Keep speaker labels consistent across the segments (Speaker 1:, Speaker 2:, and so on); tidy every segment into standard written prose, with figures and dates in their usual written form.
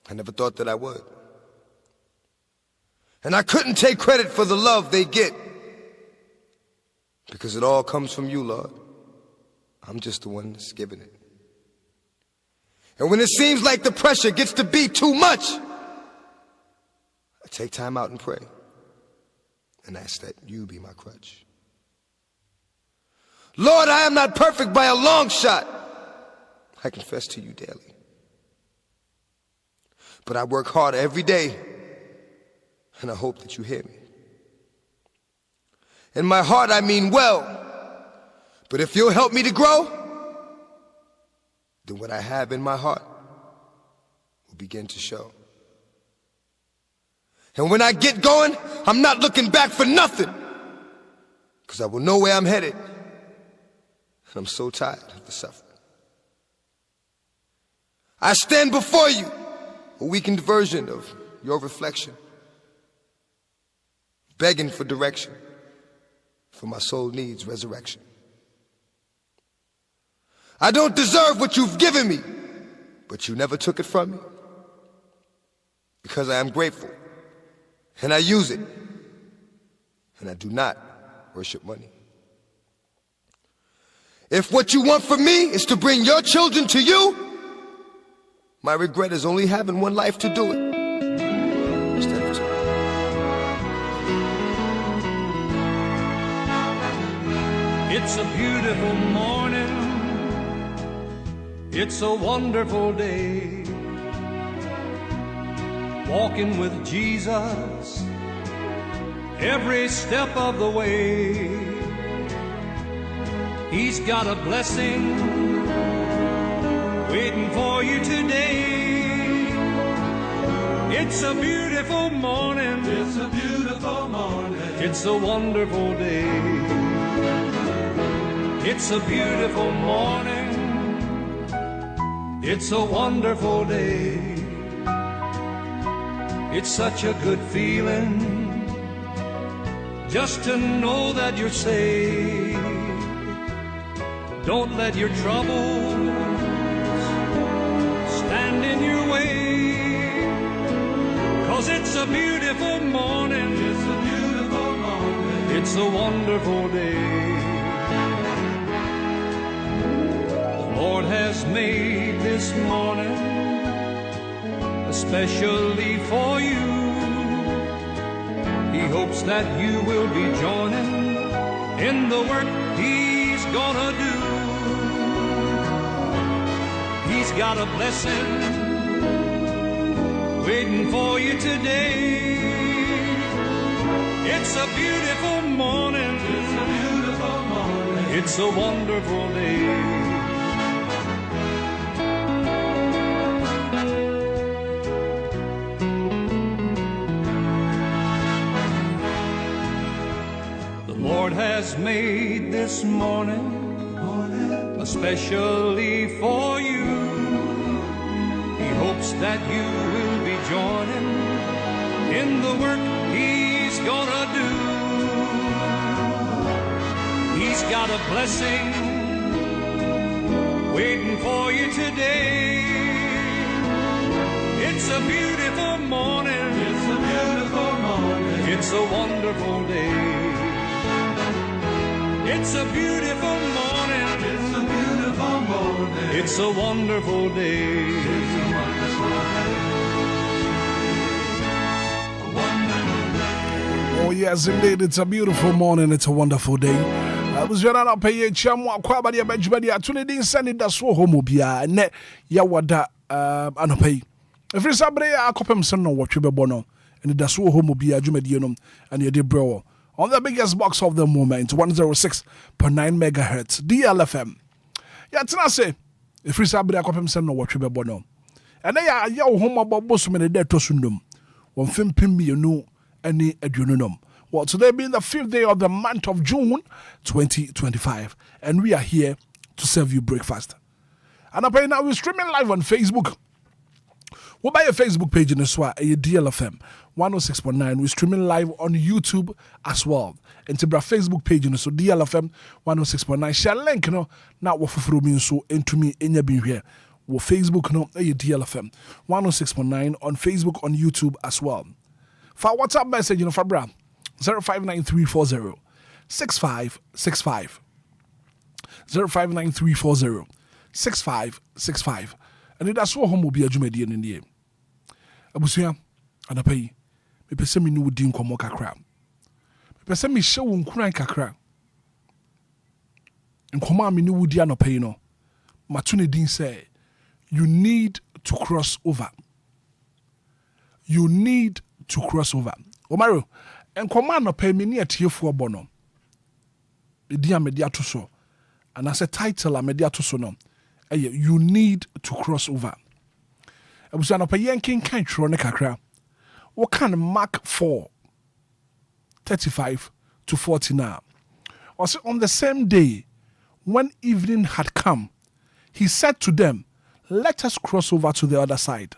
Speaker 1: I never thought that I would. And I couldn't take credit for the love they get, because it all comes from you, Lord. I'm just the one that's giving it. And when it seems like the pressure gets to be too much, I take time out and pray and ask that you be my crutch. Lord, I am not perfect by a long shot. I confess to you daily. But I work hard every day, and I hope that you hear me. In my heart, I mean well, but if you'll help me to grow, then what I have in my heart will begin to show. And when I get going, I'm not looking back for nothing, because I will know where I'm headed, and I'm so tired of the suffering. I stand before you, a weakened version of your reflection, begging for direction, for my soul needs resurrection. I don't deserve what you've given me, but you never took it from me, because I am grateful, and I use it, and I do not worship money. If what you want from me is to bring your children to you, my regret is only having one life to do it instead of two.
Speaker 2: It's a beautiful morning. It's a wonderful day. Walking with Jesus every step of the way. He's got a blessing waiting for you today. It's a beautiful morning. It's a beautiful morning. It's a wonderful day. It's a beautiful morning. It's a wonderful day. It's such a good feeling just to know that you're saved. Don't let your troubles stand in your way, 'cause it's a beautiful morning. It's a beautiful morning. It's a wonderful day. The Lord has made this morning especially for you. He hopes that you will be joining in the work He's gonna do. He's got a blessing waiting for you today. It's a beautiful morning. It's a beautiful morning. It's a wonderful day. The Lord has made this morning especially for you. He hopes that you will be joining in the work He's gonna do. He's got a blessing waiting for you today. It's a beautiful morning. It's a beautiful morning. It's a wonderful day. It's a beautiful morning. It's a beautiful morning. It's a wonderful day. It's a wonderful day. A wonderful day.
Speaker 3: Oh yes, indeed, it's a beautiful morning. It's a wonderful day. I was running up a chamu aquabadi benjbadi atuni din Anidaso Wɔhɔ Obia ne yawada anopai. Every Saturday I kopem sen no watwe bebo no. Anidaso Wɔhɔ Obia dwumadie no and ye de bro. On the biggest box of the moment, 106.9 megahertz, DLFM. Ya tina se, if we sabri akopem sen no watwe bebo no. Ene ya home about bosumene de tosundum. Won fim mienu ene aduonum. Well, today being the 5th day of the month of June 2025, and we are here to serve you breakfast. And apparently now we're streaming live on Facebook. We'll buy a Facebook page in the SWA, a DLFM 106.9. We're streaming live on YouTube as well. And to our Facebook page in the so DLFM 106.9. Share link, you know, now what for me so into me in your being here. Wo Facebook no DLFM 106.9 on Facebook, on YouTube as well. For WhatsApp message, Fabra 059340 6565 059340 6565. Anidaso Wɔhɔ Obia Jumedi in the Abusia anapai me pese me no di nkomo kakra. Me pese me hye wo nkuran kakra. Nkomo a me no di anopai no. Matune din say you need to cross over. You need to cross over. Omaro, nkomo anopai me ni atiefo obo no. Edi a media to so. And as a title a media to so no. You need to cross over. Abusia anopai yenkin kan tro ne kakra. What can Mark 4:35 to 40 now? Also on the same day, when evening had come, he said to them, let us cross over to the other side.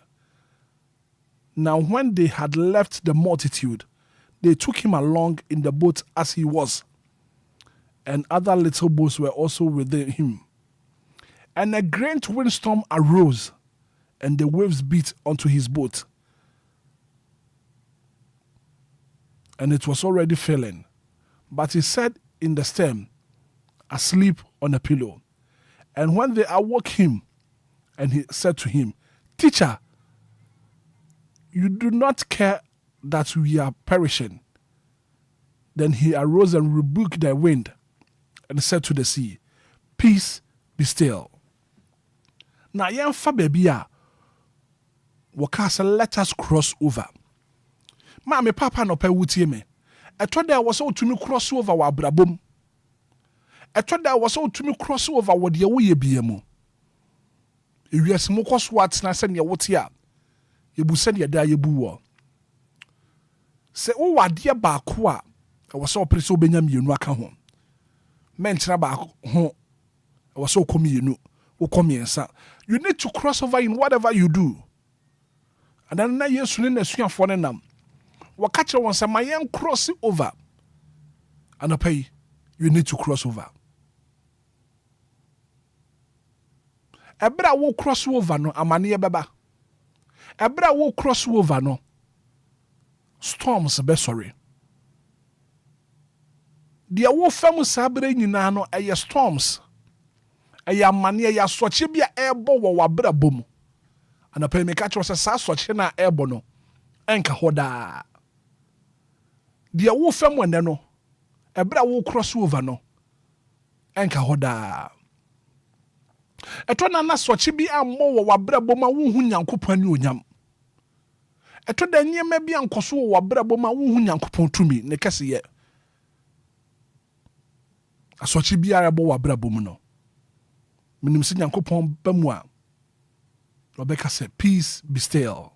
Speaker 3: Now when they had left the multitude, they took him along in the boat as he was, and other little boats were also with him. And a great windstorm arose, and the waves beat onto his boat, and it was already filling. But he sat in the stern, asleep on a pillow. And when they awoke him, and he said to him, Teacher, you do not care that we are perishing. Then he arose and rebuked the wind, and said to the sea, Peace, be still. Now, young Fabia, let us cross over. Mama, papa no pe wutie me. Eto da was so to me cross over wa brabom. Eto da was so to me cross over what ye wo ye bia mu. Ewiase mo koso atena se ne wote a. Ye bu se ne da ye bu wo. Se wo wade ba ko a, e wo so opere so benya mienu aka ho. Mentra ba ho, e wo so komienu, wo komiensa. You need to cross over in whatever you do. And then na Yesu ne nasuafo ne nam. Wakacha won say my yen cross over. And pay you need to cross over. Ebra wo cross over no amane beba. Ebra wo cross over no storms be sorry. Dia wo fam sabre nyina no eye storms. Eye amane eye soche bia ebo wo wabra bom. And pay me catch was sa soche na ebo no enka hoda. Dia wo fam wende no ebra wo cross over no enka hoda. Eto na na soche bi ammo wo wabra boma wo hu nyankopon ni onyam. Eto da nyema bi ankoso wo wabra boma wo hu nyankopon tumi ne kese ye. Asoche bi ara bo wabra bom no. Minim se nyankopon ba mu a obeka say peace be still.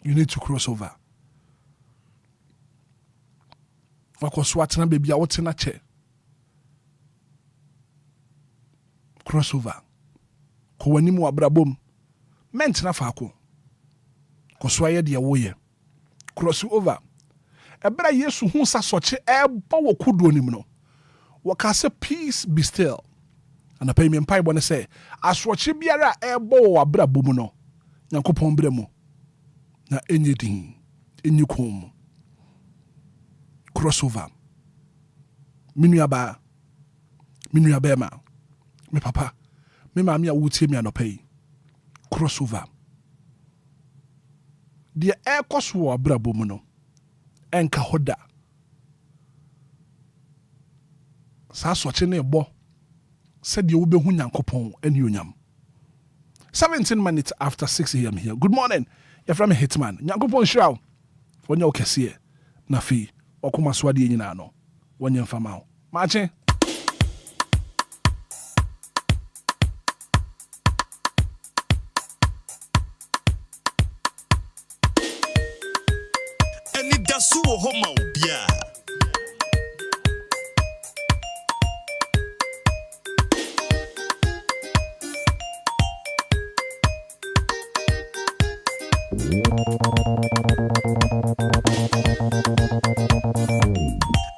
Speaker 3: You need to cross over. Wakoso atena baby a wote na che. Cross over. Ko wani mu abrabom. Mentena faako. Koso aye de woye. Cross over. Ebra Yesu hu sa soche eba wo kudo nim no. Waka say peace be still. And pay me mpai bone say aswoche biara eba wo abrabom no. Nyankopon bra mu. Na anything enyukom crossover minua ba ma me papa me ma me a wutie me anopai crossover de ekoso abrabo mu no enka hoda sa soche ne bo se de wo behu nyankopon ani onyam. 17 minutes after 6 a.m. here. Good morning. You're from Hitman. Nyankopon shraw. When you kese na fi okuma swade nyina no. When you fama. Mache.
Speaker 4: Anidaso Wɔhɔ Obia.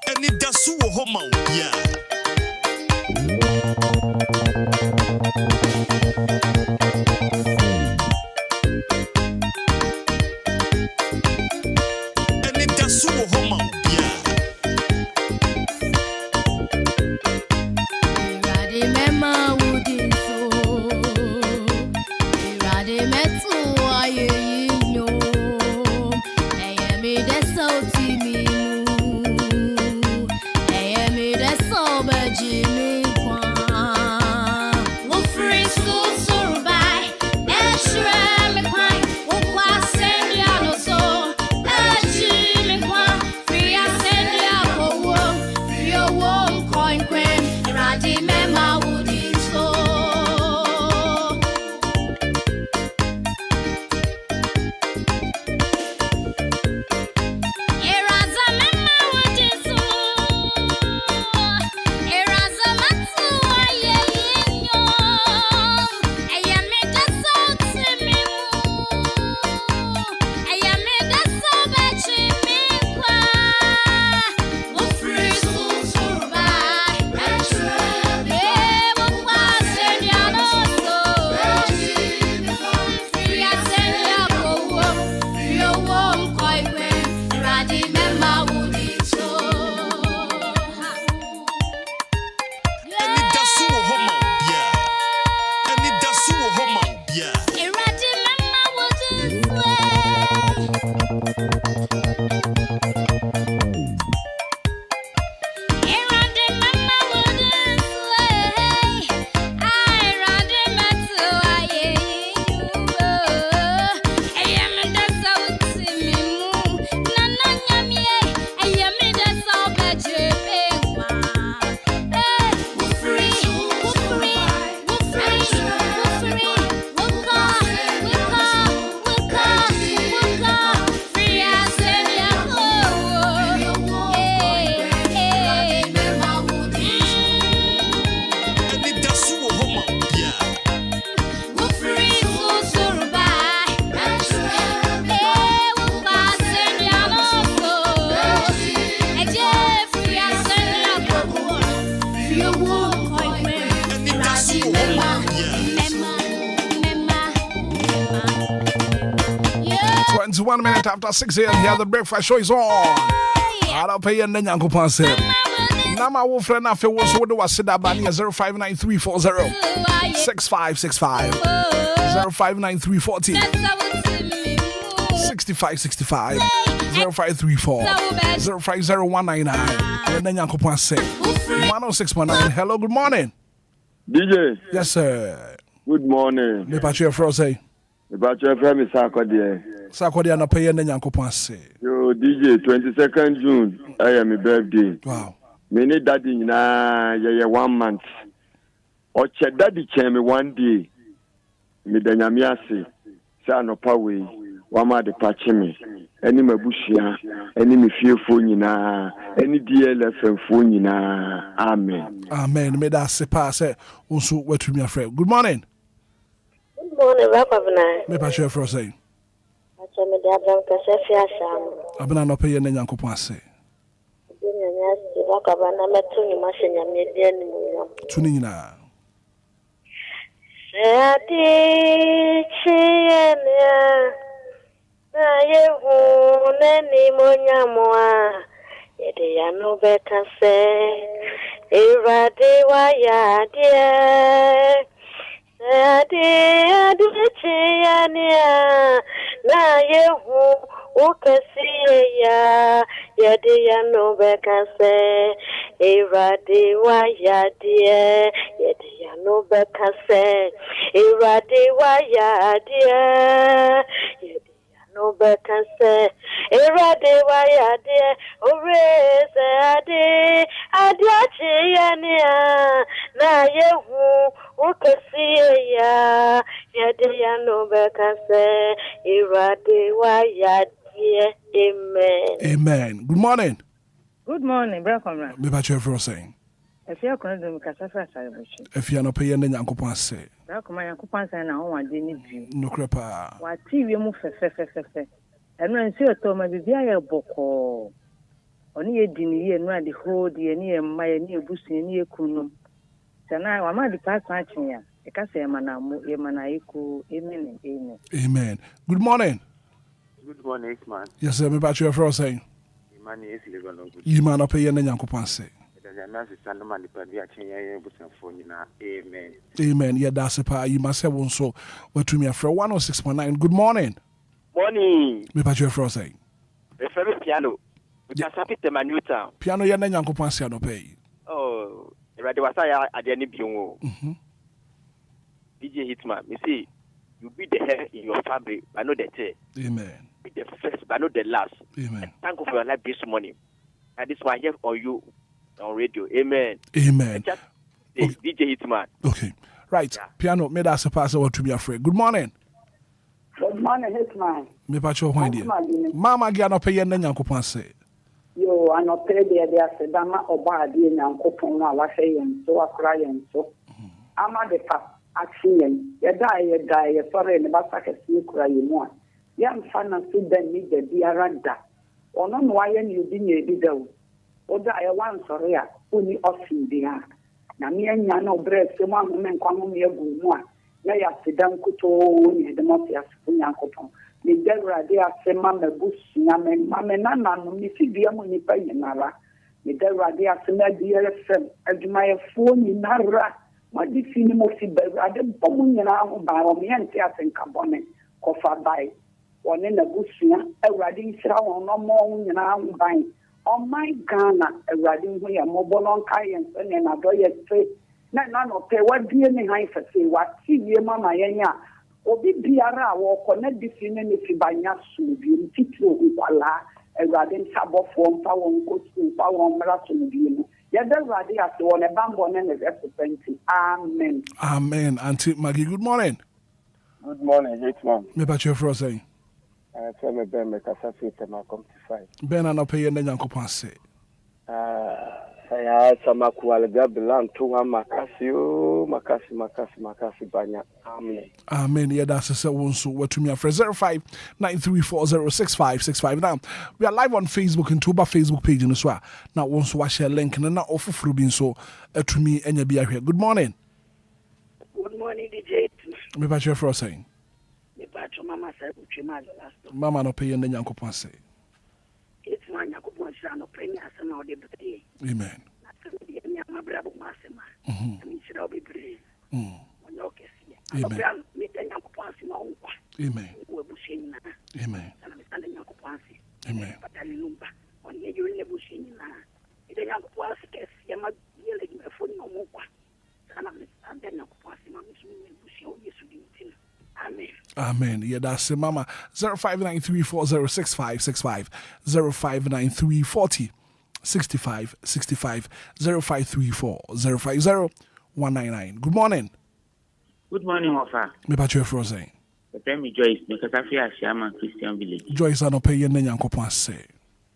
Speaker 4: Anidaso Wɔhɔ Obia.
Speaker 3: 1 minute after 6 a.m. here, the breakfast show is on. I don't pay any Yanko Panse. Nama will friend after was what was said about 059340 6565 059340 6565 0534 050199 and then Yanko Panse 106.9. Hello, good morning.
Speaker 5: DJ.
Speaker 3: Yes, sir.
Speaker 5: Good morning.
Speaker 3: Me patch Frosey.
Speaker 5: Me patch FM is Sakodie.
Speaker 3: Sakodie na pay any Yanko Panse.
Speaker 5: Yo, DJ, 22nd June. I am my birthday.
Speaker 3: Wow.
Speaker 5: Me need daddy na 1 month. Oche daddy cheme one day. Me danyamiase. Sa no pawe. Wama de pache me. Any mabushia. Any me fearful nyina. Any DLFM phone nyina. Amen.
Speaker 3: Amen. Me da se pass. Unsu wetu mi afre. Good morning.
Speaker 6: Good morning, Rapavna.
Speaker 3: Me patch Frosey.
Speaker 6: Me de Abraham Kasefia Sham.
Speaker 3: Abena no pay any Yanko Panse.
Speaker 6: Wakabana metuni mashenya mediani muyo.
Speaker 3: Tunina.
Speaker 6: Seati chienya na yehu neni monyamwa yede yanu bekase irade wa yadie seati chienya na yehu ukasiya yade yanu bekase irade wa yadie yede yanu bekase irade wa yadie yede yanu bekase irade wa yadie orese ade adiachiyania na yehu ukasiya yade yanu bekase irade wa yadie. Amen.
Speaker 3: Amen. Good morning.
Speaker 7: Good morning, Brother.
Speaker 3: Me patch Frosey.
Speaker 7: If you are going to Casafa celebration,
Speaker 3: if you are not paying any Yanko Panse.
Speaker 7: Brother, Yanko Panse na ho ade ni view.
Speaker 3: No crepa.
Speaker 7: Wa TV mu fe. Enu nsi oto ma bibia ye boko. Oni ye di ni ye nu ade hold ye ni ye mma ye ni ebusu ye ni ekunu. Sana wa ma di pass matching ya. E ka se ma na mu ye ma na iku. Amen. Amen.
Speaker 3: Amen. Good morning.
Speaker 8: Good morning, Hitman.
Speaker 3: Yes, sir. Me patch Frosey.
Speaker 8: Imani is legal.
Speaker 3: You man up paying any Yanko Panse.
Speaker 8: Amen.
Speaker 3: Amen. Yeah, that's a pa. You must have one so. What to me a friend 106.9. Good morning.
Speaker 9: Morning.
Speaker 3: Me patch your frost say.
Speaker 9: Refer piano. We can submit the Manuta.
Speaker 3: Piano ya na yanko pansi no pay.
Speaker 9: Oh, radio was I at the end DJ Hitman, you see, you be the hair in your fabric, but not the tail.
Speaker 3: Amen.
Speaker 9: Be the first, but not the last.
Speaker 3: Amen.
Speaker 9: Thank you for your life this morning. And this one here for you on radio. Amen.
Speaker 3: Amen.
Speaker 9: Okay. DJ Hitman.
Speaker 3: Okay. Right. Yeah. Piano, me that's a pass over to be afraid. Good morning.
Speaker 10: Good morning, Hitman.
Speaker 3: Me patch your point. Mama Giano pay and yanko pansi.
Speaker 10: Yo, I not pay there, Sedama or Badi and Uncle I was saying, so I cry and so. I'm at the past. Action, you die, sorry, and about a sneak cry you want. Young fan and see them need the dearanda. Or no, why you didn't either. Or die once or ya, only off in the air. Now, me and Yano bread, the one woman come here good one. Lay up the damn kuto, the Motias, Punyanko. The Deborah, they are say, Mamma Bush, Yaman, Mamma Nana, Missy Diamoni Payanara. The Deborah, they are say, DLFM, as my phone in Nara. What did you know? I didn't bomb around by me and tears and carbonate, coffer by one in the bush, a riding shower no more around by. Oh my Ghana, a riding way, a mobile on Kayans and another yet straight. None of the what DNA high for say what see your mamma yanya. Obi Biara or connect this in any Fibanya soon, you teach you Walla, a riding sabo form, power on coach, power on marathon. Amen.
Speaker 3: Amen. Auntie Maggie, good morning.
Speaker 5: Good morning, Hitman.
Speaker 3: Me patch your frost saying.
Speaker 5: Tell me, Ben, make a safi to my come to fight.
Speaker 3: Ben, I not pay and then yanko pansi.
Speaker 5: Saya sama keluarga bilang Tuhan makasih banyak. Amen.
Speaker 3: Amen. Yeah, that's a one so what to me for 0593406565. Now we are live on Facebook and Tuba Facebook page in the swag. Now once we share link and now offer through being so to me and you be here. Good morning.
Speaker 10: Good morning, DJ.
Speaker 3: Me patch your frost saying.
Speaker 10: Me patch mama say last.
Speaker 3: Mama no pay and then yanko pansi.
Speaker 10: It's one yakupon no pay me as an audio.
Speaker 3: Amen. Amen. Amen. Amen. Amen. Amen. Yeah, that's it, Mama. 0593406565 059340 6565 0534 050 199. Good morning.
Speaker 11: Good morning, Offa.
Speaker 3: Me patch your frozen.
Speaker 11: Tell me, Joyce, because I feel Shaman Christian Village.
Speaker 3: Joyce, I no pay your name, Uncle say.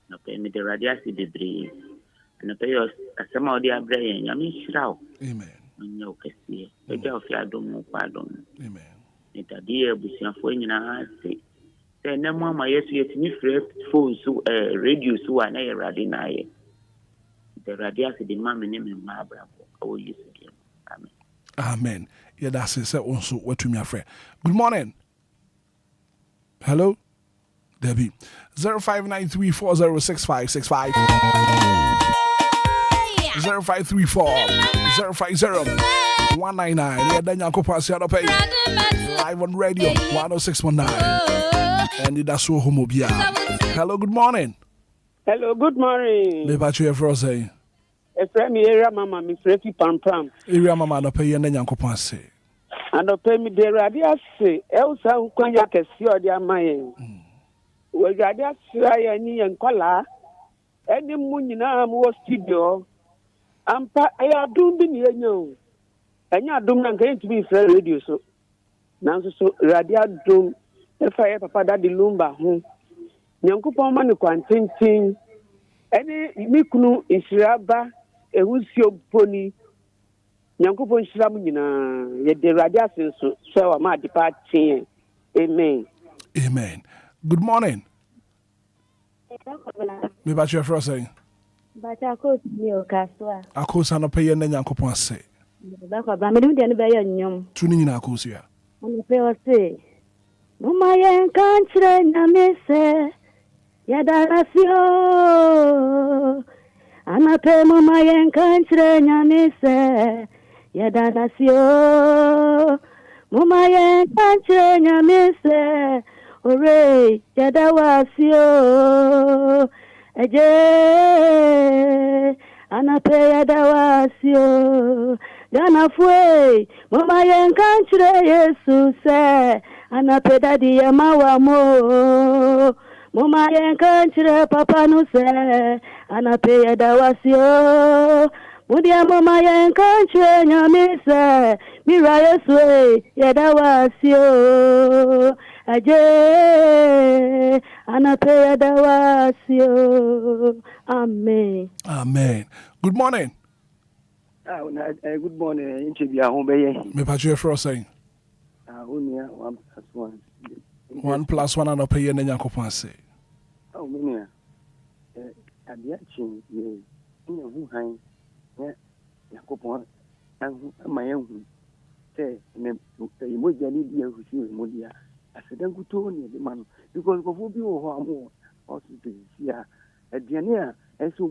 Speaker 11: No pay me the radiasi debris. And no pay us as some of the Abraham. I mean, Shroud.
Speaker 3: Amen.
Speaker 11: No, Cassia. The girl, I don't know, pardon.
Speaker 3: Amen.
Speaker 11: It a dear Bussian for in our say. Say, no more, my yes, yet me fret phones to radio so I never radinai. The radiasi, the mammy name in my bravo. I will use again. Amen.
Speaker 3: Amen. Yeah, that's it. So also what to me, a friend. Good morning. Hello, Debbie. 0593406565 0534 050 199. Yeah, then you can pass your pay live on radio 106.9. Anidaso Wɔhɔ Obia. Hello, good morning.
Speaker 12: Hello, good morning.
Speaker 3: Me patch your frozen.
Speaker 12: A friend, area mama, Miss Refi Pam.
Speaker 3: Area mama, no pay and then you can pass it.
Speaker 12: And the pay me the radiasi, Elsa, who can you see or their mind? We radiasi, any and color, any moon in our more studio. I are doomed in you. And you are doomed and going to be fair radio. So now, so radia doom, if I have papa daddy Lumba, Yanko Poman, Quantin, any Mikunu is Rabba, a who's your pony. Yankupon Shramina, yet the radiation so am I departing. Amen.
Speaker 3: Amen. Good morning. Me about your frozen.
Speaker 6: But I could be a castle.
Speaker 3: I could sign up pay and then Yankupon say.
Speaker 6: Back of Bamadou and Bayon.
Speaker 3: Tuning in Akosia.
Speaker 6: On the fair say, no, my young country, Namese, Yadarasio. Anape mama yen kanchre nyamise yadadasio mama yen kanchre nyamise ore yadawasio eje anape yadawasio Gana fue mama yen kanchre Yesu se anape dadi yamawa mo Mama yen kanchre papa no se anape yadawasio Mudia mama yen kanchre nyame se mira Yesu yadawasio aje anape yadawasio Amen.
Speaker 3: Amen. Good morning.
Speaker 8: Good morning. Interview home be.
Speaker 3: Me pa you for saying.
Speaker 8: Unia 1+1.
Speaker 3: 1+1 and pay yen Yakopon say.
Speaker 8: Oh, Minia. Adiachin, ye, who hang, Yakopon, and my own. Say, Mojani, dear, who see Modia. I said, then go to the man, because of who you are more, also to see her. At Diana, and so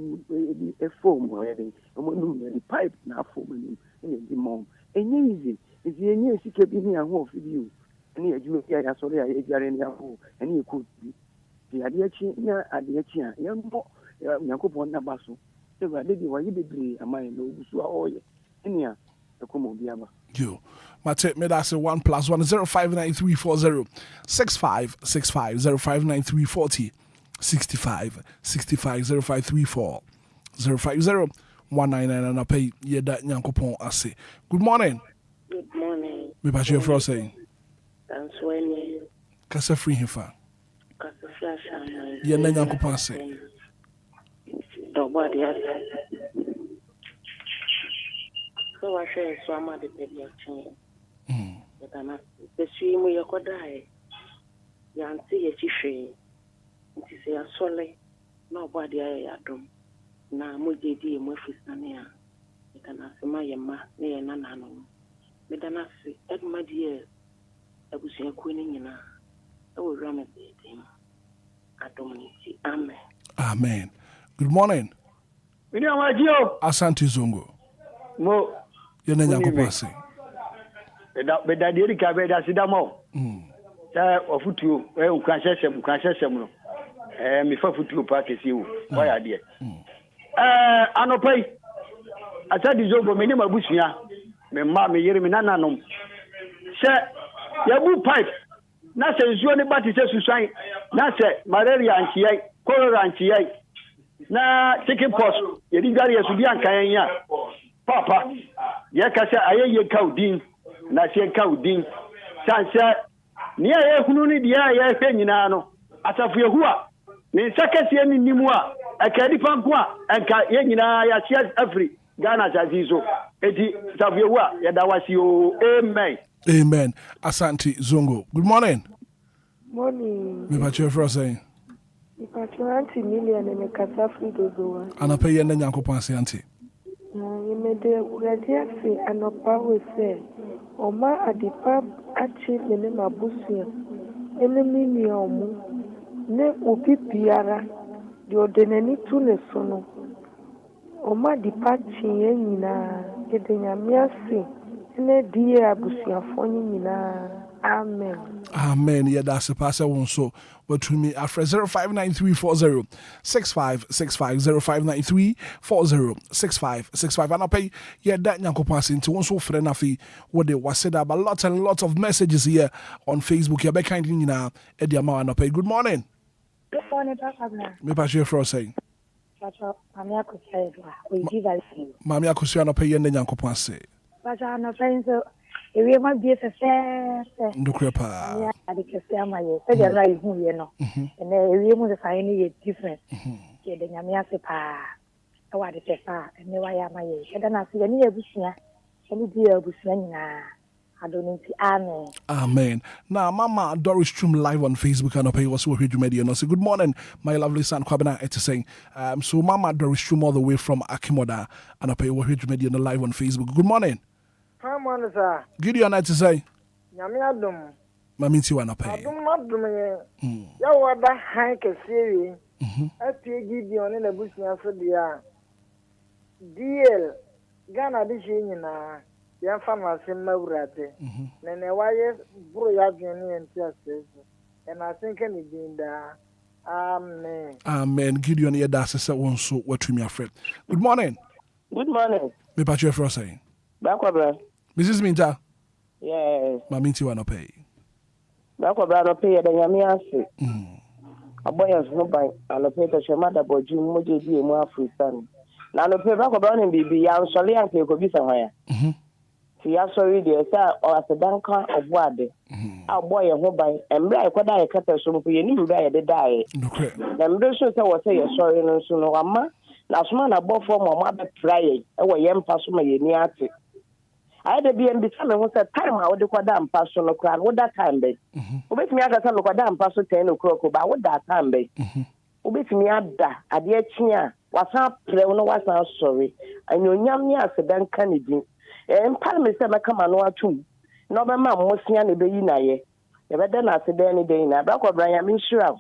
Speaker 8: a form already, and the pipe now forming in the mom. And easy, if you knew she kept in here, home for you. And you are sorry, I got any home, and you could be. The Adiachin, Adiachin, young Yakopon Nabaso. The lady, why you be a man, no, so all in here, the Comobiaba.
Speaker 3: You. Mate, me that's a 1+1 059340 6565 059340 65 65 0534 050 199 and I pay ye that Yankopon ase. Good morning.
Speaker 13: Good morning.
Speaker 3: Me pa you for saying.
Speaker 13: Thanks when
Speaker 3: Kasa free him fa.
Speaker 13: Kasa flash
Speaker 3: Ye na Yankopon ase.
Speaker 13: Nobody else. So I share so am the baby chain. But I'm the swim we could die. Yanti ye chife. It is a solid. Nobody I adom. Na mujedi mo fisania. You can ask my yama near nanano. Medana see at my dear. I was your queen in a. I will ram it. Adomini. Amen.
Speaker 3: Amen. Good morning. Asante Zongo.
Speaker 8: Mo.
Speaker 3: Ye na Yankopon ase.
Speaker 8: Beda de ka beda sidamo. Sa ofutuo ukranhyesem no. Me fa futuo pa kesi wo. Why ade. Anopai. Asadi zobo me ne mabusua. Me ma me yere me nananom. Se yabu pipe. Na se nsuo ne bati se susan. Na se malaria anchiyai, cholera anchiyai. Na chicken pox. Ye di gari yesu bi ankan ya. Papa. Ye ka se ayeye kaudin. Na se kaudin. Sanse ni ye hunu ni dia ye fe nyina no. Asafu yehua. Ni sakasi ni nimu a akadi panko a enka ye nyina ya sia afri Ghana jazizo. Eti safu yehua ya dawasi o. Amen.
Speaker 3: Amen. Asante Zongo. Good morning.
Speaker 14: Morning.
Speaker 3: Me pa you for saying.
Speaker 14: Me pa you auntie Million and me kasa free dozo.
Speaker 3: Ana pay ye na Yankopon ase auntie.
Speaker 14: You made the radiasi anopa we say. Oma adipa achi me mabusia. Enemy ni omu. Ne obi biara. Di odeneni tu ne sono. Oma dipa chi ye nyina. Ede nyame ase. Ene die abusuafo nyina. Amen.
Speaker 3: Amen. Yeah, that's a passer one. So, but to me, after 059340 6565 059340 6565. And I pay, yeah, that Nyanko passing to one so friend of what they was said about lots and lots of messages here on Facebook. You're kind in now, Eddie Amar and I pay. Good morning.
Speaker 6: Good morning, Papa.
Speaker 3: Me pass you for saying.
Speaker 6: Mamia Kusia, we give us.
Speaker 3: Mamia Kusia, and I pay and then Nyanko pass.
Speaker 6: But I'm not saying so. We might be a fair.
Speaker 3: No crepa.
Speaker 6: Yeah, I can say my year. So you're right, you know. And we must find it different. Get the Yamia Sepa. I want to say, and no, I am my year. And then I see any Abusia, any dear Abusia. I don't need to. Amen.
Speaker 3: Amen. Now, Mama Doris stream live on Facebook and I was with you, media. And I say, good morning, my lovely son, Kwabena. It's saying, so Mama Doris stream all the way from Akimoda and I pay with you, media, live on Facebook. Good morning.
Speaker 15: Come on, sir.
Speaker 3: Good you night to say.
Speaker 15: Yamiadum.
Speaker 3: Mamiti wanna pay.
Speaker 15: I don't not do me. You are that hank a series. I pay give you on in the bush for the DL Ghana de nyina ya fa na se mawurade na na waye bro ya dwene entiase and I think any dinda amen.
Speaker 3: Amen. Gideon here that's a one so what to me afraid. Good morning.
Speaker 16: Good morning.
Speaker 3: Me patch you for saying.
Speaker 16: Bakwa
Speaker 3: Mrs. Minta.
Speaker 16: Yes.
Speaker 3: Ma minti wanna pay.
Speaker 16: Bakwa no pay the nyame ase. Aboya so ban alope to shemada boju moje di emu African. Na no pay bakwa no bibi ya nsole yanke ko bisa hwan ya. Ti ya sorry de say o asedanka obuade. Aboya ho ban emra ekoda ye kata so mo ye ni mra ye de dai.
Speaker 3: Okay.
Speaker 16: Na mbe so say wo say ye sorry no so no ama na soma na bofo mo ma be try e wo ye mpa so ma ye ni ate. I had a BNB time and was a time I would go down past on the crowd. What that time be? Ubit me at the look down past 10 o'clock about what that time be. Ubit me at that at the chia was up play no was not sorry. And your young years a dan Kennedy. And Parliament said, I come and watch him. No, my mom was near the Bayina. Never done as a day any day now. Back of Brian, I'm sure.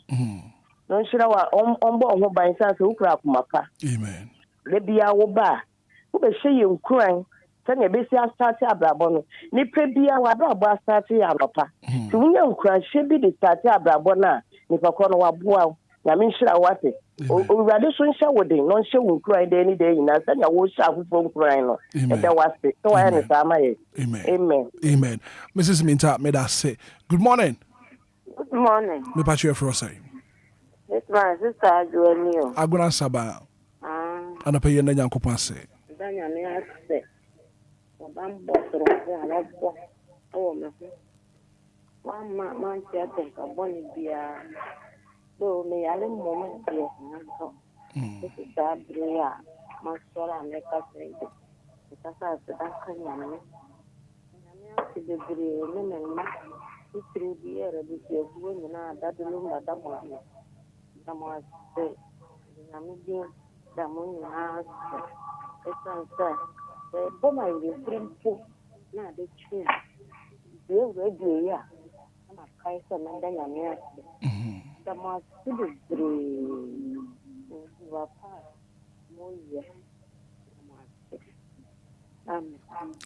Speaker 16: No, sure, on board who by sense who crap mapa.
Speaker 3: Amen.
Speaker 16: Let be our bar. Who be say you crying. Sanya besi astarte abrabo no ni pebia wabrabo astarte anopa ti wunya nkranhye bi de starte abrabo na ni pakọ no waboa ya me nhira wate owurade so nhye wode no nhye wo nkran de ni de nyina sanya wo hya afofo nkran no e da wase to wa ne sama ye. Amen.
Speaker 3: Mrs. Minta me that say good morning.
Speaker 17: Good morning.
Speaker 3: Me patch you for say.
Speaker 17: It's my sister Joanio.
Speaker 3: Aguna Saba. Anapa ye na Nyankopon say.
Speaker 17: Danya me ase. Bambo tro na bo o me mama man tia tenka boni bia do me ale moment bia na so this da bria ma sora me ka sente ta sa ta kanya me ati de bria me me ma itri bia re bi ku ni na da de Lumba da mo se na mi bi da mo ni na esa boma ile primpo na de chin de radio ya na kai so na ndanya me da ma sidu bre wa pa moye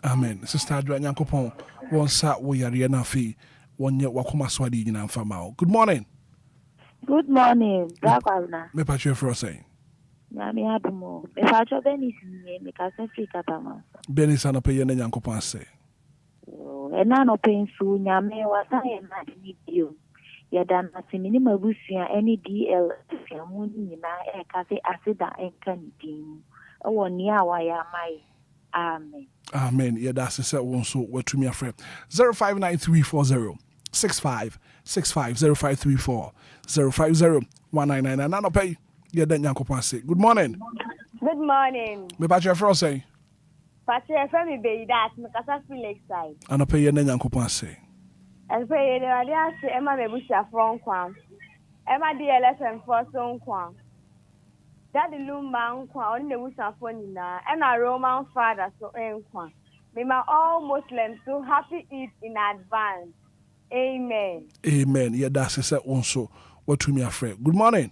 Speaker 3: Amen. Sister Adra Nyankopon won sa wo yare na fi wonye wakoma so ade nyina mfama. Good morning.
Speaker 18: Good morning. Bakwana.
Speaker 3: Me patch you for saying.
Speaker 18: Nyami adumo. Me facho Benis ni me ka se Katama.
Speaker 3: Benis ana peye na Nyankopon ase.
Speaker 18: Ena no pensu nyame wasa na ni bio. Ya dan asimini mabusua any DLFM nyina e ka se asida enka ni din. Ewo ni awa ya mai. Amen.
Speaker 3: Amen. Yeah, that's the set one so what to me a friend. 059340 6565 0534 050 199 and I'll pay. Yeah, then Yankopon say. Good morning.
Speaker 19: Good morning.
Speaker 3: Me patch your fro say.
Speaker 19: Patch your family be that me kasa feel excited.
Speaker 3: And I'll pay you then Yankopon say.
Speaker 19: And pay the idea say Emma me busha from kwam. Emma DLFM for so kwam. Daddy Lumba nkwa on the busha for nina and a Roman father so nkwa. May my all Muslims so happy Eid in advance. Amen.
Speaker 3: Amen. Yeah, that's the set one so what to me a friend. Good morning.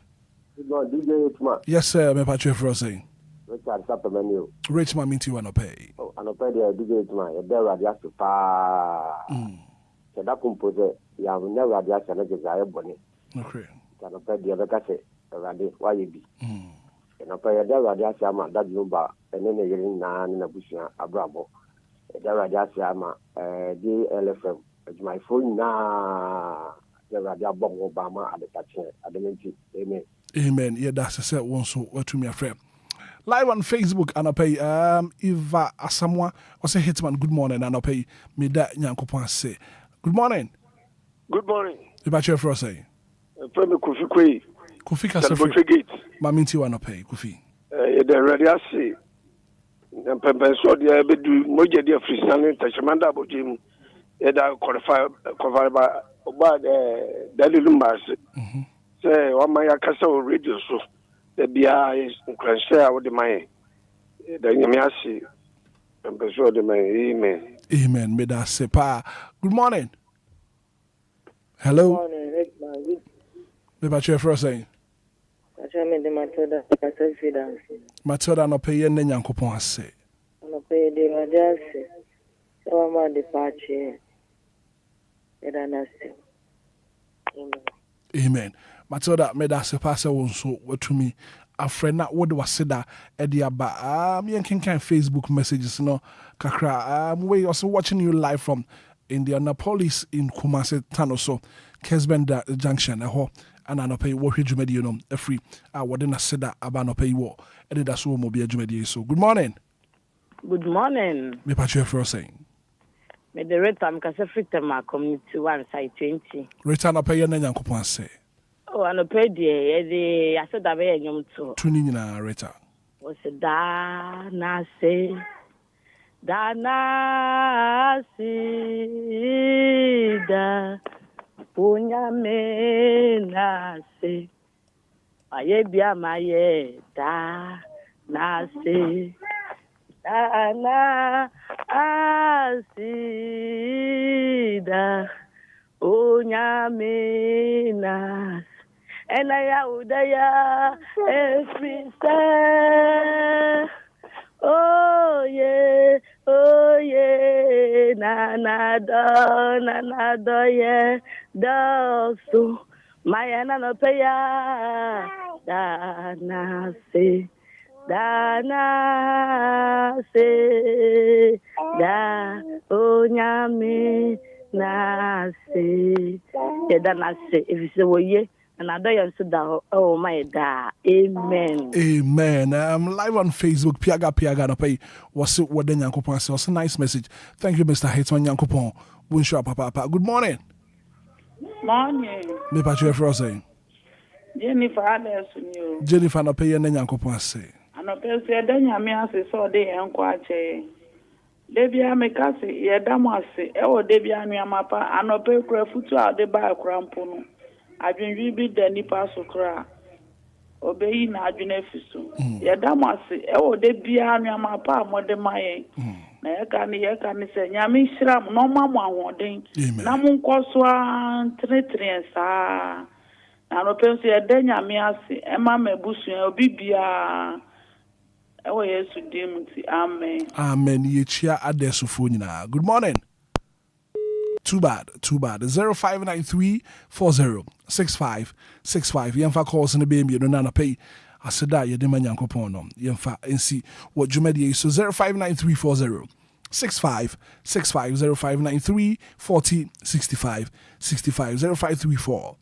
Speaker 20: Good morning, DJ Hitman.
Speaker 3: Yes, sir. Me patch your fro say.
Speaker 20: Richard Sapamenu.
Speaker 3: Richman minti wanna pay.
Speaker 20: Oh, and pay the DJ Hitman. You better radiate pa. So that compose you have never radiate na desire boni.
Speaker 3: Okay.
Speaker 20: Can pay the other case radiate why you be. And pay the radiate ama that Lumba and then you na na bushia abrabo. The radiate ama DLFM. It's my phone na the radiate bomb Obama at the touch at the minute. Amen.
Speaker 3: Amen. Yeah, that's the set one so what to me a friend. Live on Facebook and I pay Eva Asamoah or say Hitman good morning and I pay me that Nyankopon say. Good morning.
Speaker 21: Good morning.
Speaker 3: You about your fro say.
Speaker 21: From Kofi Kwe.
Speaker 3: Kofi Kasefre Gate. Maminti wanna pay Kofi.
Speaker 21: The radiasi. The Pempenso the bedu moja dia freestyle tachimanda bojim. Eda qualify by Daddy Lumba. Say one my castle radio so the BI is Enquires with the money. The Yamiasi and Pessoa de my amen.
Speaker 3: Amen. May that say pa. Good morning. Hello.
Speaker 17: Good morning.
Speaker 3: Me about your first saying.
Speaker 7: me de Matilda kasa fida.
Speaker 3: Matilda no pay yen nyankopon ase.
Speaker 7: No pay de radiase. So ma de pache. Edanase.
Speaker 3: Amen. Matilda me da se pass won so watumi afre na wode waseda e de aba me kan Facebook messages no kakra we also watching you live from Indianapolis in Kumasi Tano so Kesbenda Junction ho ana no pay wo hwedwumadi no afri wode na seda aba no pay wo Anidaso mo bia dwumadi so good morning.
Speaker 1: Good morning.
Speaker 3: Me patche for saying
Speaker 1: Me the rate am kase fitema community 1 side 20.
Speaker 3: Rate na pay na nyankopon ase.
Speaker 1: Oh, ano pay de e I said that be nyom to.
Speaker 3: Tuni nyina rate.
Speaker 1: O se da na se da punya me na se aye bia maye da na se da asida punya me na ela ya udaya every day. Oh yeah, na do yeah, do so my na no peya da na se da onyame na se da na se if say wo ye and I don't oh my da. Amen.
Speaker 3: Amen. Live on Facebook. Piaga no pay. Was it what then Yankopon says? Was a nice message. Thank you, Mr. Hitman Yankopon. Winshaw Papa. Good morning.
Speaker 22: Morning.
Speaker 3: Me patche for saying.
Speaker 22: Jennifer Anderson you.
Speaker 3: Jennifer no pay and Yankopon say.
Speaker 22: Ano pe se danya me ase so de Enquires. Debia me kase ye damase e wo debia anu amapa ano pe kura futu a de ba krampo no. Adwenwi bi da nipa so kra obeyi na adwene fiso ye damase e wo de bia anu amapa amode maye na ye ka ni se nyame hyiram no mamu ahoden na mu nkoso tretre sa na no penso ye de nyame ase e ma mabusu obi bia e wo Yesu dim ti amen.
Speaker 3: Amen. Ye chia adesufo nyina. Good morning. Too bad. 0593406565. Yemfa calls in the baby no nana pay. I said that you demand Yankopon no. Yemfa and see what Jumedi is. So 0593406565 0593406565 0534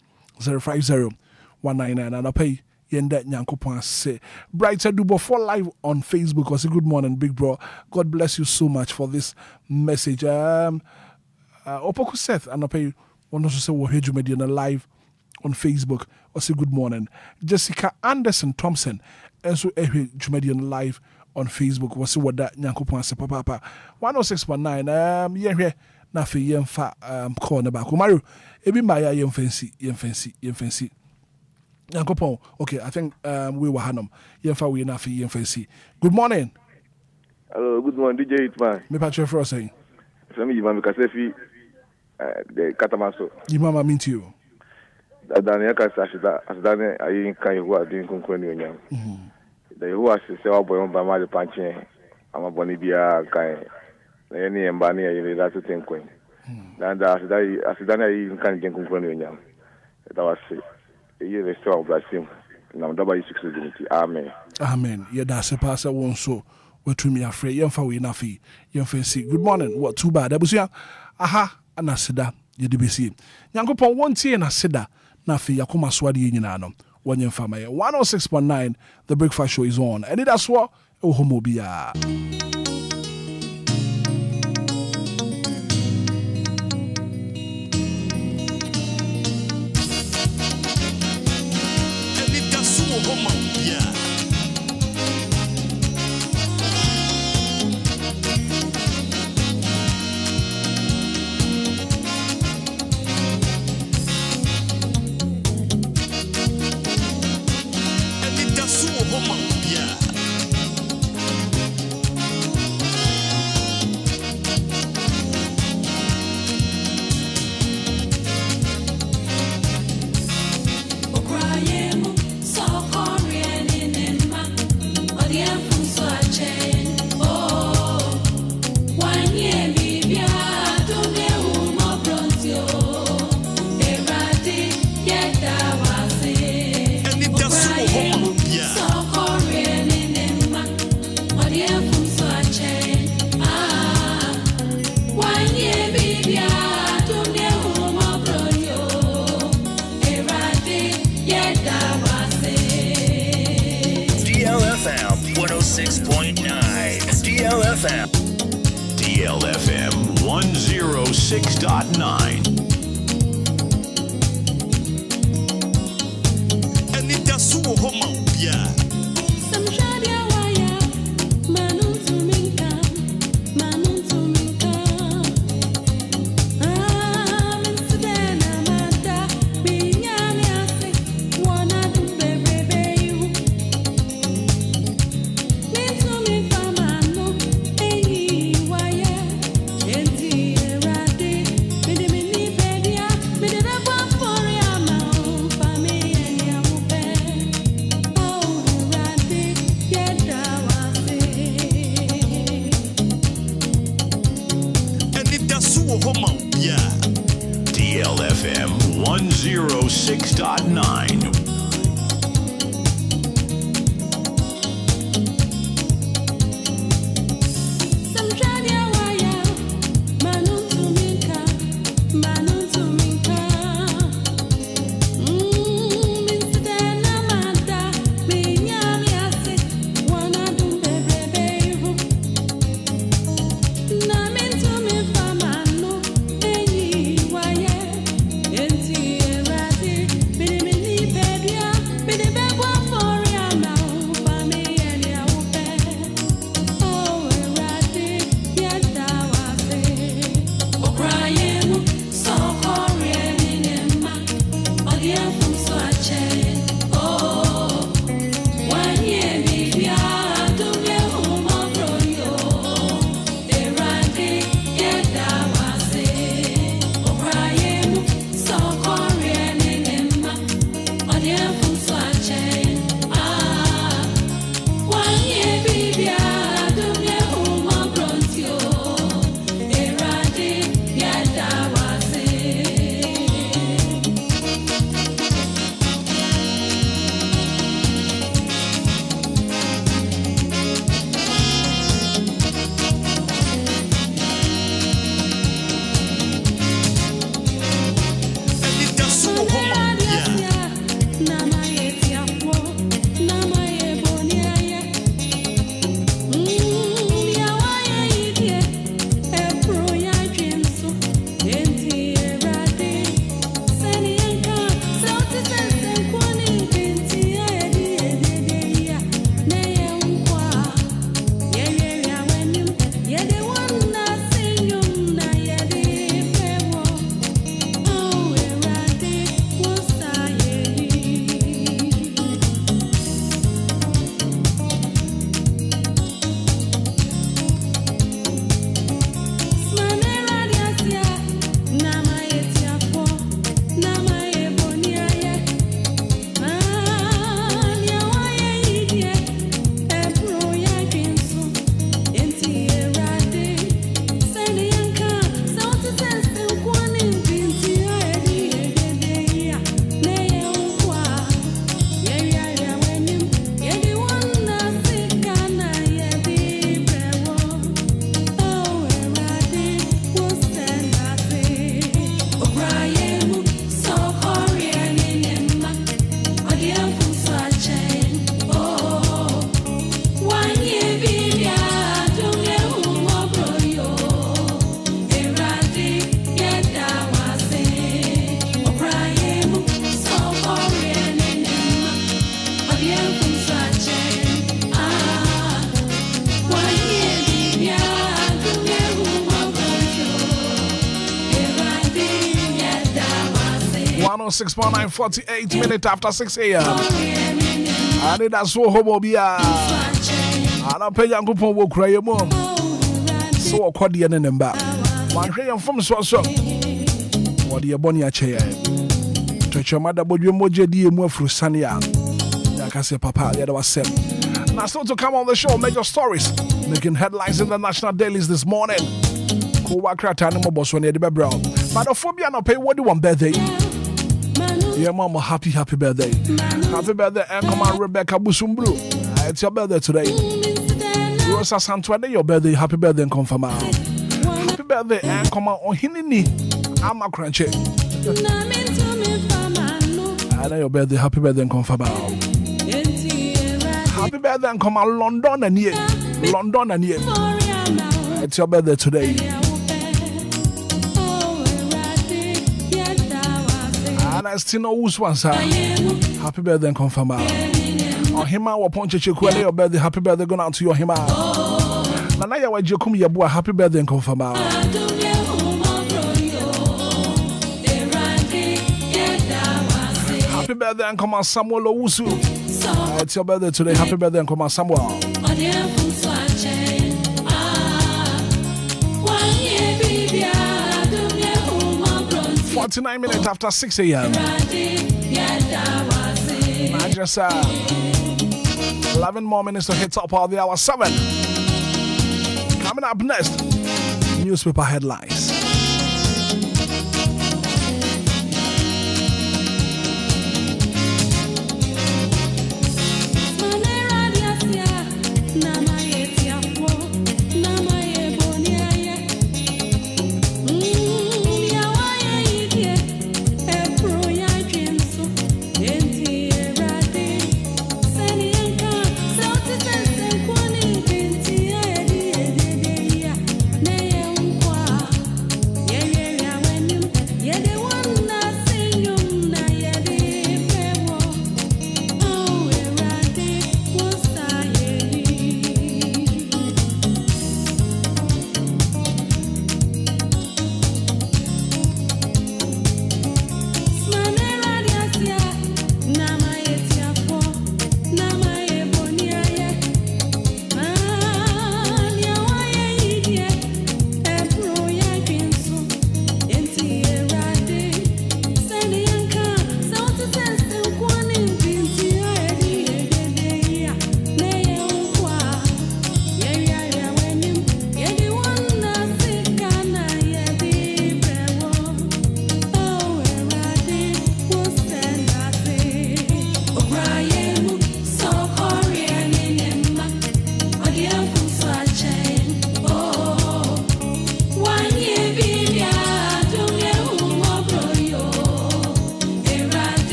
Speaker 3: and I pay Yenda Yankopon say Brighter Dubo for live on Facebook. I say good morning, big bro. God bless you so much for this message. Opoku Seth and I pay one also say we're here live on Facebook. I say good morning. Jessica Anderson Thompson and so Jumedian live on Facebook. Was what that Nyankopon say papa 106.9 here na fe yemfa call na back. Mario ebi maya yemfancy Nyankopon. Okay, I think we were hanum yemfa we na fe yemfancy. Good morning.
Speaker 23: Hello, good morning DJ Hitman.
Speaker 3: Me patche for saying.
Speaker 23: Sami Imam Kasefi the Katamaso.
Speaker 3: Imam mean to you.
Speaker 23: Daniel Kasashida as Daniel I can you are doing conclusion. The who has to say boy on by my punching. I'm a bonibia kind. Any and Bani I that to think queen. Then as Daniel can get conclusion. That was a year restore blessing. Now double 6 dignity. Amen.
Speaker 3: Amen. Yeah, that's a passer won't so. We to me afraid yemfa we na fi yemfa see. Good morning. What too bad abusia aha anaseda ye de besi Nyankopon wontie na seda na fi yakoma so ade nyina no wonyemfa maye 106.9 the breakfast show is on and that's what Obia.
Speaker 4: Anidaso Wɔhɔ Obia.
Speaker 2: Crying, so
Speaker 4: DLFM. DLFM 106.9. Anidaso Wɔhɔ, Obia. DLFM 106.9.
Speaker 3: Six point 9:48 minutes after 6 a.m. Anidaso Wɔhɔ Obia. Ana pay Yankupon will cry your mom. So a cordian in them back. One crayon from so. What the Abonia chair. Touch your mother, but you moja dear more through Sania. Like I said, Papa, the other was said. Now, still to come on the show, major stories making headlines in the national dailies this morning. Co-worker animal boss when you're the brown. But the phobia no pay what do you want birthday? Yeah, mama, happy birthday. Happy birthday, and come on, Rebecca Busumbru. It's your birthday today. Rosa Santuane, your birthday, happy birthday, and confirm. Happy birthday, and come on, Hinini. I'm a crunchy. I know your birthday, happy birthday, and confirm. Happy birthday, and come on, London and here. It's your birthday today. And I still know who's one, sir. Happy birthday and confirm. Oh, Hima, wa ponche chekwe your birthday. Happy birthday going out to your Hima. Nana ya wa jekumi ya bua. Happy birthday and confirm. Happy birthday and come on Samuel Owusu. It's your birthday today. Happy birthday and come on Samuel. 49 minutes after 6 a.m. Just 11 more minutes to hit top of the hour 7. Coming up next, newspaper headlines.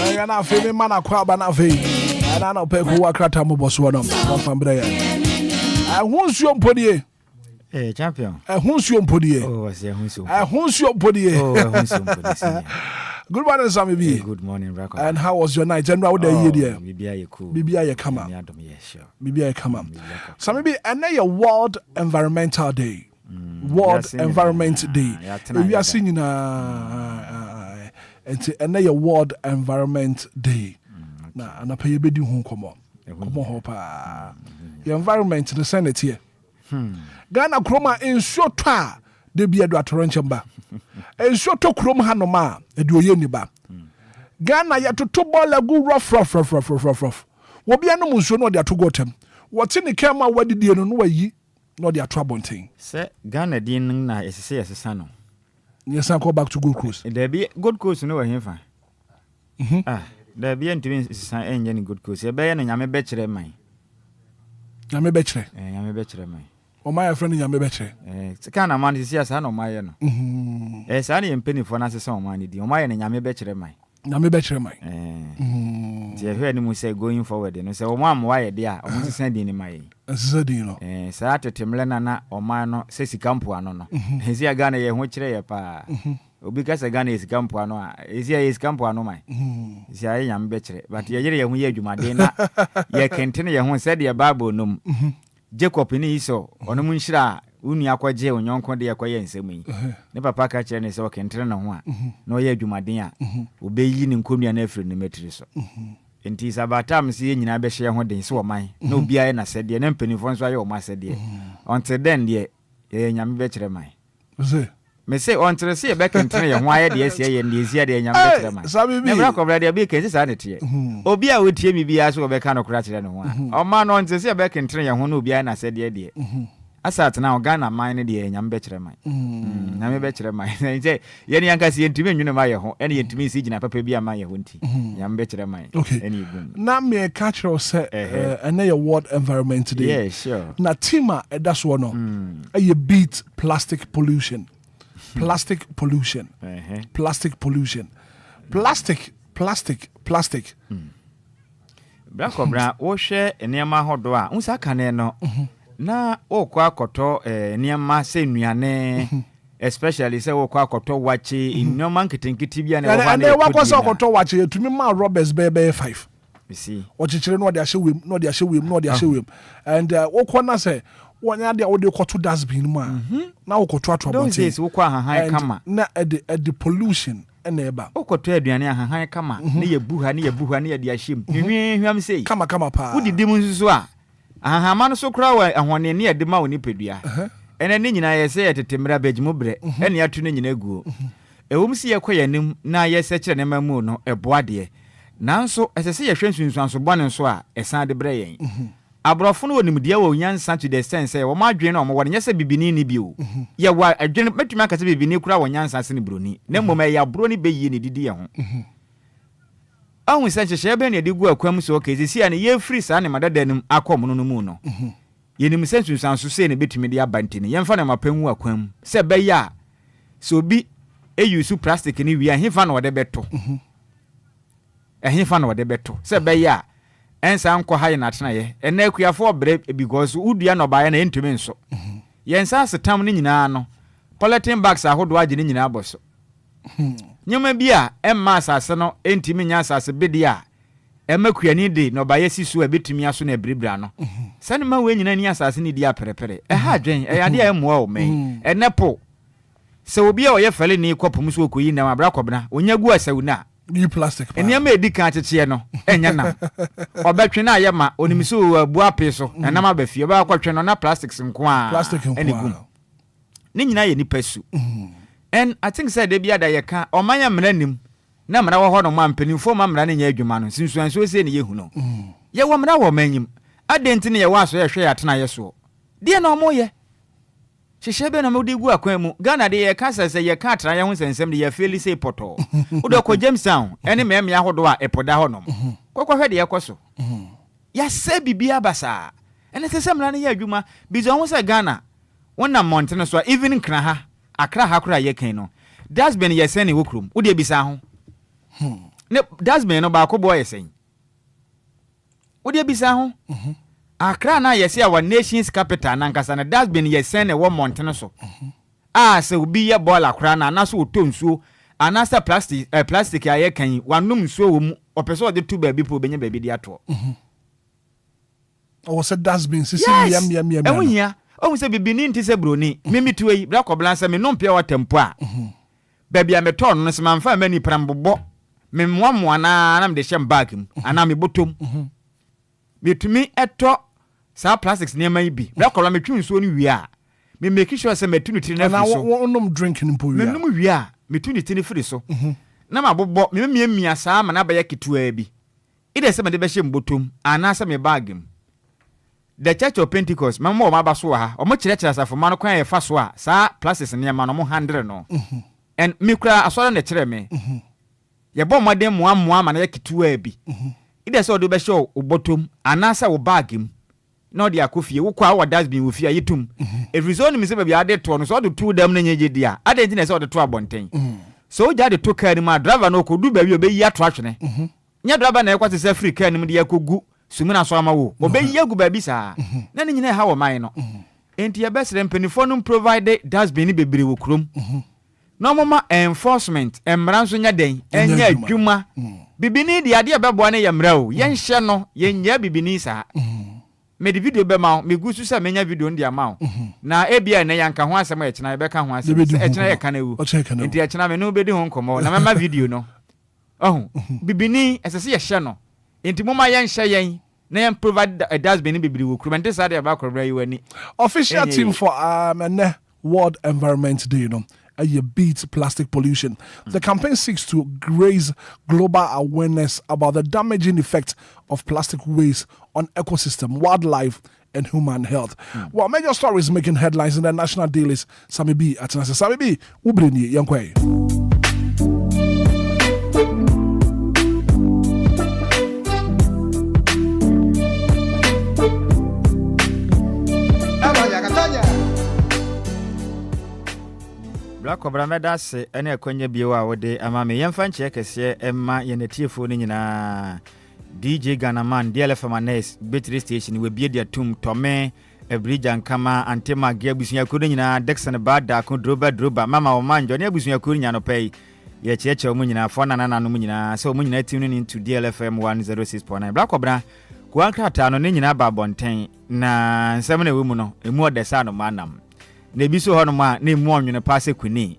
Speaker 3: I na fe man akwa ba na fe ana na pe ko akrata mo boso no fambre ya ahunsuo mpodie
Speaker 5: champion
Speaker 3: ahunsuo mpodie ahunsuo mpodie Good morning, Sammy B.
Speaker 5: Good morning, Rako.
Speaker 3: And how was your night? And how the year there?
Speaker 5: Bibia cool.
Speaker 3: Bibia come up. Bibia come up. Sammy B, and now your World Environmental Day. World Environment Day. We are singing and now your World Environment Day. Now, and I pay you bedi home come on. Come on, hopa. Your environment, the Senate here. Ghana Chroma in short time. De be adu atorenchemba enso to krom hanoma eduoye niba Ghana ya to ball agu rough wo bia no munso no de atogotem wote ne kema wadidie no wayi no de atrabonten
Speaker 5: se Ghana din na esese no
Speaker 3: yes go back to Gold Coast
Speaker 5: there be Gold Coast no wahemfa there be ntimi esesa enye ni Gold Coast e be ye no nyame be kire man
Speaker 3: nyame be kire
Speaker 5: man
Speaker 3: o my friend nyame be kire
Speaker 5: kana man sisi asa no maye no sa na yempeni fo na sese o man di o maye no nyame be kire man je hwe ni mu say going forward no say o mo amwa de a o mo sese di ni maye
Speaker 3: sese di no
Speaker 5: sa tetemle na o man no se sikampo ano no hezi aga na ye ho kire ye pa obi ka se Ghana sikampo ano a ezi ye sikampo ano man ezi aye nyame be kire but ye yere ye ho ye adwumade na ye kentene ye ho se de Bible nom Jacob ni iso ono mu nhira unu akwaje onyonko de yakwaye nsemu yi ne papa ka kire ne se okentere na ho a na oye adwumaden a obeyi ni nkonua na afiri ne metri so enti sabatam se nyina be hye ho den se o man na obi aye na sede ne mpanifo nso aye o ma sede until then de ye nyame be kire man me say until se be kentere ye ho aye de ese ye ne ezi de nyame be kire man ne bra ko bra de be ke sa ne tie obi a wotie mi bia so be ka no kra kire ne ho a o ma no until se be kentere ye ho na obi aye na sede de asat na Ghana mine de nyam be kire man nyam be kire man say ye ni anka se yentimi nwene ma ye ho ene yentimi si gina papa bi ama ye ho nti nyam be kire man ene igum
Speaker 3: na me catch you say ene your world environment today.
Speaker 5: Yeah, sure.
Speaker 3: Na tima that's one no you beat plastic pollution. Plastic pollution. Plastic pollution. Plastic.
Speaker 5: Bra kobra wo hwe enema hodo a unsa kane no na okwa akoto enema se nuane especially se okwa akoto wache enema nketinkiti bia na
Speaker 3: wa na wa kwasa akoto wache yetumi ma robbers bebe 5
Speaker 5: you see
Speaker 3: ochichere no de ahewem no de ahewem and okwa na se wonya de wo koto dustbin mu a na okoto atwa bonte
Speaker 5: those days wokwa hahan kama
Speaker 3: na the pollution ena eba
Speaker 5: okoto aduane hahan kama ne yebuha ne ye de ahyem hwehwam sei
Speaker 3: kama pa
Speaker 5: wodidi mu nsuso a ahahama no so kra wa ahone ne yede ma woni pedua ene ne nyina ye se yetetemra bagimu bre ene atu ne nyina guo ewom si ye koyanim na ye se kire ne mamu no eboade nanso esese ye hwensunsuanso bone nso a esan de bre yen abrofo no wonim dia wo nyansa to the sense wo ma adwene no mo wone nyese bibini ni bio ye wa adwene metumi akase bibini kura wo nyansa se ne broni na mmom ya broni beyi ne didi ye ho ahun se chehye be ne digu akwam so okay sisi ane ye free sa ne madadanim akom no mu no yenim sensunsanso se ne betumi de abantini ye mfa na mapanwu akwam se be ya so bi eyusu plastic ni wi ahefa na wode beto ahefa na wode beto se be ya ensa anko haye na tena ye ena akuafo bre because udua no baye na entumi nso yensa setam ne nyina no polythene bags ahodo age ne nyina aboso nyoma bia emma asase no entimi nya asase bedi a emakuani de no baye sisu a betumi aso na ebribra no sane ma we nyina ni asase ni di aperepere ha adwen ade a emoa o men enepo se obi a oye fele ni kopum so okoyi na mabra kobna onyagu asawuna
Speaker 3: you plastic
Speaker 5: eniama edika achechie no enya na obetwe na ayema onimiso abu ape so enam abafie ba kwatwe no na plastics nko a enigum ni nyina ye nipa su and I think said dey da ye ka omanya mranim na mra wo ho no mampanimfo ma mra ne nya adwuma no sinsuanso se ne yehu no ye wo mra wo manyim adenti ne ye wa so ye hwe atena ye so de na omo ye hyehyɛ be na modi gu akwan mu Ghana de ye ka sese ye ka atra ye ho sensem de ye feel say poto udo ko Jamestown ene meme ahodo a epoda ho nom kokko hwe de ye koso ya se bibia basa ene sese mra ne ye adwuma bizo ho se Ghana wona mountain so even kra ha akra ha kra ye kan no dustbin ye sen ne wokrum ude bisa ho ne dustbin no ba ko boy sen ude bisa ho Akra na yesi our nation's capital na nkasa na dustbin yesen ne wo mountain so se obi ye ball akra na so otonsuo anasa plastic aye kan wanum nsuo wo mu opeso de tu ba bi po benye ba bi di ato
Speaker 3: o se dustbin sisi yam
Speaker 5: ehia o se bibini nti se broni mimi tuwe bra koblansa me no mpia watempo a ba bia meton no se manfa mani prambobo me moamoa na me de shem bag mu ana me botom bitumi eto sa plastics niam yi bi bra kola metwu nsuo ni wi a me make sure say metu ni tiri na fi so
Speaker 3: na wonnom drinking mpo wi
Speaker 5: me num wi a metu ni tiri firi so na mabobo me miamia saa ma na ba ya ketua bi ide se me de be hye mbotom ana se me bag mu the Church of Pentecost mama o maba so ha o mo kire asafo ma no kwan ye fa so a sa plastics niam no mo 100 no and me kura asore na kire me ye bo modem moa ma na ya ketua bi ide se o do be hye o botom ana se o bag mu no dia kofie wo kwa wa dustbin wo fie yetum every zone mi se ba bia de to no so de to dam na nyeje dia ade nti na se o de to abonten so ja de to car ni ma driver no ko du ba wi obeyi ato atwene nya driver na ekwate se free car ni de yakogu sumina so ama wo obeyi agu ba bi sa na ni nyina ha wo man no enti ya besre mpanifo no provide dustbin ni bebre wo krom no mama enforcement emra nso nya den enya adwuma bibini de ade bebo na ye mra o ye nhye no ye nya bibini sa me di video be ma me gusu se menya video ndi ama na ebia na yanka ho asem e chena be ka ho asem e chena ye ka na wu enti e chena me no be di ho nkomo na mema video no bibini esese ye hye no enti moma ye nhye yen na yen provide a dustbin bibiri wo kurmente sa de ba korobra yi wani
Speaker 3: official team for World Environment Day, you beat plastic pollution. The campaign seeks to raise global awareness about the damaging effect of plastic waste on ecosystem, wildlife, and human health. Well, major stories making headlines in the national dailies. Sami B at Sami B, Ubrini, Enquiries.
Speaker 5: Black Obra medase ene akwanya biewa wode amame yemfa nche kese emma yenetiefo ni nyina DJ Ghanaman DLFM Anes Battery Station we bie dia tum tome ebrija nkama antema gia busunya kudo nyina Dexon Bada ko droba mama o manjo ne busunya kudo nyina no pay ye cheche o nyina fo nanana no nyina so o nyina tune into DLFM 106.9 Black Obra ko ankrata no ne nyina ba bonten na nsem na we mu no emu odesa no manam na ebiso ho no ma na emu onwene paase kuni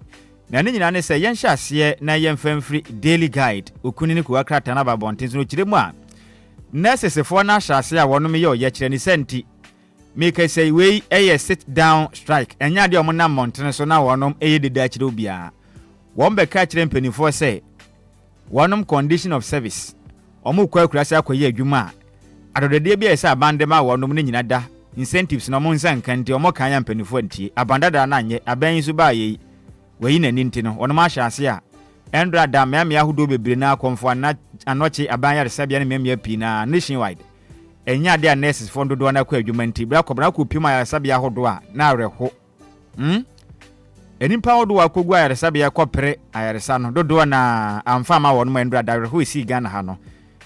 Speaker 5: na ne nyina ne se yen hyase na yen famfri daily guide okuni ne ko akrata na ba bonten so kiremu a necessary na hyase a wono me ye oye kire ni senti make say we sit down strike enya de omo na mountain so na wonom deda kire obia won be ka kire mpanifo say wonom condition of service omo kwa akurase akoye adwuma adodede bia say abande ma wonom ne nyina da incentives no mo nsan kanti omo kan ya mpanifo antie abandada na anye aban so ba ye we na ninti no wonom ahyase a endra da me ahodo bebre na akomfo na anoche aban ya resabia ne me pi na nationwide enya de nurses fondo do na kwa adwuma nti bra kobra ko pima ya resabia ahodo a na areho enimpa ahodo akogu ya resabia kopere ayaresa no dodo na amfama wono endra da reho esi Ghana ha no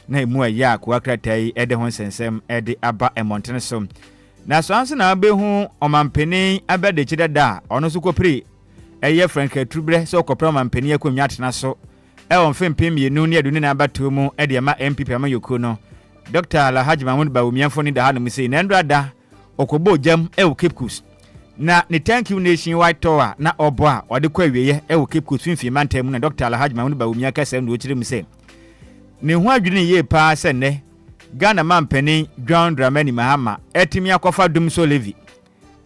Speaker 5: na emu aya ko akratai ede ho sensem ede aba emontene so na so anse na abehu omampeni abede chidada ono so kopere eye Frank Trubre so kopere omampeni akonwa atena so e won fempem yenu ne aduni na abato mu ede ma MPP amayoko no Dr. Alhaji Mahmoud Bawumianfo ni da ha no muse na ndra da okobo jam e wo Cape Coast na ne thank you nation white tower na obo a ode kwa wieye e wo Cape Coast finfi mantam na Dr. Alhaji Mahmoud Bawumia kasa ndo chire muse ne ho adwene ye pa se ne Ghana mampani John Dramani Mahama etimi akofa dum so levi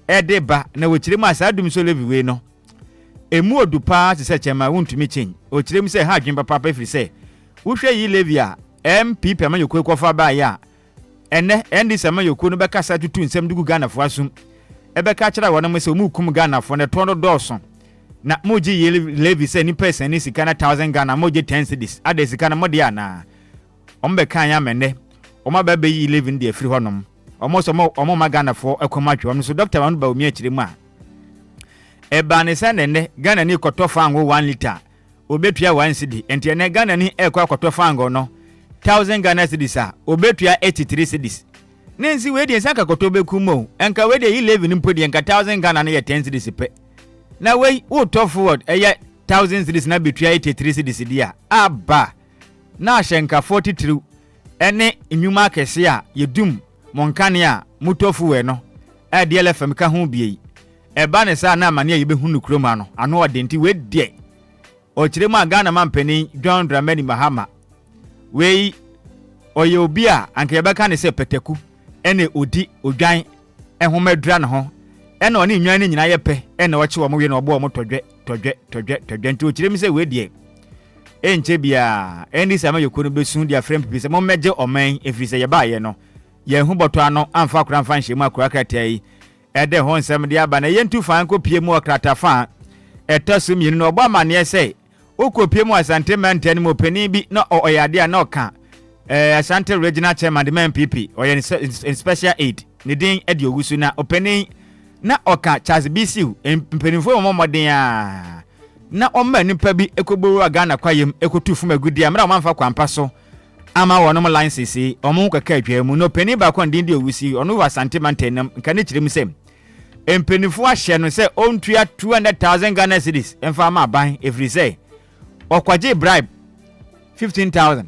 Speaker 5: ede ba na wo chire mu asa dum so levi we no emu odupa se chema wuntumi chen o chire mu se ha adwen papa firi se wo hwe yi levi a MPP amayoko kofa ba ya ene endi samayoko no beka sa tutu nsem dugu Ghana fo asum ebeka kira wono mo se mu kum Ghana fo ne to no doso na moji ye levi se ni person ni sika na 1000 Ghana moji 10 cedis ade sika na modi ana ombeka anya mene oma ba be yi levi ndi afiri honom omo so omo ma Ghana fo ekomatwe omo so Dr. Manu ba omi akire mu a eba ne se ne Ghana ni kotofa ango 1 liter obetua 1 cedi enti ene Ghana ni ekwa kotofa ango no 1000 Ghana cedis a obetua 83 cedis nensi we de saka kotobe kumo enka we de 11 mpodi enka 1000 Ghana na ye 10 cedis pe na we wo to forward eye 1000 cedis na betua 83 cedis dia aba na shenka 43 ene nyuma kese a yedum monkane a mutofu we no DLFM ka ho bie eba ne sa na amane ye behunu kroma no ano odenti we de o kiremu a Ghana mampani John Dramani Mahama we oye Obia anka yebeka ne se peteku ene odi odwan ehomedra ne ho ene oni nwan ne nyina yepe ene oche wo mo we no obo mo todwe nti o kiremu se we de enche bia eni sama yokono besun dia frame pipi se mo meje oman efiri se yeba ye no ye hu boto ano amfa kura mfa nhye mu akura kratai ede ho nsem dia ba na ye ntu fan ko pie mu okrata fan etasum yin no obo amane se okopie mu asante mantani mo pani bi na oyade a na oka asante regional chairman the MPP oye in special aid ne din edi ogusu na opani na oka Charles BC mpanifo mo moden a na omma nipa bi ekoboro Ghana kwayem ekotufu magudi amra omamfa kwampa so ama wonom license omo kaka adwamu no pani ba kon din di owusi ono wa asante mantenam nka ne kirem sem mpanifo ahye no se ontua 200,000 Ghana cedis emfa ma ban every say okwaje bribe 15,000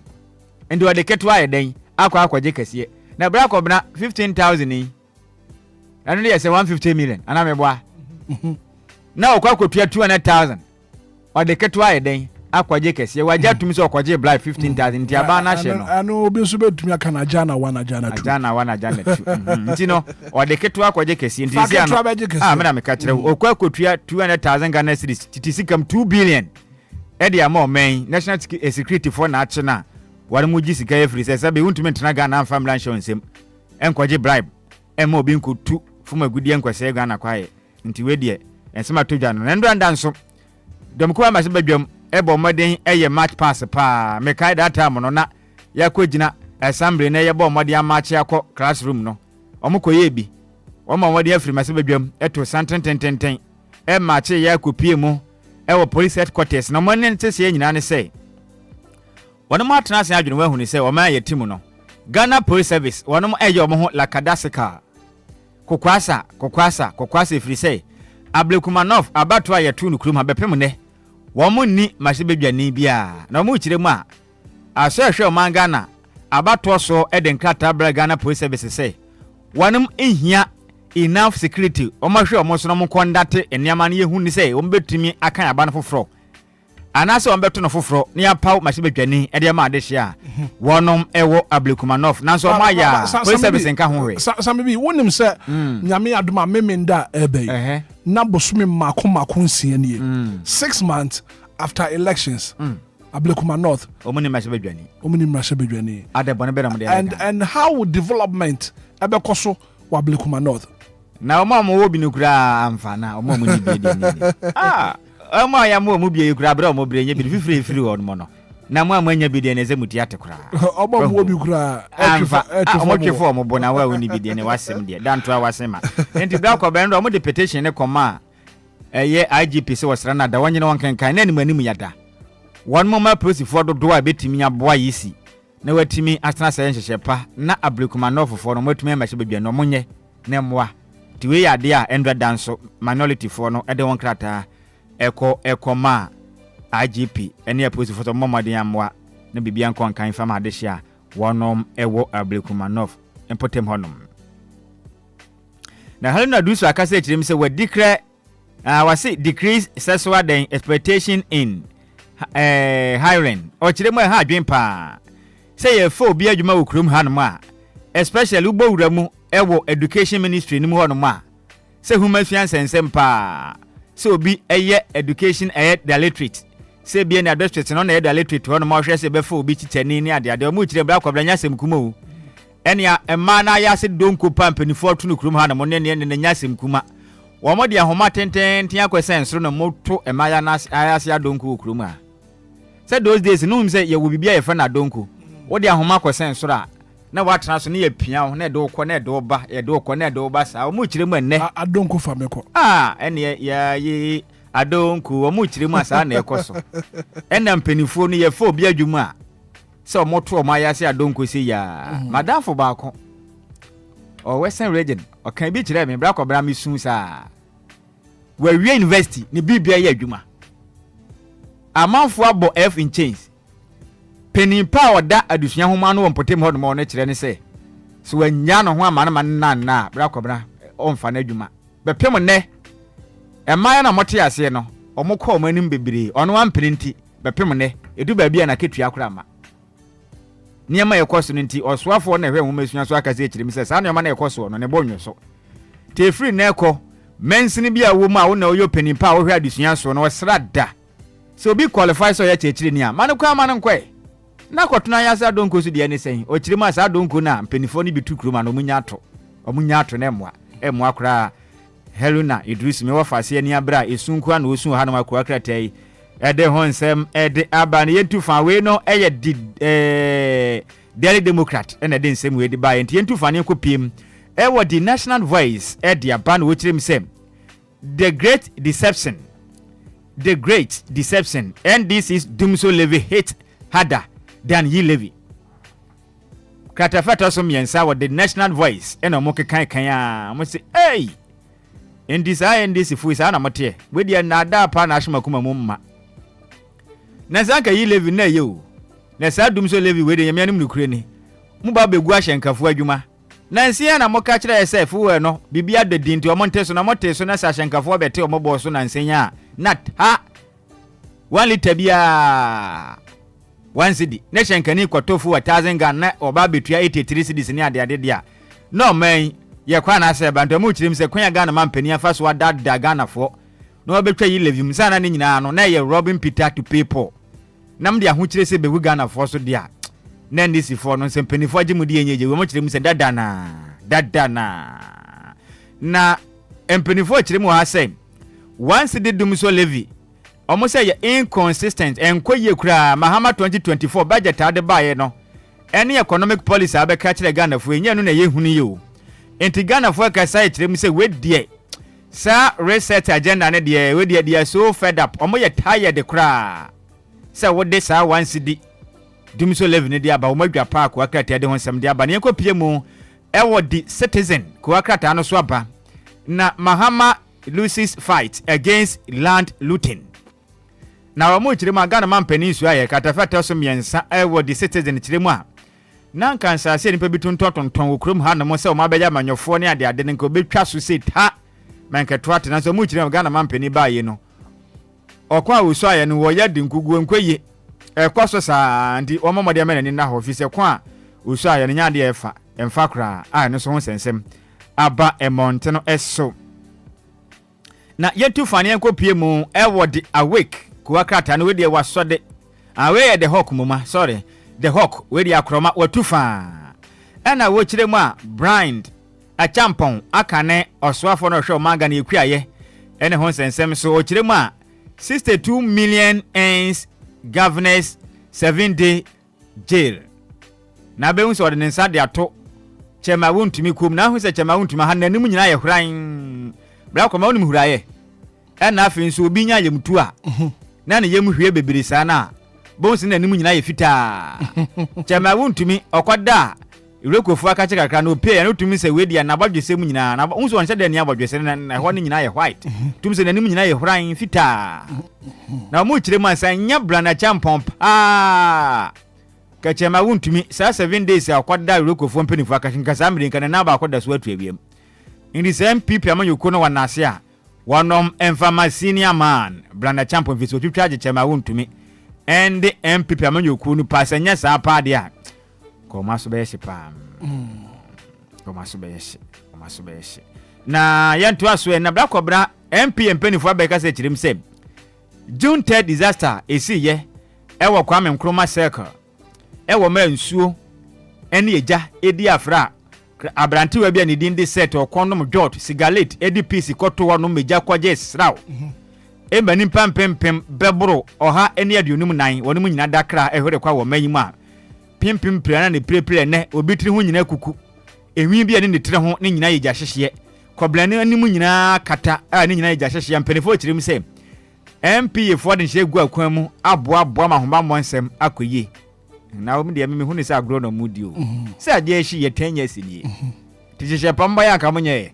Speaker 5: and what the ketwa eden akwa akwaje kase na bra kobna 15,000 ni anu dey say 150 million ana meboa na okwa kotua 200,000 what the ketwa eden akwaje kase waja tumi so okwaje bribe 15,000 ti aba na hye no
Speaker 3: anu obi so betumi aka na jana
Speaker 5: 2 ntino what the ketwa akwaje kase nti sia no me na me ka kire okwa kotua 200,000 Ghana cedis titikam 2 billion edi ama omen national security for na ache na wari mu gi sika efiri se sabe wuntumi ntena Ghana family nsem enkwaje bribe ɛma obi nkotu fuma gudie nkwase Ghana kwae nti we de ensema todwa no ndo anda nso domko ma se badwam ebo moden eye match pass pa me kai that time no na yakogina assembly na ye bo moden amache akọ classroom no omokoye bi omo moden afiri ma se badwam eto santententen e mache yakopie mu ewo police headquarters na mo ne ntese nyina ne se wono ma atena se adwene wahu ne se o ma ye team no Ghana Police Service wono eye omo ho lakadasika kokwasa ifiri se Ablekumanov abato aye tu nukurum ha bepem ne wo ni mahye bedwane bia na mo kire mu a ahwehwe o man Ghana abato so eden krata bra Ghana Police Service se wonom ehia enough security o mahwe o mo so no mo kondate eniama ne yehu ni se o mbetumi akan aba no foforo anase o mbeto no foforo ne apaw mahye bedwane e de ma adehye a wonom ewo Ablekumanov nanso o ma ya Police Service nka ho we
Speaker 3: Sambi wonim se nyame adoma memenda ebe na bosumi mako nsie nie 6 months after elections Ablekumanov
Speaker 5: omuni
Speaker 3: mahye bedwane
Speaker 5: adebone be na mo
Speaker 3: and how would development ebe koso wa Ablekumanov
Speaker 5: na o ma mo wo bi nukura amfana o ma mo ni bi de ni o ma ya mo bi yekura bra o mo bre nya bi fifiri ho no no na mo amanya bi de ne ze muti atekura
Speaker 3: o ma mo bi kura
Speaker 5: o mo twefo mo bona wa woni bi de ne wasem de danto wasema enti bra ko ben do mo de petition ne koma eye IGP se wasra na da wanyene wonkenkan na ni manim yada won mo ma police fo dodo a betimi aboa yisi na watimi atena se nhyehyɛ pa na Ablekumanov fo no matumi ma hye bedwa no monye na mmoa tiwe yade a endra danso minority fo no ede won krata ekoma IGP ene police fo to momaden ammoa na bibia nkonkan fama adehye a wonom ewo Ablekumanov empotem honom na halina dusu akasa ekirim se wadikra wasi decrease sexual exploitation in hiring o kiremu ha adwen pa say ye fo bi adwuma wo krom ha no ma especially ugbo wuramu ewo education ministry ni mu ho no ma say human finance ensem pa say obi eye education the literate say bi na district no na the literate ho no ma hwe say be fo obi chichani ni ade mo kire bra kwabra nya sem kuma o ene ya ema na ya se donko pampani fo to no krom ha no mo ne nya sem kuma wo mo de ahoma tenten akwese nsoro no moto ema ya na ayase adonko krom a say those days no say ye wo bibia ye fa na donko wo de ahoma akwese nsoro a na watena so ne ye pia ho na de okọ na de oba ye de okọ na de oba sa wo mo kire mu enne
Speaker 3: adonko fa meko
Speaker 5: ene ya ye adonko wo mo kire mu asa na ekoso enne mpanifo no ye fa obi adwuma a say moto o ma ayase adonko se ya madamfo ba ko o Western region o kan bi kire me bra ko bra me sun sa we university ni bibia ye adwuma amanfo abo F in chains penimpa oda adusua homa no wompotem ho no no kire ne se so wanya no ho amana na bra ko bra omfa na adwuma bepem ne emaya na mote ase no omokọ omanim bebre ono amprinti bepem ne edu ba bia na ketua akora ma niema yekoso no nti osoafo na hwe homa esua so akase kire mi se sa niema na yekoso no ne bonwo so te free na ekọ mensini bia wo ma wo na oyo penimpa wo hwe adusua so no srada so obi qualify so ya chechire ni a mane kwa mane nkwe na kotuna ya sa donko so de ne sen o chire ma sa donko na mpenifo ni bitu kroma no munya ato na emwa kra Helena Idris me wafase ni abra esunku na osun ha na makwa kratai ede honsem ede aba na yentu fa we no eye Daily Democrat ene de nsem we de ba yentu fa ne kopiem e the National Voice ede aba na wo chire msem the great deception and this is Dumso Levy hit harder than he Levy Katafata so miensa with the National Voice eno mo kekan a mo say hey in this fu isa na mote we dia na da pa na ahema kuma mo mma na zanka yi Levy na ye o na sa Dumso Levy we de yamianim nukure ni mu ba begu ahyenkafo adwuma na nsia na mo ka kire yesef we no bibia de dinti o monte so na mote so na sa ahyenkafo bete o mo bo so na nsenya nat ha 1 liter bia 1 cedi na hyenkani kwatofu 1000 Ghana na oba betua 83 cedis ni ade dia no man ye kwa na se banto mu kirim se kwanya Ghana mampani afa so adada Ghana fo na obetwa yi Levy msana ne nyina no na ye robbing Peter to people nam de ahokire se bewu Ghana fo so dia na ndisi fo no se mpanifo agye mu de enyeje we mo kirim se dada na dada na empenifo chire mu ha say once the dumso levy almost say inconsistent enkoye kura mahama 2024 budget ade bae no any economic policy abeka chire Ghana fo enya no na yehunu ye o enti Ghana fo ka say chire mu say we die sa reset agenda ne de we de so fed up omo ye tired kura say wo de sa once the dumso levy ne de aba wo madwa park wa krata de honsam de aba ne ko pie mu e wo di citizen ko akrata no so aba na Mahama loses fight against land looting. Na wamu chirima Ghana mampeni su aye katafata so miensa e wo di citizen chirimu a na nkansa se nipa bitunto tonton okrum ha na mo se o mabeja manyofo ne ade ne nko betwa so se ta manketwa te na so mu chirima Ghana mampeni ba ye no okwa usu aye no wo ya di nkugu nkwaye e kwaso sa ndi o momode amene ni na ho fi se kwa usu aye no nya de efa emfa kra a no so ho sensem aba emonte no eso na yetu fane enko pie mu e wodi awake ko akrata no we de wasode awe the hawk muma sorry the hawk we de akroma watufa ena wo kire mu a blind a champon akane osoafo no hwe omanga na ekuaye ene ho sensem so o kire mu a 62 million ends governors 7-day jail na be hu so de nsa de ato chema wuntumi kum na hu se chema wuntumi ha nanim nyina ye hran bra koma wonim huraye ena afi nso obi nya yemtu a na ne yem hwie bebere sa na bonsi nanim nyina ye fita chema wuntumi okoda irekofu aka che kakra na opie ya no tumi se wedia na badwesem nyina na unso won de ne abadwesem na ho ne nyina ye white tumi se nanim nyina ye hran fita na mu kire man san nya bra na champon ka chema wuntumi sa 7 days akwada irekofu mpenifu aka nkasa amrinka na ba akwada so atu awiem indi se MPP amanyuko no wanase a wonom emfama senior man bra na champon fi so twitwaje chema wuntumi and MPP amanyuko no pasanya sa paade a komaso beyeshi pam komaso beyeshi na yantu aso na bra kobra MP mpenifu abeka se chirim se June 3rd disaster esi ye ewo Kwame Nkrumah circle ewo ma nsuo ene eja edi afra abranti wa bia ne din de set okonom dot sigalate edpc koto wono meja kwaje sraw emani pampempem bebro oha ene adunum nan wono nyina dakra ehore kwa wo manyim a pimpim prana ne prepre ne obitri hu nyina kuku ehwi bia ne tire ho ne nyina yeja hyehye koblane anim nyina kata a ne nyina yeja hyehye mpenefo chirim se MP for the shegu akwan mu aboa mahomba monsem akoye na wo de meme hu ne se agro no mudio se ade ahyi ye 10 years ni tijije pamba ya ka munye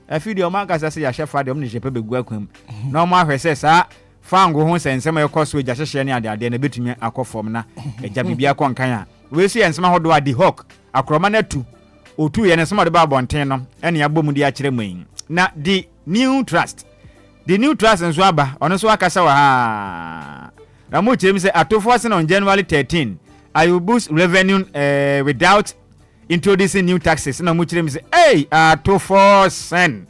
Speaker 5: afidi o maka se ya shefa de o ne jepe begu akwan na o ma hwese sa fango ho sensem e koso eja hyehye ne ade na betumi akofom na eja bibia konkan a we su yensema hodo adi hawk akroma na tu otu ye ne sema de ba bonten no ene abom di akire mwen na the new trust nso aba ono so akasa wa ha na mo chirem say atofo ase on January 13 I will boost revenue without introducing new taxes na mo chirem say hey atofo sen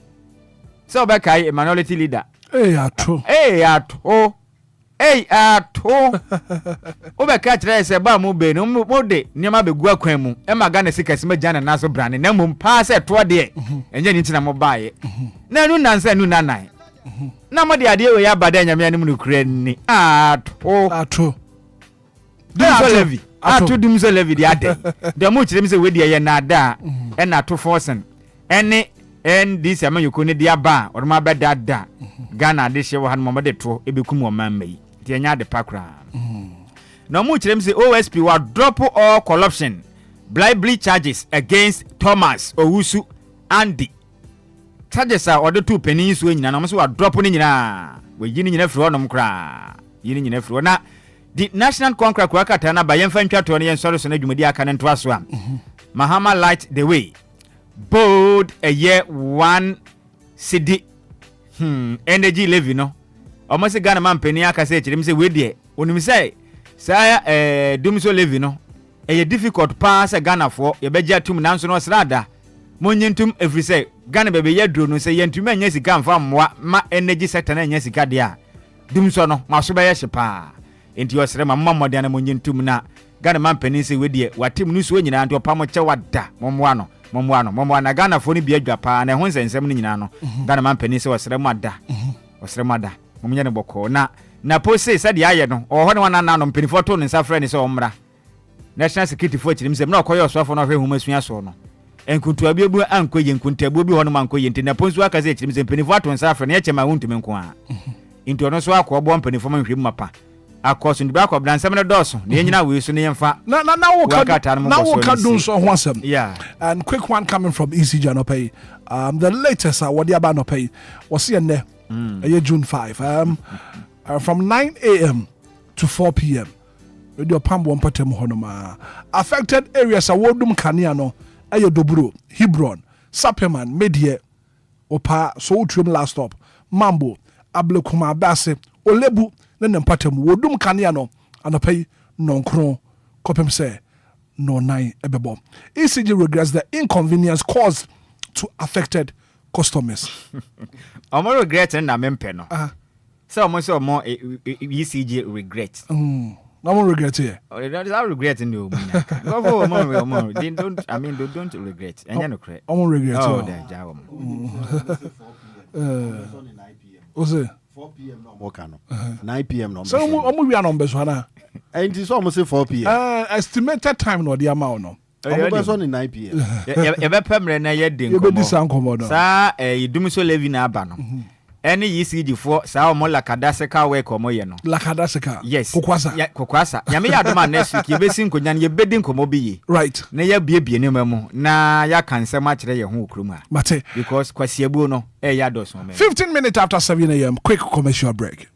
Speaker 5: so ba kai minority leader ato obeka kire say ba mo be no mo de niam be gu akwan mu e maga na sikasi magana na so brane na mo pa say to de enye ni ntina mo baaye na nu nansa nu nanan na mo de ade we ya bada nyame anim no kura ni ato dumso levi de ade de mo kire mi se we de ye na ada e na to forsen ene this amayuko ne de aba or ma beda da Ghana de hye wo han mo de to e bekum o man mai de nya de pakra na mo kire mi se OSP wa drop all corruption bribery charges against Thomas Owusu Andy charges are order to penny so nyina na mo so wa drop ni nyina we yini nyina firi onom kra yini nyina firi na the national congress kwa kata na ba yemfa ntwato ne yensoro so na dwumadi aka ne ntoa so a Mahama light the way bold a year 1 cedi energy levy no almost Ghana man penny aka say chirim say we de onim say say dumso levy no e difficult pass Ghana for ye beja tum nanso no srada monyentum every say Ghana bebe yadro no say yentuma nya sika mfa mmoa ma energy sector na nya sika de a dumso no maso be ye hyepa enti osere ma mmamode na monyentum na Ghana man penny say we de watim no so nyina nto pamo che wada mommoa no momwa na Ghana fo ni bi adwa pa na ho nsensem ni nyina no Ghana man pani se wasere mada momnya ne boko na pose se de aye no ho ne wana no mpanifo to ne nsa frɛ ne se omra national security fo chirim se na okoye osofo no hwe humasua so no enkuntu abiebu ankoye nkuntabu bi ho no mankoye nti na ponsu aka se chirim se mpanifo ato nsa frɛ ne ye chema wuntumi nko a nti ono so akọ bo mpanifo man hwe mapa akọso ndi ba akọ bransam ne dọso ne nyina we so ne yemfa
Speaker 3: na wo ka do so ho asem.
Speaker 5: Yeah.
Speaker 3: And quick one coming from ECG Anopay. The latest what the about Anopay was here June 5 from 9 a.m. to 4 p.m. Radio Pambo Patem Honoma. Affected areas are Wodum Kaniano, Doburo, Hebron, Sapeman, Medie, Opa, Soutrim last stop, Mambo, Ablekuma Basse, Olebu, then Patem, Wodum Kaniano, Anopay, non cron, Copem say, no 9 ebebo. ECG regrets the inconvenience caused to affected customers.
Speaker 5: I'm more regretting na mempeno. So almost more ECG regret.
Speaker 3: No more regret here.
Speaker 5: I regret in you. Don't regret. And you correct.
Speaker 3: I'm regret.
Speaker 5: Oh,
Speaker 3: what's it?
Speaker 9: 4 p.m. no more cano. 9 p.m. no.
Speaker 3: So we are on Beswana.
Speaker 9: And it's almost 4 p.m.
Speaker 3: Estimated time no the amount no.
Speaker 9: I'm on 9 p.m.
Speaker 5: Ebe pemre na ye din komo. Sa idumso levi na aba no. Any ECG for sa omo lakadaseka we komo ye no.
Speaker 3: Lakadaseka.
Speaker 5: Yes.
Speaker 3: Kokwasa.
Speaker 5: Ya kokwasa. Nyame ya doma next week ye besi nkonya ye bedin komo bi ye.
Speaker 3: Right.
Speaker 5: Na ye biebie ne mamu na ya kanse ma kire ye ho okrum a.
Speaker 3: Mate.
Speaker 5: Because kwasiebu no ya do so me.
Speaker 3: 15 minutes after 7 a.m. quick commercial break.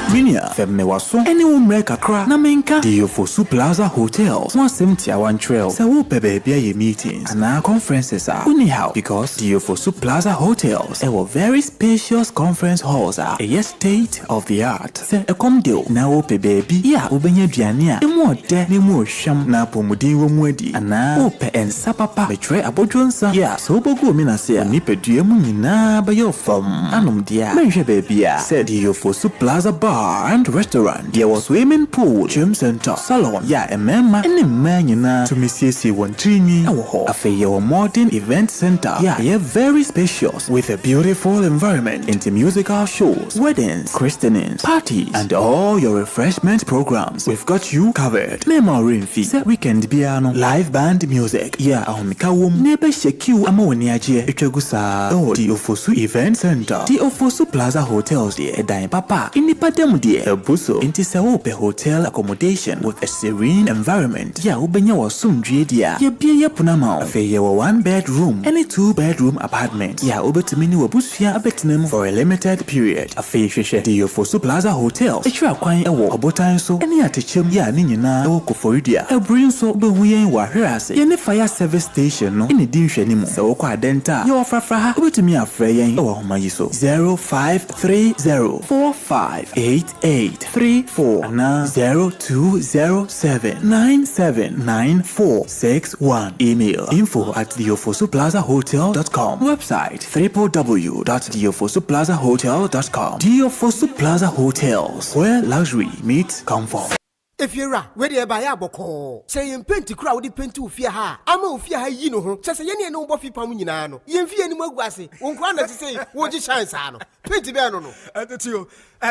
Speaker 10: Minia Femne Waso anyone mreka kra na menka Diofosu Plaza Hotels 171 Trail se wo pebe ye meetings and our conferences are anyhow because Diofosu Plaza Hotels a very spacious conference halls are a state of the art se e kom deal na wo pebe bi ya obenye duane a emu ode ne mu ohwam na pomudin wo mu adi ana wo pe ensa papa betre abodwonsa ya so bogu mi na se ani pedue mu nyina ba yo fam anom dia menhwe baby a se Diofosu Plaza Bar and restaurant. There was swimming pool, gym center, salon. Yeah, a member and a man to Mrs. Wantrini. A fair modern event center. Yeah, very spacious with a beautiful environment into musical shows, weddings, christenings, parties, and all your refreshment programs. We've got you covered. Memory fee, weekend piano, live band music. Yeah, Mikawum, neighbor Sheku Amoniaje, Echegusa. Oh, the Ofosu Event Center, the Ofosu Plaza Hotels, the Edai Papa, in the Buso into Sawope hotel accommodation with a serene environment. Ya ubenya wa sumdwe dia. Ya bia ya punama. Afe ye wa 1 bedroom and a 2 bedroom apartment. Ya ubetumini wa busfia abetinem for a limited period. Afe sheshe Diofosu Plaza Hotel. Etra kwan ewo obotan so ene atechem ya ni nyina ewo koforidia. Ebrin so be huyen wa hwerase. Ye ne fire service station no ene di nhwani mu. Se wo kwa denta. Ye ofrafra ha ubetumi afre yen ewo homa yi so 0530458834 na 0207979461. Email info@diofosuplazahotel.com. Website www.diofosuplazahotel.com. Diofosu Plaza Hotels, where luxury meets comfort.
Speaker 11: If you're right, where you buy a boko, say in paint to crowd the paint to fear ha. I'm a fear ha, you know, just a yen no buffy pamunano. You fear any more grassy, won't grant to say, what you shine, Sano. Paint to Berno. That's you.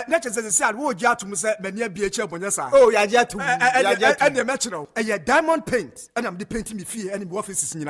Speaker 11: Not as a sad word, Yatum said, Mania be a chap on your side. Oh, Yajatum, and the metro, and your diamond paint, and I'm the painting me fear any offices in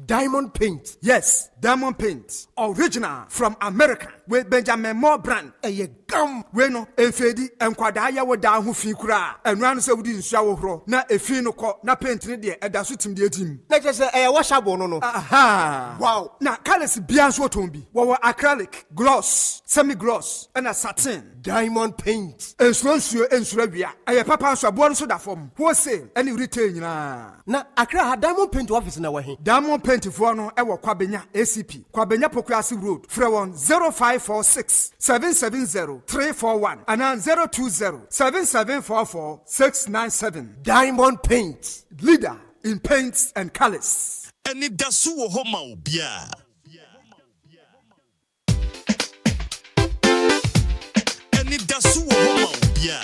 Speaker 11: Diamond paint, yes, diamond paint, original from America, with Benjamin Moore brand, and your gum, Weno, and Fedi, and Quadaya were down who feel cry, and ran so we didn't shower, not a fino court, not painting there, and that's what him the team. Let us say a washable, no. Aha, wow, now colors beyond what will be, what acrylic, gloss, semi gloss, and a satin. Diamond paint. Ensure Ensure I papa so born so that form. Wholesale any retail na. Na Accra had diamond paint office na wahi. Diamond paint for no e wo Kwabenya ACP. Kwabenya Pokuasi Road. Frewon 0546 770 341 and 020 7744 697. Diamond paint. Leader in paints and colors.
Speaker 4: Anidaso Wɔhɔ Obia. Anidaso Wɔhɔ Obia.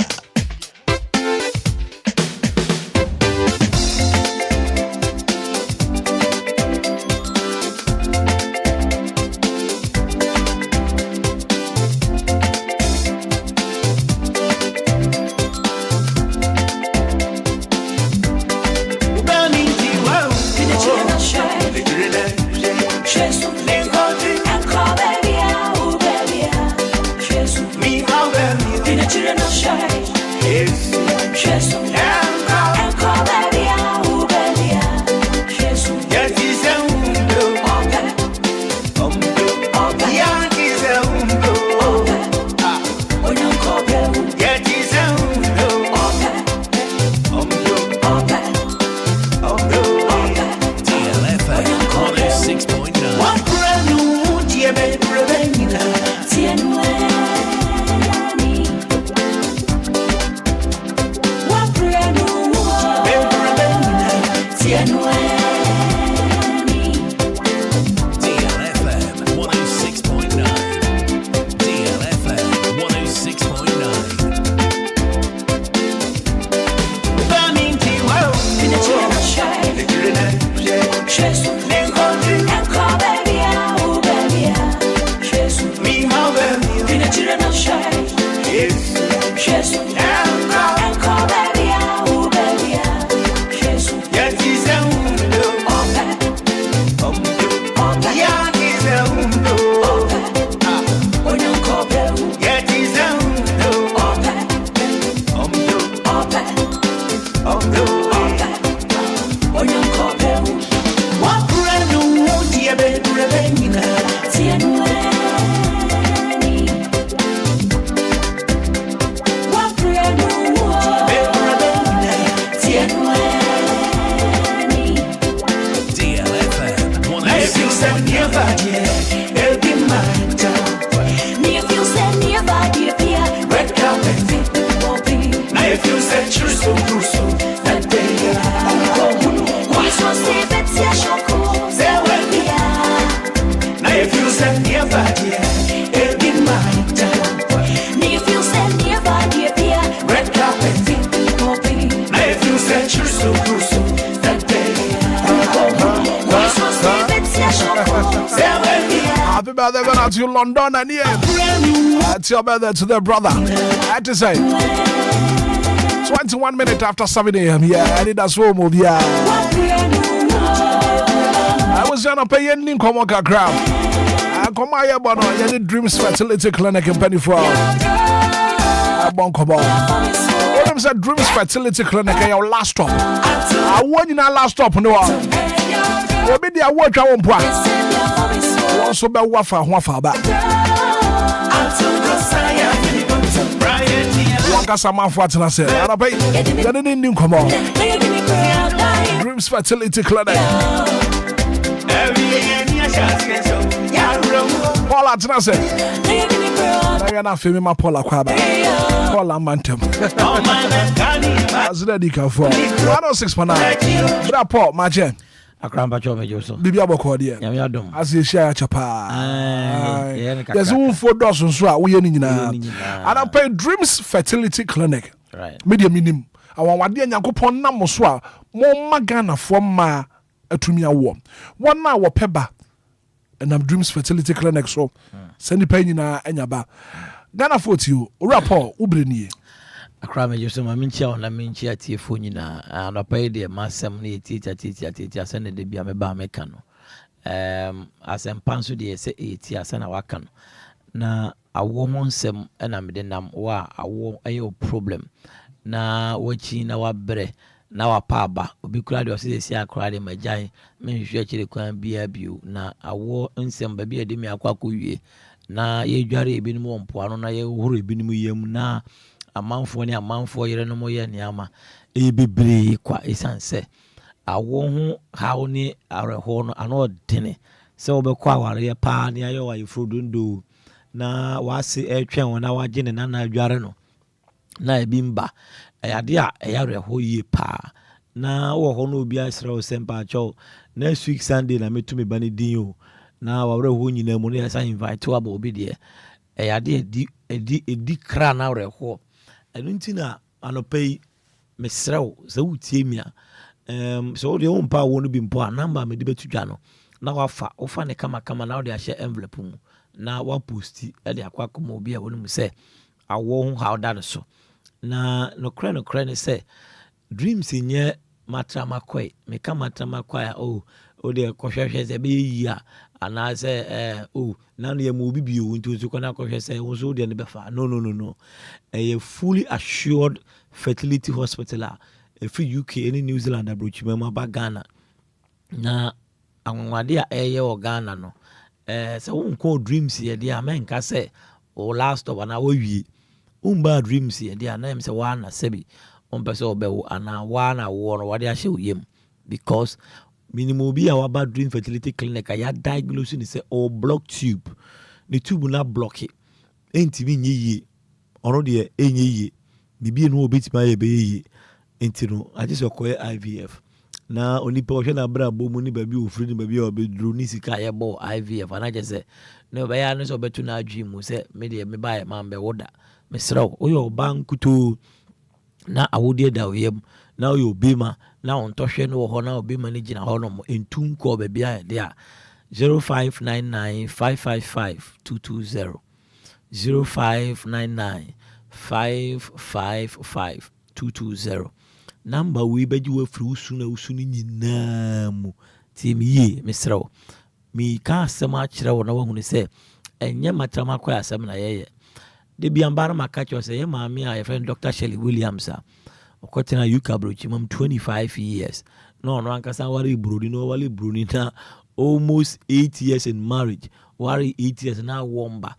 Speaker 3: Happy birthday going out to London and here. That's your birthday to their brother. I had to say 21 minutes after 7 a.m. Yeah, Anidaso Wɔhɔ. I was gonna pay any come on crowd. I come here, but any Dreams Fertility Clinic in Penny for I won't come on. What I'm saying, Dreams Fertility Clinic and your last stop. I want you now last stop. No, we'll be there. Watch our own part. Also, be wafa back. Sama Fatina said, I pay. Didn't come on. Dreams Fertility Clinic. Paula Tina said, I not feeling my Paula Quaba. Paula Mantum. As the Dika for 106.9. That Paul, my gen.
Speaker 8: Akramba chome Joso.
Speaker 3: Bibia Bokodia.
Speaker 8: Yamiadum.
Speaker 3: As you share chapa. There's one 4 dozen so we and I pay Dreams Fertility Clinic.
Speaker 8: Right.
Speaker 3: Media minimum. I want Wadia Yakupon Namoswa. More Magana for ma Atumia war. 1 hour peba. And I'm Dreams Fertility Clinic so. Send the pain in a Enyaba. Ghana 40 you. Rapport Ubrini.
Speaker 8: Akrama Joso Mamincha on la Minchia Tiafunina and I paid the massam near teacher send the Bia Meba Mecano. As I'm Pansu de say 8 years and a wakan. Na a woman sem and I'm the nam wa a war a problem. Na watching our bre now a paba be crowd or say a crowd in my giant men stretch can be a view na a war in some baby a demi aquacu na ye jari bin more poano na ye hurry bin muyam na. A month for a month for year no more yama. A be qua is answer. I won't how near our horn and all dinner. So be qua pa near your fruit don't do. Na was a train when I was gin and Anna Jarano. Na bimba a idea a yard whole year pa. Na or hono be a throw sempa cho. Next week Sunday I met to me Bunny Dio. Now our who you know money as I invite to a bobby dear. A idea a cran out a whole. Enuntina anopei mesrɛw sɛ wotie mi a so de wo mpa wo no bi mpo a number me de betudwa no na wafa wofa ne kama na wo de ahyɛ envelope mu na wa posti e de akwa koma obi a wonu mu sɛ awo ho how that so na no kra ne sɛ dreams nye matramakoi me ka matramakoi a o de kɔhwehwɛ sɛ be yia ana sɛ na no yɛ mo bi bio nti so kɔna kɔhwɛ sɛ wo so de ne befa no a fully assured fertility hospital if UK any New Zealand abrochima ba Ghana na anwade a ɛyɛ wɔ Ghana no sɛ wo nko dreams yɛ de a menka sɛ o last stop ana wo wie umba dreams yɛ de a na em sɛ wa na sɛbi on pɛ sɛ ɔbɛwo ana wa na wo no wade ahyɛ wo yam because minimum bi a waba dream fertility clinic a ya diagnose ni sɛ o block tube the tube na block it entimi nye yie ɔno de enye yie bibi no obetima yɛ be yie enti no agye sɛ ɔkɔyɛ IVF na onipa ɔhwɛ na bra bɔ mu ni baabi ofiri ni baabi a ɔbɛduru ni sika yɛ bɔ IVF ana gye sɛ na ɔbɛyɛ ano sɛ ɔbɛto na adwi mu sɛ me de me ba yɛ ma mbɛ woda me srɛw oyɛ ɔba nkuto na awodie da oyam na oyɛ obema na ɔntɔhwɛ no wɔ hɔ na obema no gyina hɔ no entum kɔ baabi a yɛde a 0599 555 220 0599 555 220 number we beji we free usuna nyinaa mu ti mi ye mesrɛw mi ka asɛm akyerɛ wo na wahu ne sɛ ɛnyɛ matrama kɔ asɛm na yɛyɛ de bi ambara maka kyerɛ sɛ yɛ maame a yɛfrɛ Dr. Shelley Williams a ɔkɔtena UK abrochi mam 25 years na ɔno ankasa ware broni no wale broni na almost 8 years in marriage ware 8 years na womba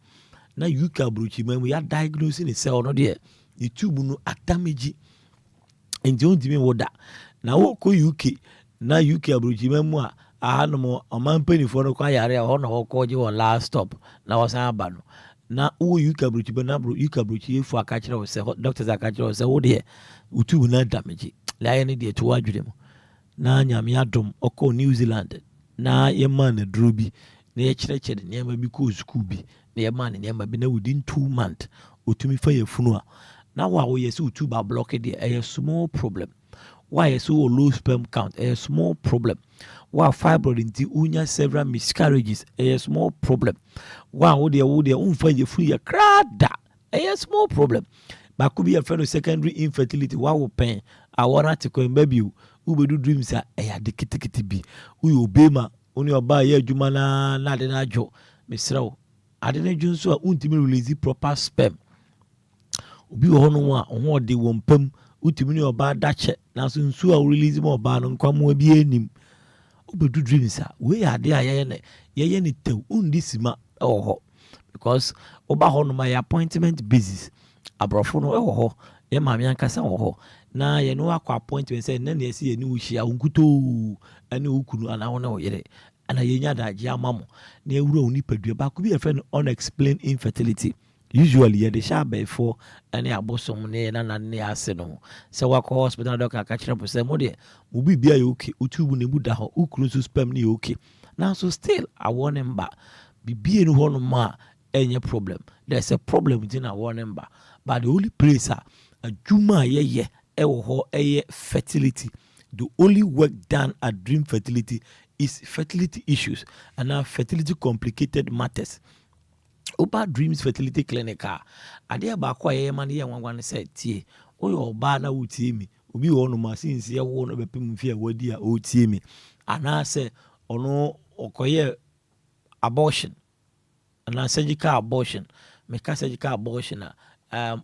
Speaker 8: na UK abrochi mam ya diagnose ne sɛ ɔno de the tube no atamage nti ontimi woda na wokɔ UK na UK abrochi mam a ahanom ɔmanpanifo no kwa yare a ɔno hɔkɔgye wɔ last stop na wɔsan aba no na wo UK abrochi ba na UK abrochi efu aka kyerɛ wo sɛ doctors aka kyerɛ wo sɛ wo de utu na damage la yɛ ne de to adwene mu na nyame adom ɔkɔ New Zealand na yɛma na duro bi na yɛkyerɛkyerɛ ne nneɛma bi kɔ school bi na yɛma ne nneɛma bi na within 2 months otumi fa yɛfunu a na wa wo yɛ sɛ utu ba block de a small problem wa yɛ sɛ low sperm count a small problem wa fibroid nti unya several miscarriages a small problem wa wo de unfa yɛfunu yɛ krada a small problem ba could be a friend of secondary infertility wa wo pen a wara te ko baby u bedu dreams a ya de kitikiti bi u obema oni oba ye adwuma na de na adwo mesrew ade na dwun so a untimi release proper sperm obi wo hono a ho de wo mpam utimi ni oba dache na so nsu a release mo oba no kwamo bi anim u bedu dreams a we ade a ye ne tew undi sima ho because oba hono my appointment basis abrofo no ɛwɔ hɔ yɛ maame ankasa wɔ hɔ na yɛ no akɔ appointment sɛ na yɛ si yɛ ni wuhia unkuto ɛne ukunu ana wɔn na wɔyere ana yɛ nya daagye ama mo na ewura oni padua ba ko bi yɛ fɛ no unexplained infertility usually yɛ de sha abɛfo ɛne abosom ne na ne ase no sɛ wakɔ hospital doctor ka kyerɛ sɛ mo de mo bi bia yɛ okay utubu ne mu da hɔ ukunu so sperm ne yɛ okay na so still awɔ ne mba bibie no hɔ no ma ɛnyɛ problem there's a problem within awɔ ne mba. But the only place a juma ye fertility. The only work done at dream fertility is fertility issues and now fertility complicated matters. Oba dreams fertility clinic ade ba kwa ye man ye wan say tie o yo ba na wutie mi obi wo no ma since ye wo no bepem fi a wadi a o tie mi ana say ono okoye abortion and surgical abortion me surgical abortion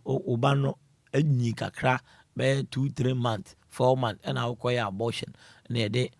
Speaker 8: ubano enyi kakra be 2-3 months 4 months and I require abortion na de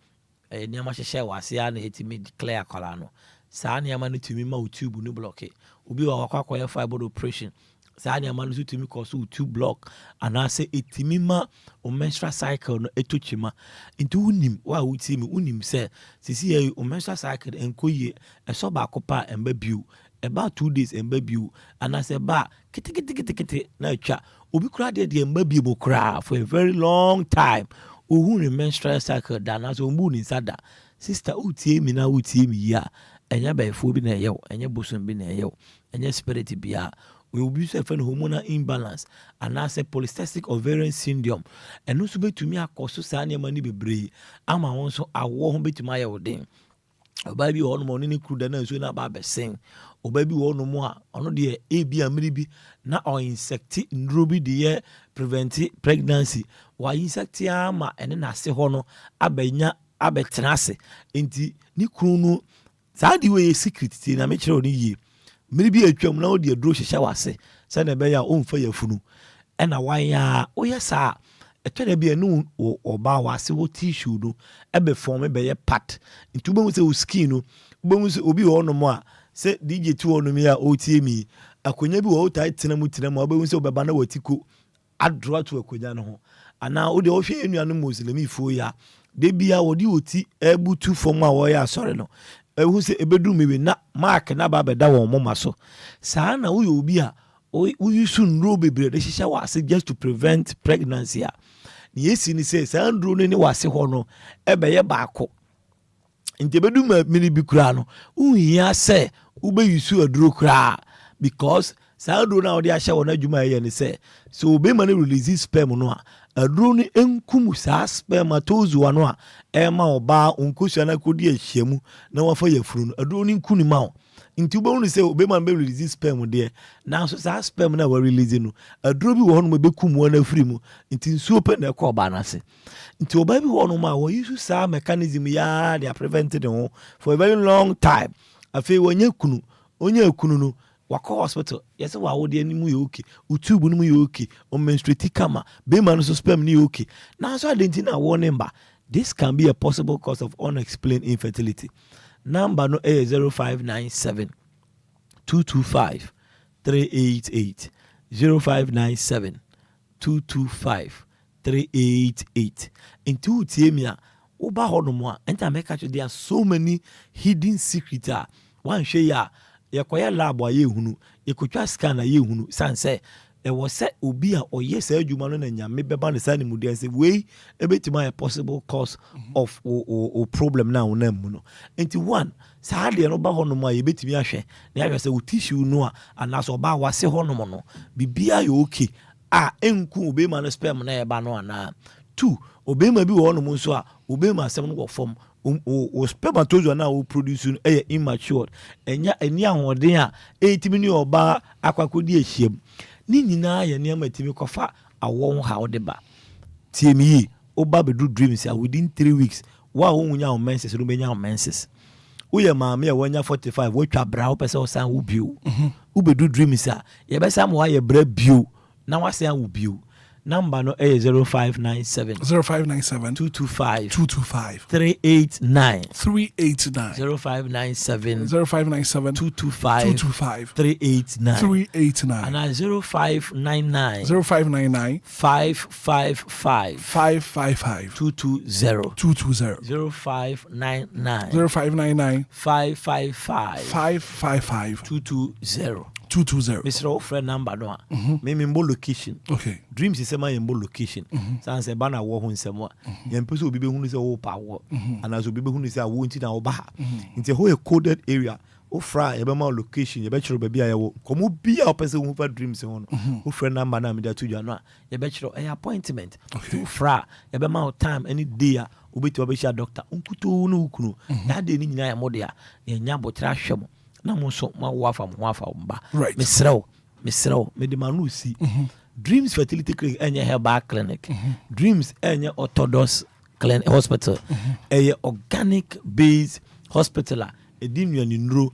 Speaker 8: niama hyehye wase a na etimi declare kwala no saa niama no tumi ma tube no block obi wa akwakoye fibroid operation saa niama no tumi cause tube block ana say etimi ma o menstrual cycle no etochima into unim wa utimi unim say sisi ye o menstrual cycle enkoye eso ba kopa emba biu about 2 days emba biu ana say ba kiti na twa obi kura de emba biu mo kura for a very long time ohun menstrual cycle da na so mbu ni sada sister utie mi na utie mi ya enya ba efo bi na yew enya bosom bi na yew enya spirit bia we will be suffering hormonal imbalance and as a polycystic ovarian syndrome and no so betumi akoso saa ne mani bebre ama won so awo ho betumi ayew den oba bi wo no mo ni kru da na so na ba besen oba bi wo no mo a ono de ebi amiri bi na o insect ndro bi de prevent pregnancy wa insect ama ene na se ho no abanya abɛtena ase nti ne kunu no saa de wɔ secret ti na me kyerɛ oni yie mmiri bi atwam na wode aduro hyehyɛ wase sɛ na ɛbɛyɛ a ɔmfa yafunu ɛna wanya woyɛ saa ɛtɔda bi ɛno ɔba wase wo tissue no ɛbɛ form bɛyɛ part nti wobɛhu sɛ wo skin no wobɛhu sɛ obi wɔ ɔnom a sɛ DJ tu ɔnom a ɔtie mi akonya bi wɔ wotaa tena mu wobɛhu sɛ wobɛba na watiko adoro to akonya no ho anaa wode ɔhwɛ anuanom muslimifoɔ yi a de bia wɔde ɔti abutu fam a wɔyɛ asɔre no ɛhu sɛ ɛbɛduru mewe na mark na ba bɛda wɔn moma so saa na woyɛ obi a woyi so nnuro bebree de hyehyɛ wɔ ase just to prevent pregnancy a ne yɛsi ni sɛ saa nduro no ne wɔ ase hɔ no ɛbɛyɛ baako nti ɛbɛduru ma mini bi koraa no wohia sɛ wobɛyi so aduro koraa because saa aduro no a wɔde ahyɛ wɔn adwuma ɛyɛ ne sɛ so obɛma no release sperm no a aduro no enkum saa spermatozoa no a ɛma ɔbaa nkosua na kodi ahyiamu na wafa yafuru no aduro no nku ni ma wo nti wobɛhu no sɛ obɛma no bɛrelease sperm deɛ nanso saa sperm no a wɔrelease no aduro bi wɔ hɔ no bɛkum wɔn afiri mu nti nsuo pɛ na ɛkɔ ɔbaa no ase nti ɔbaa bi wɔ no ma wɔyi so saa mechanism yaa de prevented ho for a very long time afei wɔnyɛ kunu onye kunu no wakɔ hospital yɛsɛ wawode animu yɛ okay utubu no mu yɛ okay menstruate kama bema no so sperm no yɛ okay nanso adenti na wɔ ne mba this can be a possible cause of unexplained infertility number no is 0597 225 388 0597 225 388 nti wotie mi a woba hɔ no mu a ɛnta mɛka kyerɛ there are so many hidden secrets a wanhwɛ yi a yɛkɔyɛ lab a yɛhunu yɛkɔtwa scan a yɛhunu san sɛ ɛwɔ sɛ obi a ɔyɛ saa adwuma no na nyame bɛba ne saa ne mu deɛ sɛ wei ɛbɛtumi ayɛ possible cause of o problem na wonam mu no nti one saa deɛ no ba hɔ nom a yɛbɛtumi ahwɛ na yɛahwɛ sɛ wo tissue no a anaasɛ ɔba wase hɔ nom no biribiaa yɛ okay a ɛnku obɛma no sperm na ɛba no anaa two obɛma bi wɔ hɔ nom nso a obɛma asɛm no wɔ fam o spermatozoa na o produce no ɛyɛ immature ɛnya ani ahoɔden a ɛtimi ne ɔba akwakɔdi ahyiam ne nyinaa yɛ nneɛma timi kɔfa awɔ ho ha wode ba tie mi yi oba bɛdu dreams a within 3 weeks wa wo nya wo menses no bɛnya wo menses woyɛ maame a wanya 45 wotwa bra wo pɛsɛ wo san wo bio wo bɛdu dreams a yɛbɛsa ma wayɛ bra bio na wasan wo bio number no is 0597 225 389 0597 225 389 and 0599 555 220 0599 555 220 Mr. Offer number no me mbo location
Speaker 3: okay
Speaker 8: dreams is my mbo location sans e ba na wo ho nsem a yem pese obi be hunu se wo pa wo anaso obi be hunu se a wo nti na wo ba nti ho a coded area o fra e be ma location ye be kiro ba bia ye wo komo bia o pese wo fa dreams ho no o fra number na me da to no a ye be kiro e appointment o fra ye be ma time any day a obeti obehia doctor onkuto no ukunu na de ni nyina ya mode a ye nya botra hwem na mo so ma wo afa mo afa mba mesrew me de manu si dreams fertility clinic enye herbal clinic dreams enye orthodox clinic hospital organic based hospital edinua ni nro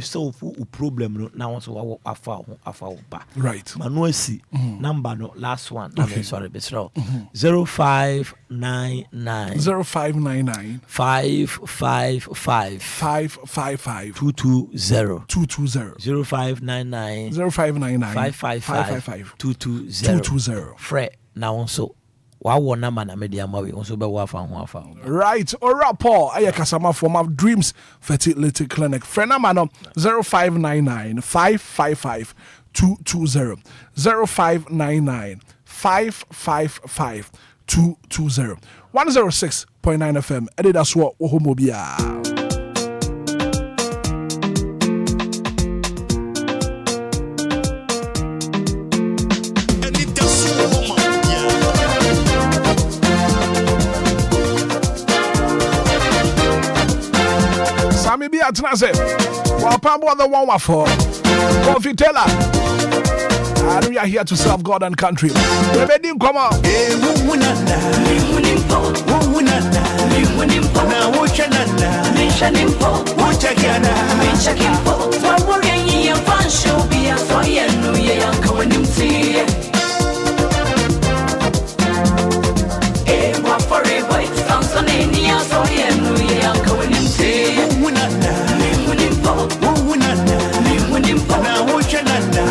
Speaker 8: solve u problem no na won so wa afa ba
Speaker 3: right
Speaker 8: manu si number no last one okay. Sorry mesrew 0599 555 220 0599 555 220 Fred na won so wawo na mana media mawe onso be wa fa ho afa
Speaker 3: right ora Paul aye kasama from of dreams fertility clinic frenama no 0599 555 220 0599 555 220 106.9 FM Anidaso Wɔhɔ Obia Maybe at Naze. Well, Pambo the one for Coffee Teller. And we are here to serve God and country. Baby, come on.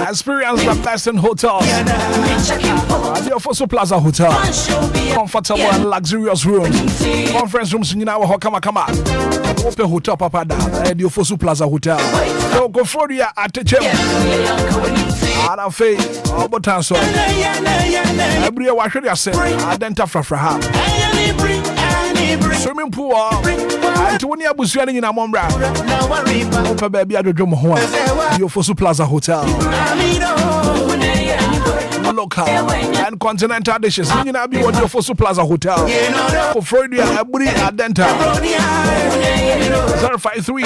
Speaker 3: Experience the best in hotels. The Ofosu Plaza Hotel. Comfortable and luxurious rooms. Conference rooms in our Kama. Open hotel papa da. The Ofosu Plaza Hotel. So go for the at the gym. Ada Faye. Obotanso. Every year, should you say? Adenta Frafraha. Swimming pool. And to when you are busy in a mombra. Open baby at the drum. The Ofosu Plaza Hotel. Local and continental dishes. You know, be what your Ofosu Plaza Hotel. For Freudia, Aburi, Adenta. 053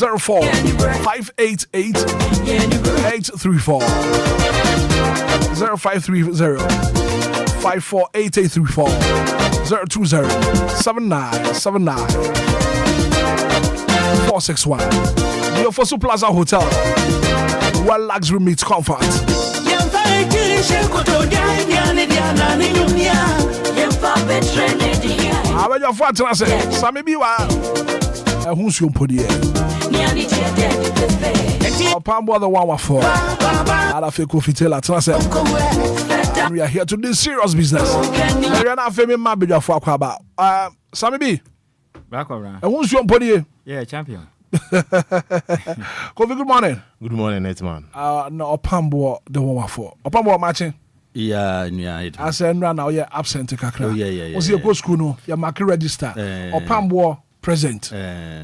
Speaker 3: 04 588 834. 0530 548834. 020 7979 461. The Ofosu Plaza Hotel. Where luxury meets comfort. I bet your father I say, Sammy Biwa. Who's your pody? Pambo the one for. I feel coffee tell at we are here to do serious business. We are not famous, my big for about. Sammy B.
Speaker 5: Back around.
Speaker 3: Who's your pody?
Speaker 5: Yeah, champion.
Speaker 3: Kofi, good morning.
Speaker 12: Good morning, Hitman.
Speaker 3: No, Pambo the one for. Pambo matching.
Speaker 12: Yeah.
Speaker 3: I said, now you're absent. Kakra.
Speaker 12: Oh, yeah.
Speaker 3: Was your go school? No, your market register. Or Pambo present.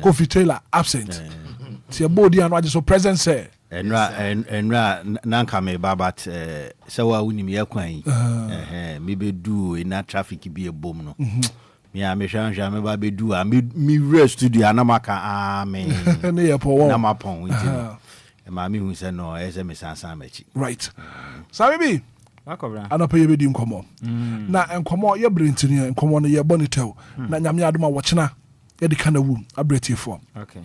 Speaker 3: Kofi Taylor absent. See a body and what so present say.
Speaker 12: And nanka me babat so wa wuni me yakwan maybe do in that traffic be a bomb no me a me hwanja me ba be do a me rest studio anamaka amen
Speaker 3: na yepo
Speaker 12: na mapon we e ma me hu se no e se me sansan machi
Speaker 3: right so baby
Speaker 5: akobra
Speaker 3: anapa ye be di nkomo na nkomo ye brentini nkomo no ye bonitel na nyame adoma wo chena ye di kana wu abretiefo
Speaker 5: okay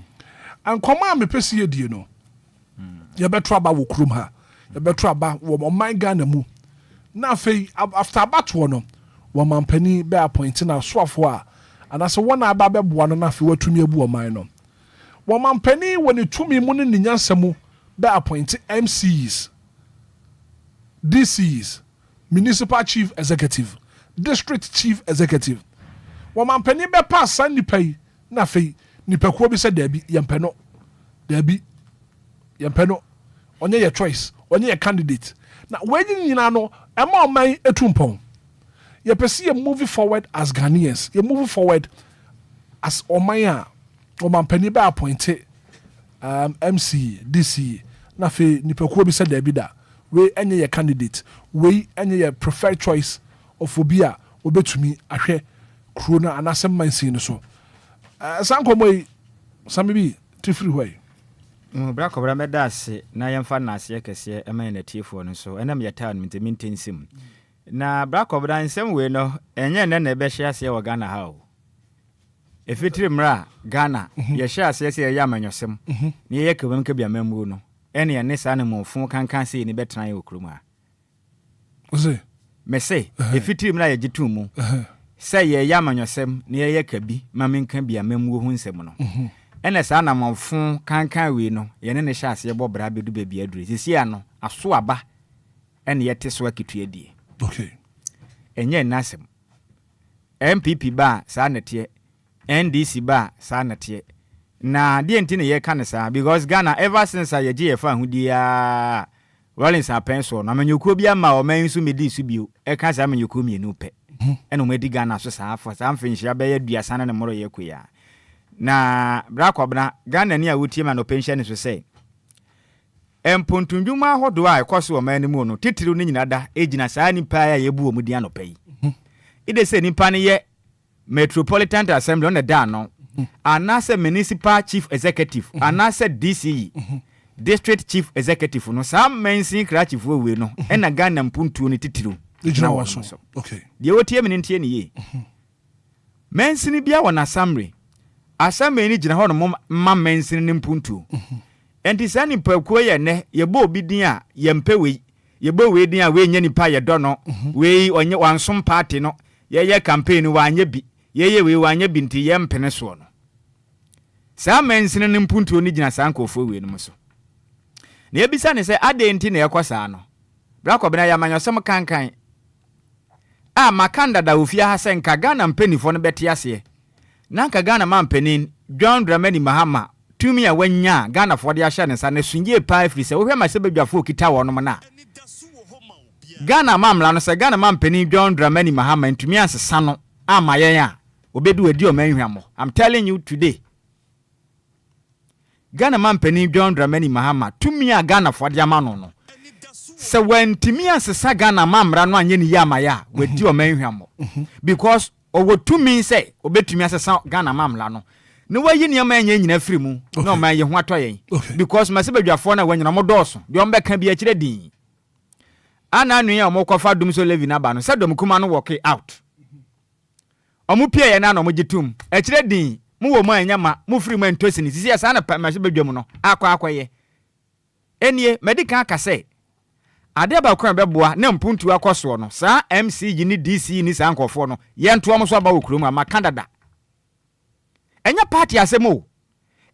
Speaker 3: nkomo a me pese ye die no you better about wo krum ha you better about wo man Ghana mu na fe after about one wo man pani be appoint na soafo a and as one aba be boa no na fe watumi abu o man no wo man pani woni tumi mu ne nyansam be appoint MCs DCs municipal chief executive district chief executive wo man pani be pass nipa yi na fe nipa ko bi se dabi yempeno dabi yempeno onye your choice onye your candidate na when you know ema man etumpon you perceive you moving forward as Ghanaians you moving forward as omanya oman pani ba appointed MC DC na fe nipa ko bi se da bi da we enye your candidate we enye your preferred choice of Obia obetumi ahwe kro na anasem mansin so sankomo sami bi tifri way
Speaker 5: bra kobra medase na yemfa na ase kese ema na tiefo no so enam yeta no mintensim na bra kobra nsem we no enye ne na be hye ase wo Ghana ha o efitiri mra Ghana ye hye ase ase ye amanyosem ne ye kebam ka bia mamu no ene ye ne sa ne mofo kankan se ni betran ye okrum ha
Speaker 3: ose
Speaker 5: me se efitiri mra ye gitumu se ye amanyosem ne ye kabi mamenka bia mamu ho nsem no ene sa na mofo kankan we no ye ne hye ase ye bobra bedu ba bia dure sisi ano aso aba ene ye teso akitua die
Speaker 3: okay
Speaker 5: enye nasem MPP ba sa netie NDC ba sa netie na die ntine ye kan sa because Ghana ever since ye GFA hudia Rollins apenso na manyokuo bia ma o man su medi su bio e kan sa manyokuo mienu pe ene o medi Ghana so sa afo sa amfinhia be ya duasa na ne moro ye kuya na bra kwabna Ghana ni a wotie ma no pension so say empontundwuma hodo a ekoso o man ni mu no titiri no nyina da ejina saa nipa ya yebu o mudi anopai ide se nipa ne ye Metropolitan Assembly on the da no anase municipal chief executive anase DCE district chief executive no sam mensin kra chief we no na Ghana mpuntuo ne titiro
Speaker 3: na waso okay
Speaker 5: de wotie me ntie ne ye mensin bia wona samre asame ni gina ho no ma mensin ne mpuntuo enti sani pakuo ye ne ye bo obi din a ye mpe we ye bo we din a we nya nipa ye do no we onye wansom party no ye campaign wa anya bi ye we wa anya bi nti ye mpene so no sa mensin ne mpuntuo ni gina sankofo we no so na ebisa ne se ade nti na ekosa no bra ko bena ya manyosem kankan a makanda da ofia ha se nka Ghana mpanifo no bete ase na nka Ghana mampanin John Dramani Mahama tumi a wanya Ghana fo de ahye ne sa ne sunye pa afri se wo hwe ma se bedwafo kita wono na Ghana mamla no se Ghana mampanin John Dramani Mahama ntumi ansesa no amayen a obedu adi o manhwamo. I'm telling you today, Ghana mampanin John Dramani Mahama tumi a Ghana fo de amano no se wantimi ansesa Ghana mamra no anye ni yamaya wadi o manhwamo because owo tumi se obetumi ansesa Ghana mamla no ne wayi ne ma anya nyina firi mu no ma ye ho atoyen because masebadwafo na wanyina modoso de ombe ka bi akire din ana anu ya omokofa dum so levi na ba no se dom kuma no work out omu pie ye na no mogitum akire din mu wo mu anya ma mu firi mu entosi ni sisi asa na masebadwam no akwaye enie medical akase ade ba kwan beboa na mpuntu akoso no saa MCG ni DC ni saa nkofo no ye nto omo so aba okrom ama Canada enya party asemo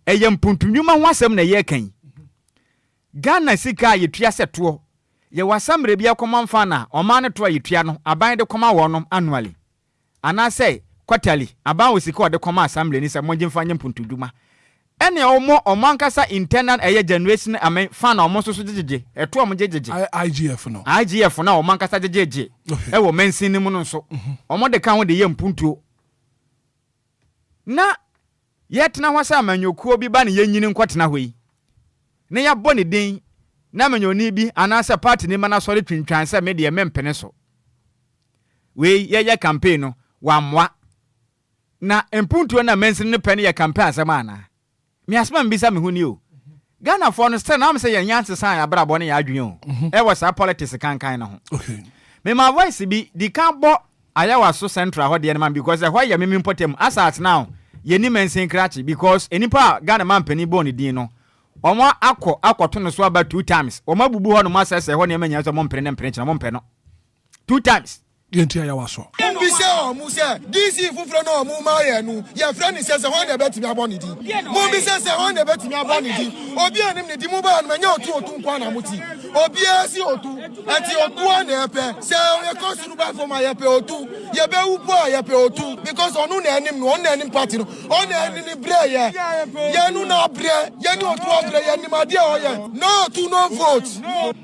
Speaker 5: eye mpuntu nyuma ho asem na ye kan Ghana sika yetua seto ye wasamre bia koma mfa na oma ne to yetua no aban de koma wonom annually ana say quarterly aban wo sika ode koma assembly ni se monje mfa nye mpuntu dwuma ene omo ankasa internal eye generation amen fa na omo so jejeje eto omo jejeje IGF na omo ankasa jejeje e wo mensin ni mu no so omo de kan ho de ye mpuntu na yetna hwasa amanyokuo bi ba ne yenyini nkwatena hoyi ne ya bɔ ne din na amanyoni bi anasa party ne mana sɔre twintwan sɛ me de mempene so we ye campaign no wa mwa na mpuntuo na mensin ne pene ye campaign asɛm ana me asma mbisa me huni o Ghana for no stand am sɛ ye nyanse san abrabɔ ne ya adwen o e wɔ sa politics kankan na ho
Speaker 3: okay
Speaker 5: me ma voice bi di kan bɔ ayawa so central ho de ne man because why ye me important asat now ye ni mensin krachi because enipa Ghana man pani bɔ ne din no omo akoto no so aba 2 times omo bubu ho no ma sese ho ne manya so mo mpere ne mpere china mo mpere no 2 times
Speaker 3: yenti aya waso
Speaker 6: mbi se o mu se DC fufuro no mu ma ye nu ye friend se ho na betimi aboni di mu bi se ho na betimi aboni di obi anim ne di mu ba no manya otu nkwa na muti obi esi otu ati otu na epe se ye konsuru ba for ma ye pe otu ye be wupo ye pe otu because onu na anim no on na anim party no on na anim bre ye nu na bre ye ni otu bre ye ni ma dia o ye no to no vote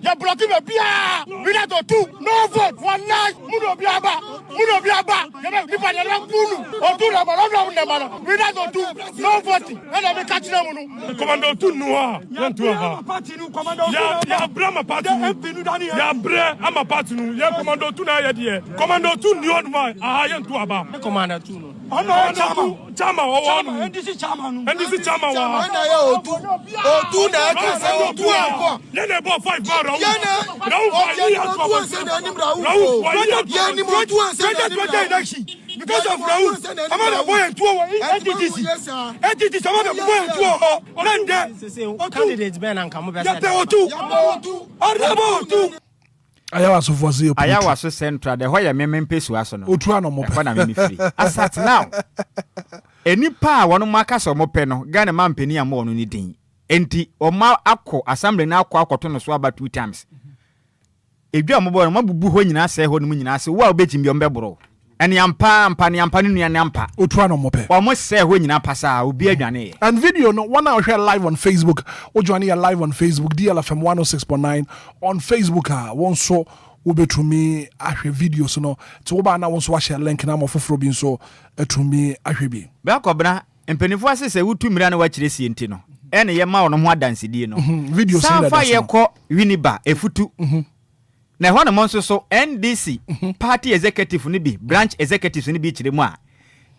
Speaker 6: ye block me bia we not otu no vote for life muno biaba ni pa na kunu otu na ba na ba we not otu no vote na me catch na mu commando otu no ha yantu ha party no commando ya brama party ya bre ama party no ya commando otu na ya de commando otu ni on ma ah yantu aba commando otu no chama o ndisi chama wa na ya otu na ka se otu akọ le bo 5 bar o na o se na nim rawu ya nim otu se na nim rawu because of rawu amana boy entu o entity amana boy entu o lende candidate ben an kamo be ya pe otu arabo otu
Speaker 3: ayawa so fozi opu
Speaker 5: ayawa so central de hoya mempesu aso no
Speaker 3: otu ano mo pe
Speaker 5: na me free asat now enipa wono maka so mo pe no Ghana mampani am wono ni din enti o ma akọ assembly na akoto no so aba 2 times edwa mo bo no mabubu ho nyina se ho no mu nyina se wa obetimi ombebro eni ampa ni nua ne ampa
Speaker 3: otu ano mo pe
Speaker 5: o mo se ho nyina pasa obi adwane
Speaker 3: and video no one hour share live on Facebook o join here live on Facebook DLFM 106.9 on Facebook one so wobetumi ahwe videos no to oba na won so share link na mo foforo bi so etumi ahwe bi
Speaker 5: ba kobra empenifo asese wutu mira na wa kire sie enti no ene ye ma wono ho adansedie no
Speaker 3: video
Speaker 5: safa ye ko winiba efutu na ho na mo so NDC party executive ni bi branch executive ni bi kire mu a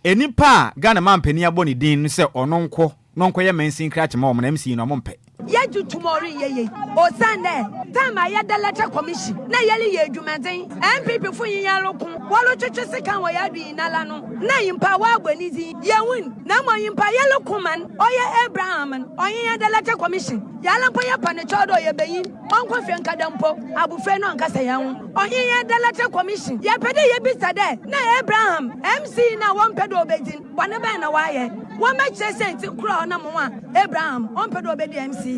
Speaker 5: enipa Ghana mampani aboni din se ono nko no nkoye mensin kra ma omna MC no mompe
Speaker 13: ye ju tomorrow ye o Sunday time I had the letter commission na yeli ye adwumaden MPP fu yin lokun wolo twetwe sika wo ya du na la no na yimpa wa agbanizi ye win na mo yimpa ye lokun man oye Abraham oyin the letter commission ya lampo ye pane chodo ye beyin onko fe nkadampo abufe no nkasa ya hu oyin the letter commission ye pede ye bisa de na Abraham MC na won pedo obedin bone ba na wa ye wo ma chese nti kro na mo Abraham on pedo obedi MC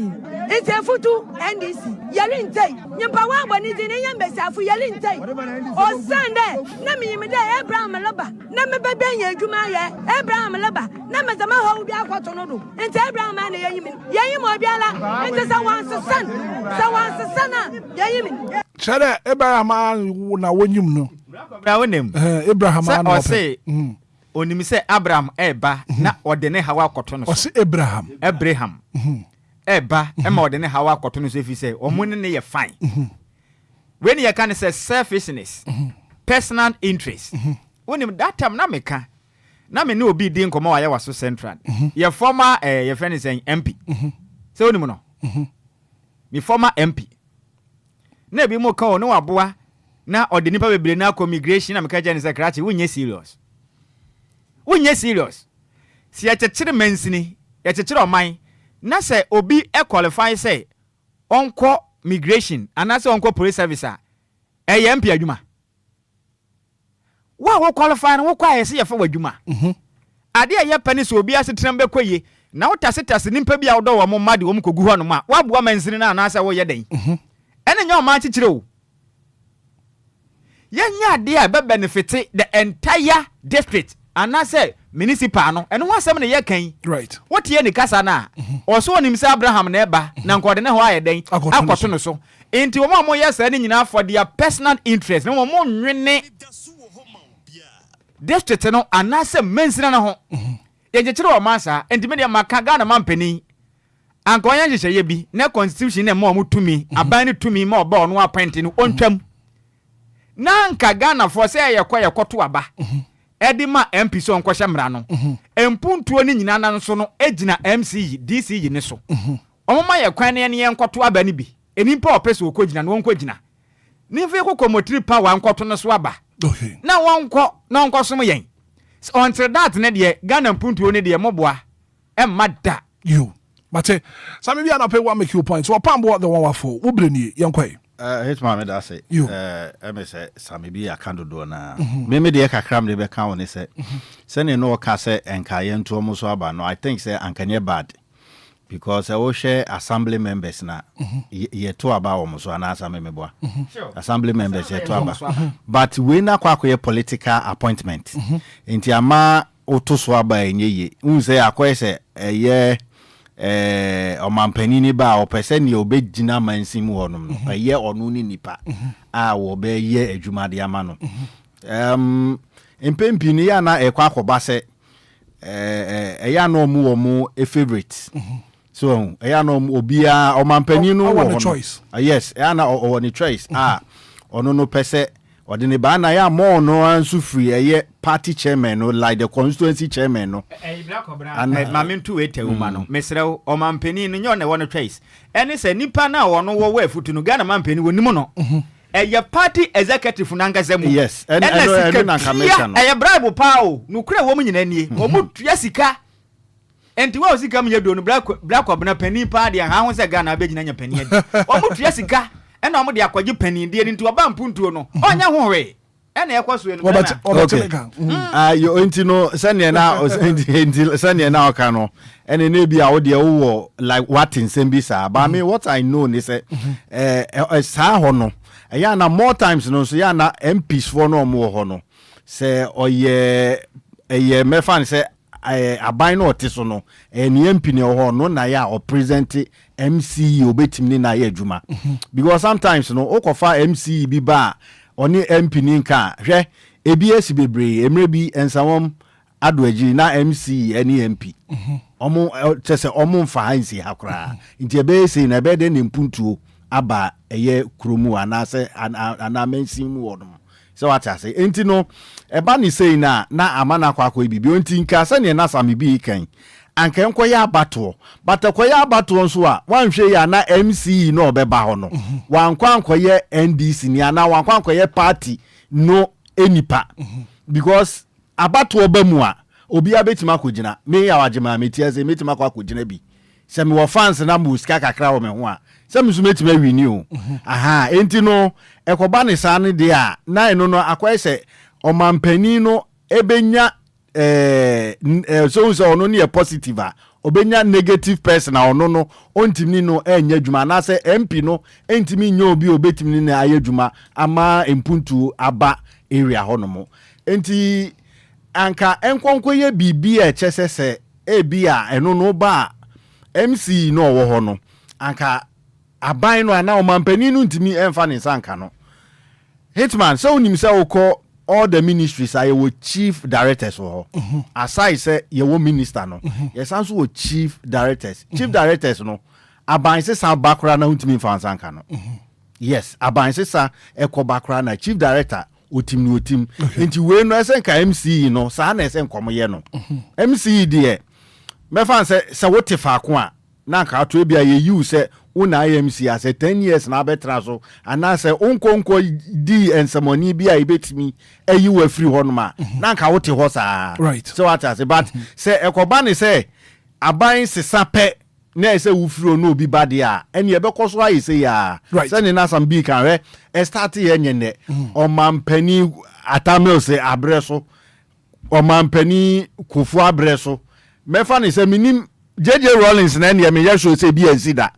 Speaker 13: it's a futu NDC yali ntay nyimpa wa agbanizi ne yambesi afu yali ntay o Sunday na mi mi de Abraham loba na me bebe nya adwuma ye Abraham loba na me zama ho bi akwato no do nti Abraham na yeyim obiala nti sa wan sana yeyim
Speaker 3: chere Abraham na wonyim no
Speaker 5: bra wonem
Speaker 3: Abraham
Speaker 5: na o say onim say Abraham eba na ode ne hawa akwato no
Speaker 3: o say Abraham
Speaker 5: eba ema ode ne hawa akwato no so fi say omune ne ye fine when you can say selfishness personal interest wonim that time na meka na me ne obi di nkomo wa ye waso central ye former ye friend is MP say wonim no me former MP na bi mo ka o no waboa na ode nipa bebre na immigration na meka jani secretary wonye serious si ya chechire mensini ya chechire oman na say obi qualify say onko migration anase onko police service a MP adwuma wo qualify no wo kwa yesi ye fa wadwuma ade ye pani so obi asetrem be kwaye na wotasitase nimpa bia wodo wo mo made wo mkogu ho no ma waboa mansini na anase wo ye den ene nya o ma chichire o yenya ade a be benefit the entire district anase municipal no eno wasem ne ye kan
Speaker 3: right
Speaker 5: what ye ni kasa na oso onim se Abraham na eba na nkode ne ho aye den akoto no so enti wo mo ye sa ne nyina for their personal interest no mo nwene district no anase mensina na ho ye jechire o masa enti me de maka Ghana mampani anko anya jehye bi na constitution ne mo tumi aban ne tumi ma oba no appoint no ontwam na nka Ghana for say ye kwato aba edima MP so nkwahye mra no empuntuo ni nyina nan so no egina MC DC ni so omoma ye kwan ne ye nkwato aba ni bi enimpa opeso okogina no nkogina ni fe kokomotiri power nkwato no so aba
Speaker 3: okay
Speaker 5: na wonko som yen until that ne de Ghana mpuntuo ne de moboa emada
Speaker 3: you mate sami bi ana pe wa make you point so pambo the one wa for wo breni yenkwai
Speaker 12: Hitman me da say me say sami bi akandodo na me de kakram de be kan woni say ne no ka say enkaye nto mo so aba no I think say ankanye bad because I share assembly members na ye to aba wo so na asame meboa assembly members ye to aba but we na kwa political appointment enti ama oto so aba enye unse akoye say ye omampani ni ba opese ni obegina mansim wonum no ye onu ni nipa a wo be ye adwumade ama no empempi ni ya na ekwa akoba se ya no mu wo mu favorite so ya no obia omampani no wo
Speaker 3: choice
Speaker 12: yes ya na o choice ono no pese odine ba na ya mo no ansu free ye party chairman no like the constituency chairman no
Speaker 5: and mamintu etewuma no mesrew o mampeni no nyone won choice ene se nipa na wono wo wafutu no Ghana mampeni wonimu no ye party executive nangazemu
Speaker 12: yes ene na commission no
Speaker 5: bribe pao no kura wo nyina nie o mutua sika enti wa sika mnya do no black obna pani pa de ha ho se Ghana abegina nya pani adi o mutua sika ena omo de akwaje pani de nti oba mpuntuo no onya ho hwe ena ekwaso enu
Speaker 12: na yo enti no sane na enti sane na oka no ene na bi a wo de wo like what in sembisa but me what I know ni say sa ho no ya na more times no so ya na MPs for no mo ho no say oye me fan say aban no otiso no eni MP ne ho no na ya o present MC obetimni na ya adwuma because sometimes no okofa MC bi ba oni MP ni nka hwe EBS bebre emre bi ensawom adoaji na MC eni MP omo tese omo mfa hansi hakra nti ebe sei na ebe de nempuntuo aba eye kromu anase anamensim wodum so what I say enti no eba ni sei na amana kwakwa bibi onti nka se ne na sami bi kan
Speaker 9: anka enkoya abato but akoya abato nso a wanhwe ya na MC no obeba ho no wankwa ankoye NDC ni ana wankwa ankoye party no enipa because abato obamu a obi abetima kogina me ya wagema metiaze metima kwa kogina bi se me wo fans na musika kakra wo me ho a se me so metima wini o aha enti no ekoba ne sa ne de a na eno no akoye se omampani no ebenya so ono ne positive a obenya negative person a ono no ontimi no enya dwuma na se MP no entimi nya obi obetimi ne aye dwuma ama empuntu aba area honomo enti anka enkonkoye bibi e chesese ebia eno no ba MC no wo ho no anka aban no ana omampani no ntimi emfa ne sanka no Hitman so unim se ukọ all the ministries are your chief directors aside say your minister no yes also chief directors no aban se san bakra na untimi fansa nka no yes aban se sa ekọ bakra na chief director otim enti we no ese nka MC no sa na ese nkomoye no MC de me fan se wote fa ko a na nka to bia ye you se una IMC as 10 years na betra so ana se onkonko di ensemoni bia ibetimi ayi wa free honoma na nka wote ho sa
Speaker 3: right
Speaker 9: so what as but se ekoba ne se aban sesa pe na se wo free no obi bade a ene e bekoso ayi se ya se ne na some bi kan re e start ye nyene o mampani atamel se abreso o mampani kufu abreso mefa ne se minim JJ Rollins na ne me yesho se bi ansida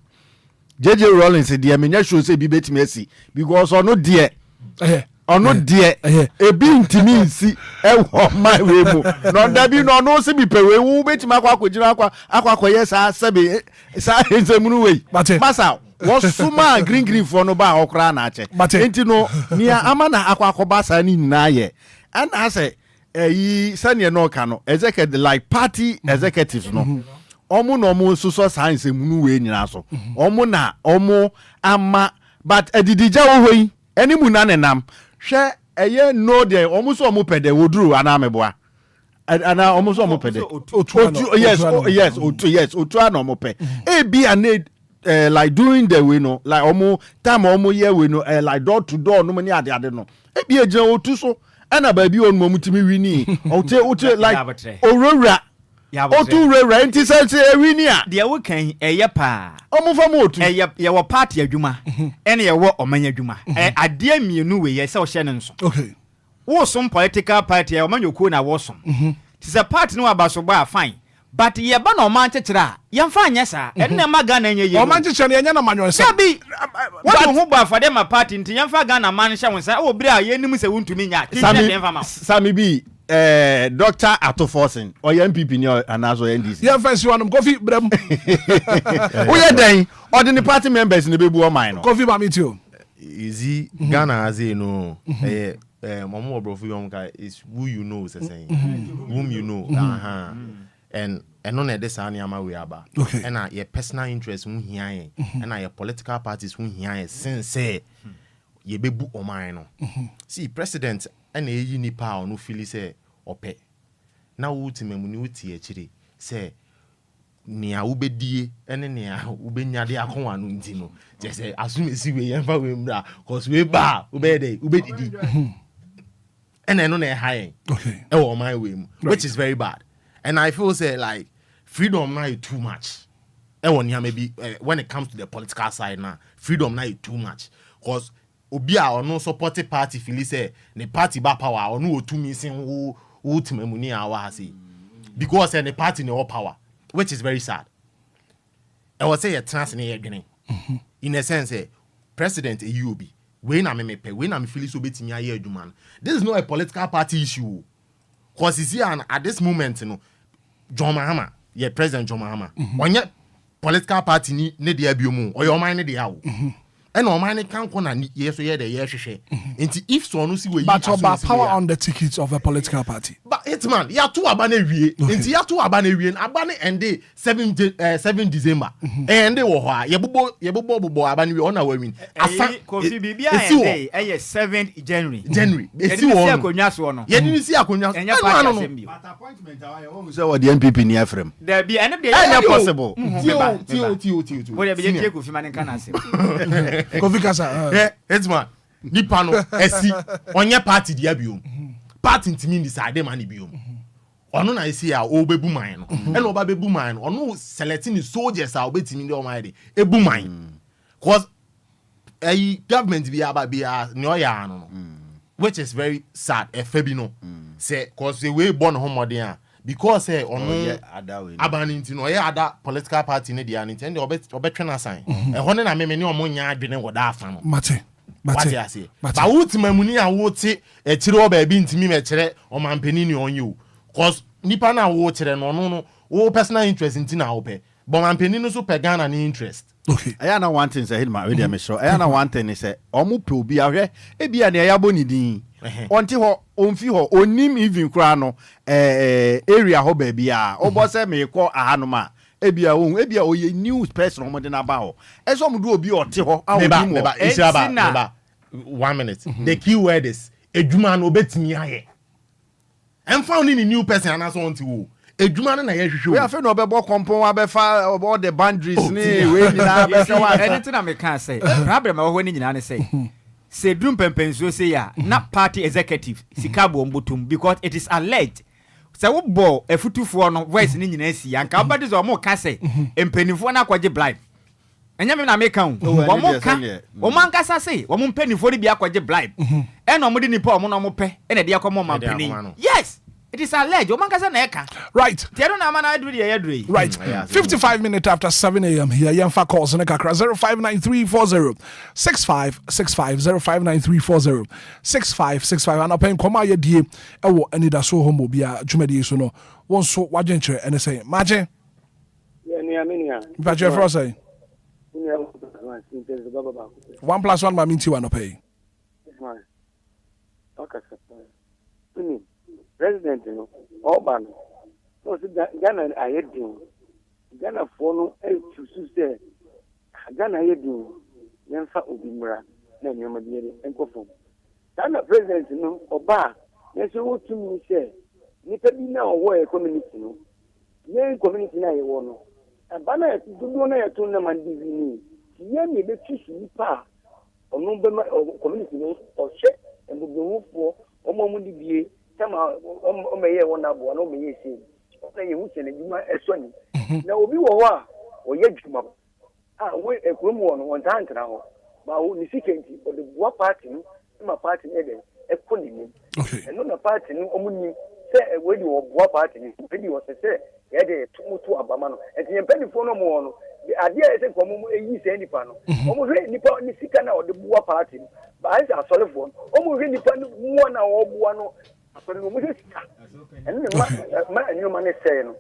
Speaker 9: JJ Rollins de amenya show say bi betimi asi because ono de ebi ntimi nsi ewo my we mu no da bi no no se bi pewe wu betimi akwa akoye sa sebe sa enzemunu we masa wo suma green for no ba okra na ache enti no nia amana akwa sa ni na ye ana say yi sane no ka no executive like party executives no omo no mo so science munu we nyina so omo na omo ama but edidija wo hoyi eni mu na nenam hwe eye no de omo so omo pede woduru ana meboa ana omo so omo pede yes otu ana omo pe e bi ane like doing the way no like omo time omo ye we no like door to door no mani ade no e bi eje otu so ana ba bi onu mutimi wini ote like orora otu rere nti se ewini a
Speaker 5: de wo kan eye pa
Speaker 9: omufam otu
Speaker 5: ye wo party adwuma ene ye wo omanya adwuma ade amienu we ye se wo hye ne nso
Speaker 3: okay
Speaker 5: wo som political party ye omanya oku na wo som ti se party no abaso ba fine but ye ba na oman chechira a ye mfa anya sa ene ma Ghana nya ye
Speaker 3: oman chechira ye nya na manyo se
Speaker 5: bi wo hu ba fa de ma party nti ye mfa Ghana man hye won sa wo bire a ye nim se wuntumi nya
Speaker 9: sami bi Dr. Atoforsen or MPP ni anazo NDC.
Speaker 3: Yeah, fancy one coffee brem.
Speaker 9: We den or the party members in the baby o mine.
Speaker 3: Coffee ba me too.
Speaker 14: Easy Ghana as no momo bro for is who you know saying. Whom you know. And no na de sa niama we aba. And your personal interest who here and your political parties who here since say ye bebu o mine no. See president and a nipa or no feel say ope. Now ultimately when you teach say nia ubedie ene nia ubenya de akon anu ntino je say assume si we yemfa we mra cause we ba ubedidi and no na high
Speaker 3: okay
Speaker 14: e wo my way which is very bad and I feel say like freedom now too much e won here maybe when it comes to the political side now freedom now too much cause Obia or no supporting party feel say the party ba power or no to missing who ultimately our say because the party no power which is very sad. I would say a trans in a sense president UB when I'm when I'm feeling so bit me a man. This is not a political party issue because is here at this moment John Mahama President John Mahama when your political party need the abiumu or your mind the how and no man can corner yes or yeah the yes. If so, no see where
Speaker 3: but about power on the tickets of a political party.
Speaker 14: But Hitman, ya two abane wie. Inti ya two abane wie. Abane ende 7 December. Ende wo ho a ye bobo abane wie ona win.
Speaker 5: Asa Kofi bibia ende 7th January.
Speaker 14: Esi wo.
Speaker 5: Akonwa so no.
Speaker 14: Ye ni si akonwa.
Speaker 5: Enya pa asem
Speaker 12: But appointment awa wo say what the NPP ni afrem.
Speaker 5: There be ene de
Speaker 12: possible.
Speaker 14: Tio.
Speaker 5: Wo de be tie Kofi man kan asem.
Speaker 3: Kofi kasa.
Speaker 14: Hitman. Nipa no esi onye party dia biom. Party ntimi decide man biom. Ono na esi a obebu man no. E no obebu man no. Ono selecting the soldiers a obetimi de omai de. Ebu man. Cause government bi aba bia ne oya no. Which is very sad. Efebi no. Say cause the way born homodin a because say ono abani nti no ye ada political party ne dia nti de obetwe sign. E hono na me ne omo nya adwene woda afa no.
Speaker 3: Mate.
Speaker 14: Ba wutima muni a wote ekire oba bi ntimi mekire o mampani ni onye o cause nipa na wo kire no wo personal interest nti na wo pe but mampani no so pe Ghana ni interest.
Speaker 12: Okay. I na one thing say Hitman we dey me sure. I na one thing say omo pe obi ahwe e bia na yabo ni din. Onti ho onfi ho onim even kra no area ho ba bia obo say me ko ahanoma ebia oye news person o de na ba ho eso mu do obi ote ho
Speaker 14: meba isaba 1 minute the key word is edwuma no betimi aye emfa oni ni new person anaso onti wo edwuma no na ye hwehwe
Speaker 12: we afa no obebo kompon abefa all the boundaries ni we ni na abefa wa
Speaker 5: anything na me can say problem ma ho ni nyina ne say se drum pempenso say ya na party executive sikabo mbutum because it is alleged say wo bo efutufo no voice ni nyina si anka obadi zo mo ka say empanifo na kwaje blind enya me na me kan wo mo ka wo man kasa say wo mo empanifo ni bia kwaje blind e no mo di nipa wo no mo pe e na de akomo mampani yes it is alleged wo man kasa na e ka
Speaker 3: right
Speaker 5: tiero na ma na aduru de yaduru
Speaker 3: right 55 minutes after 7 a.m. here yemfa calls na kakra 059340 6565 059340 6565 and open koma ye die e wo Anidaso Wɔhɔ Obia dwumadi so no won so wadwenkyere ene say maje but you for say 1+1 ma minti one pay
Speaker 21: president no Oba no so Ghana ayedin Ghana for no to say Ghana ayedin yemfa obi mra na nyoma bi ere enkofo Ghana president no Oba yeso wotumi say nipa bi na owo e community no ye community na ye wo no abana dudu na ye tun na mandi bi ni ye me be tisi nipa onu be community no o se embubu fo omo mu di bie tama o meye wona bo na o meye se na ye hu se na juma esoni na obi wo ho a o ye juma we ekrum wo no won tantra ho ba wo ni sikenti o de bua party no ma party ne de ekoni ni okay no na party no omuni se we di wo bua party ni pe di wo se ye de tumutu abama no enti ye pedi fo no mo no ade e se komo eyi se nipa no omo hwe nipa ni sika na o de bua party no ba ai sa sole fo omo hwe nipa no mo na wo bua no asore no mo hwe sika eni ma enyo ma ne se no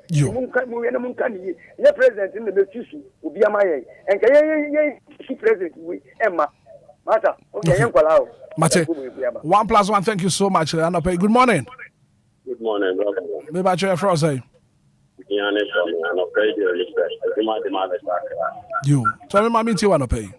Speaker 21: mo ye na mo kan ni ye president ni be tusu obi ama ye enka ye si president we emma mata okay ye nkwala o
Speaker 3: mate 1+1 thank you so much Anopay good morning
Speaker 15: brother
Speaker 3: me ba chere for say you tell me mami ti wa Anopay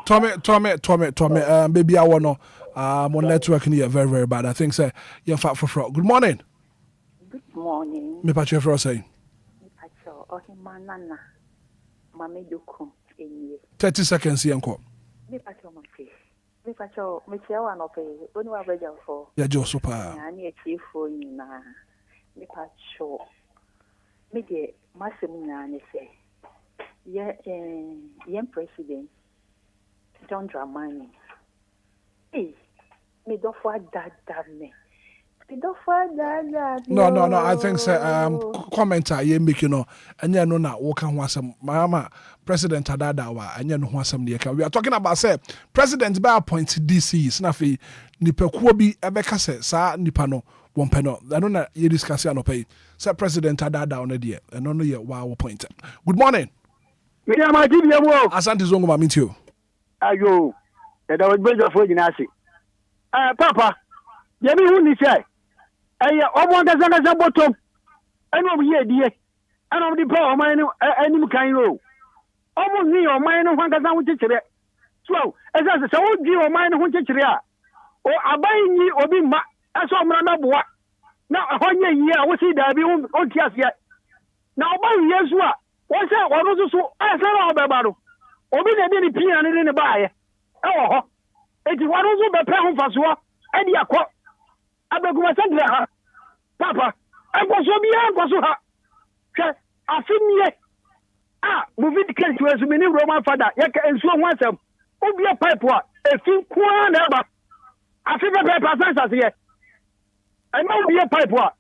Speaker 3: Tommy, baby, I want to, my network here very, very bad. I think, say, you're fat for. Good morning.
Speaker 16: Good morning.
Speaker 3: Me patch for say.
Speaker 16: Me patch o himanana. Mame doku enye.
Speaker 3: 30 seconds here nko.
Speaker 16: Me patch o mafe. Me patch o me chia wa no pe. Oni wa beja for.
Speaker 3: Ya jo super.
Speaker 16: Ya ni echi fo nyina. Me patch o. Me de masem na ne se. Ye president John Dramani. Me do for that me.
Speaker 3: No. I think commenter you make and no na woka ho asem mama President Adadawa and no ho asem dey we are talking about say President by appoint DCs na fe nipa kuo bi ebeka say sa nipa no wompeno I don't na you discuss an pay say President Adadawa na dey and no ye wow point. Good morning.
Speaker 18: Me dey ma give you wo.
Speaker 3: Asante zongo ma mintio.
Speaker 18: Ayo. E da wajbejo fo nyina ase. Papa, ye mi hu ni say omo da zanga bottom eno bi ye die eno bi pa o man no anim kan ro omo ni o man no hanga zan wuce kire so esa se wo di o man no wuce kire a o aban yi obi ma eso mra na boa na honye yi a wo si da bi o ti ase na oban yesu a wo se wo no so esa na obeba do obi na de ni pia ne baaye e wo ho eti wo no so be pe ho faso e di akọ abeguma sandra ha papa enkoso bia enkoso ha hwe afimie movie ticket to as many Roman father yeka ensuo ho asem obia pipe a efin kwa na eba afife pipe asase ye ema obia pipe a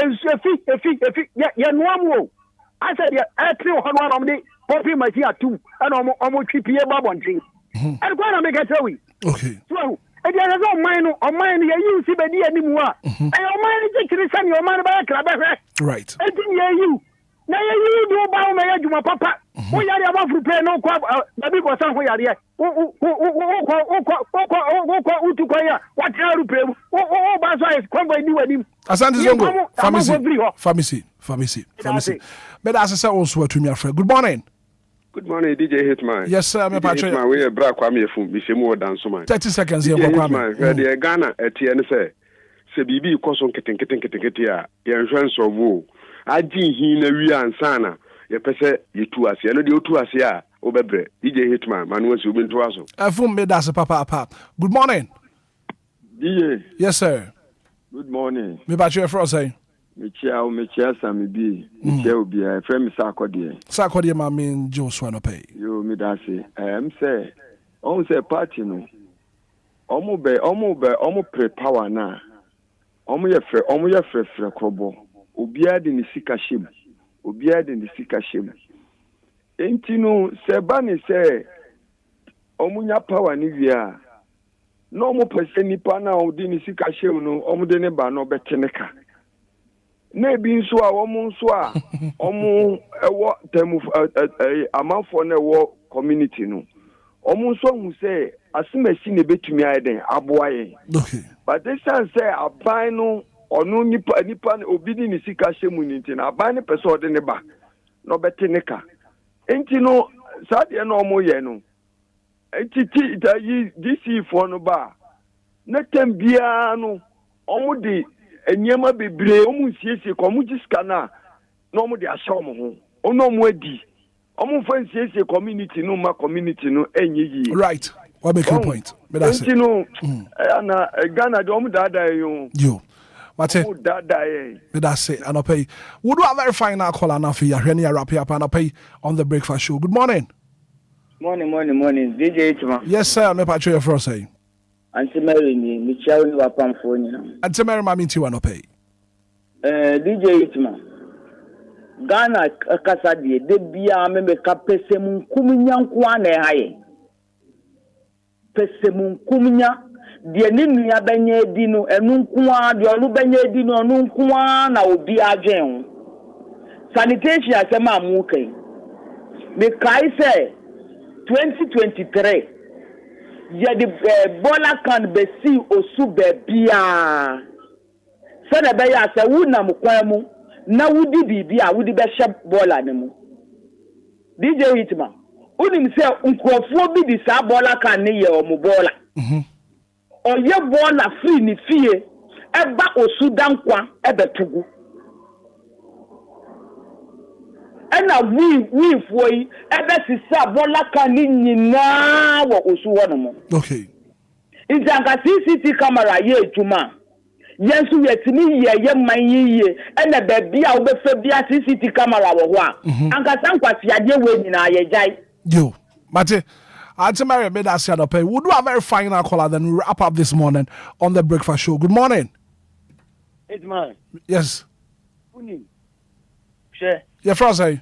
Speaker 18: efi ye noam wo I said ye etri ho no am de popi machine atu and omo twipie babontin and kwa na make tell we
Speaker 3: okay
Speaker 18: so e dey no mine ye you see be dey animu a e o mine je kiri sani o mine ba kra be hwe
Speaker 3: right
Speaker 18: e tin ye you na ye you do ba o me adwuma papa o yare aba furu pe no kwa na bi ko san ho yare o utu kwa ya what yaru pe o ba so is convoy ni wani
Speaker 3: Asante zongo pharmacy but as I said also to me afraid. Good morning.
Speaker 19: Good morning, DJ Hitman.
Speaker 3: Yes, sir. I'm
Speaker 19: Hitman. We are bra kwame fun. Bi se mu dance man.
Speaker 3: 30 seconds here,
Speaker 19: Kwame. The Ghana etie ne se bibi ikoso keten a ye nhwe nsovo. Agi hin na wi ansana. Ye pese ye tu ase. No de otu ase a obebre. DJ Hitman. Manu ase obi nto aso.
Speaker 3: Afum me das papa. Good morning.
Speaker 19: DJ.
Speaker 3: Yes, sir.
Speaker 19: Good morning.
Speaker 3: Me ba che for say.
Speaker 19: Mechia Sami B. Mechia Obia. Friend me Sakodie
Speaker 3: ma mean Joshua no pay.
Speaker 19: Yo me da say. Say on say party no. Omo pre power na. Omo ye fre krobo. Obia de ni sika shem. Enti no se ba ni say omo nya power ni via. No omo pese nipa na odi ni sika shem no omo de ne ba no beteneka. Na bi nso a omo ewo temu amanfo na ewo community no omo nso hu say asimasi ne betumi ayeden aboaye
Speaker 3: okay
Speaker 19: but this time say aban no onu nipa obi ni sika shemu ni nti na aban ne pese ode ne ba no beteneka enti no sade na omo ye no enti DC for no ba na tembia no omo di enyema bebre omu siesie ko omu jiska na omu de ahya omu ho ono omu adi omu fa siesie community no enye yi
Speaker 3: right what make your point
Speaker 19: but that's it no na Ghana de omu dada
Speaker 3: yo what it but that's it and pay we do a very final call na for ya hwene ya wrap up and pay on the breakfast show. Good morning.
Speaker 18: Morning DJ Hitman.
Speaker 3: Yes sir, me patcho your first say
Speaker 18: Auntie Mary ni michao ni wapamfo ni na.
Speaker 3: Auntie Mary mami ti wano pay.
Speaker 18: DJ Hitman. Ghana kasa die de bia me ka pese mun kumunya nko na haye. Pese mun kumunya de ni nua banye di no enu nko a de olu banye di no enu nko a na obi adwen. Sanitation asema amu kai. Me kai say 2023 ya di bola kan be si osu be bia se na be ya se wu na mkwan mu na wudi bibia wudi be hye bola ne mu DJ Hitman unim se nkrofo bi di sa bola kan ne ye o mu bola oye bola free ni fie eba osu dankwa ebetugu ena we foi ebe sisa bola kan ni nyina wo osu wono mo
Speaker 3: okay
Speaker 18: injanga CCTV camera ye ejuma yensu yetini ye man ye ena bebia wo be fa bia CCTV camera wo ho a anka sankwasi ade we nyina ye jai
Speaker 3: yo mate Auntie Mary made us say pay. We'll do a very final caller then we wrap up this morning on the breakfast show. Good morning.
Speaker 18: Hitman.
Speaker 3: Yes.
Speaker 18: Uni. Share.
Speaker 3: Your friend say.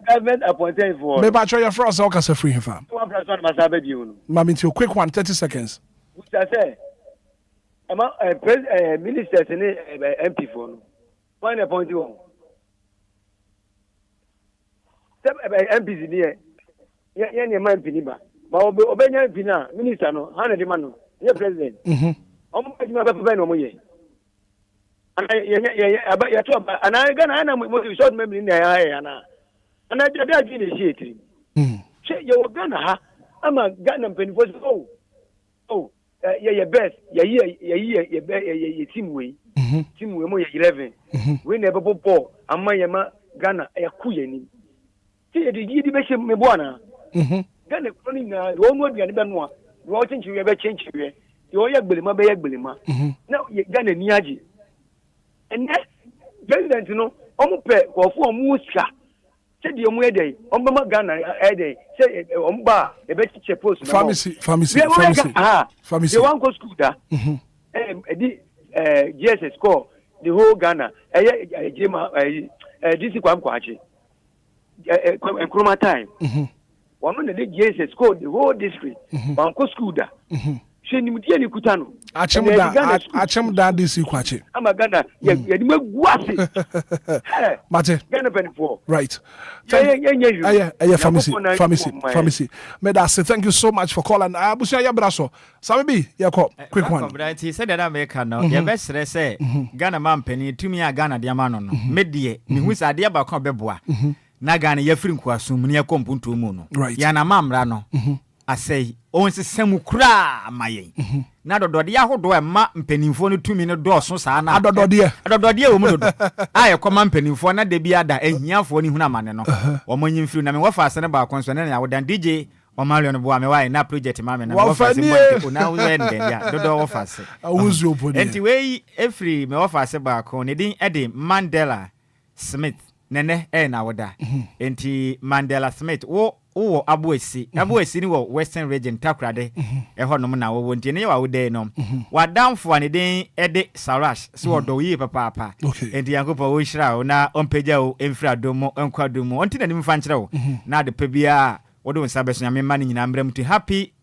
Speaker 18: Government appointed for.
Speaker 3: Maybe I try your friend say okay say free him fam.
Speaker 18: One plus one must have a view.
Speaker 3: Mami, to quick one, 30 seconds.
Speaker 18: Which I say. Ministers and MP for no. One appointed one. Some MPs in here. Yeah, man, Piniba. But Obenya Pina, Minister, no, 100 man, yeah, President. I'm going to no more. And I got short memory in the eye, and I did initiate. You're Ghana, I'm a Ghana penny for yeah, best, yeah, team way, team way, 11. We never bought, and my Ghana, a Kuyani. See, the Yiddish Mebwana. Ghana, one word, and then one. Watching you ever change you. You're a Bilima, Bay Bilima. Now, you're Ghana Niaji. And that president, you know, Omupe, or for Muska. Said the Omwede, Omba Ghana, Ede, say Omba, a better post.
Speaker 3: Pharmacy.
Speaker 18: The one go school there. GSS score, the whole Ghana, this is Kwachi. Chroma time. One of the GSS score, the whole district, one go school there. She knew the Kutano.
Speaker 3: Achem da this Kwachi.
Speaker 18: I'm a Ghana,
Speaker 3: Mate.
Speaker 18: Ghana penny for.
Speaker 3: Right. Pharmacy. Medase, thank you so much for calling. Abusia Yabraso. Sabi, Yako, quick one.
Speaker 5: He said that America no. Your best say Ghana man penny to me a Ghana diamano. Medie, me who's a dear Bacon Bebois. Na Ghana ye free kwasum ne kompuntu mu no. Yana mamra no. I say, onse semu kra maye. Na dodode ya hodo e ma mpanimfo no tumi no do so saa na. Adodode o mu do. Aye koma mpanimfo na de bia da ahiafo ni huna mane no. O manyi mfiri na me wafa ase ne ba konso na ya wodan DJ o Mario no boa me why na project ma me na wafa ase bonte na wo ende ya dodo wafa ase.
Speaker 3: Awuzu opodi.
Speaker 5: Enti we every me wafa ase ba ko ne din e de Mandela Smith nene na woda. Enti Mandela Smith wo abuesi ni wo Western region takrade ho no na wo nti ne wa wo dey no wa damfo ane den ede Sarash so do yi papa enti yankopo wo hira na ompagya wo emfira domo enkwadomo onti na nim fa nkyere wo na de pa bia wo do nsa beso nyame man nyina mbram ti happy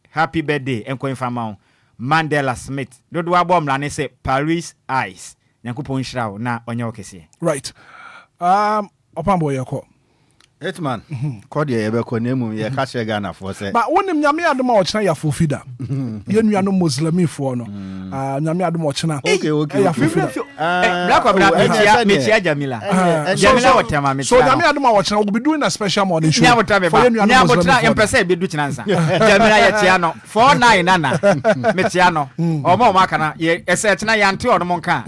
Speaker 5: birthday enko infama wo Mandela Smith dodo wa bom la ne se Paris Eyes yankopo hira wo na onye okese
Speaker 3: right opambo yako
Speaker 12: Hitman, kodi ya yebeko nemu ya kashe Ghana for say.
Speaker 3: But when nyame adoma ochina ya fofida. Ye nuano Muslimi fo no. Nyame adoma ochina.
Speaker 12: Okay.
Speaker 3: Ya fofida.
Speaker 5: Black of Metia Jamila. Jamila watama me.
Speaker 3: So nyame adoma ochina we be doing a special morning show.
Speaker 5: Nyabotna empese be du chinansa. Jamila ye tia no 49 nana. Metia no. Omo maka na ye ese tina ya nte ono monka.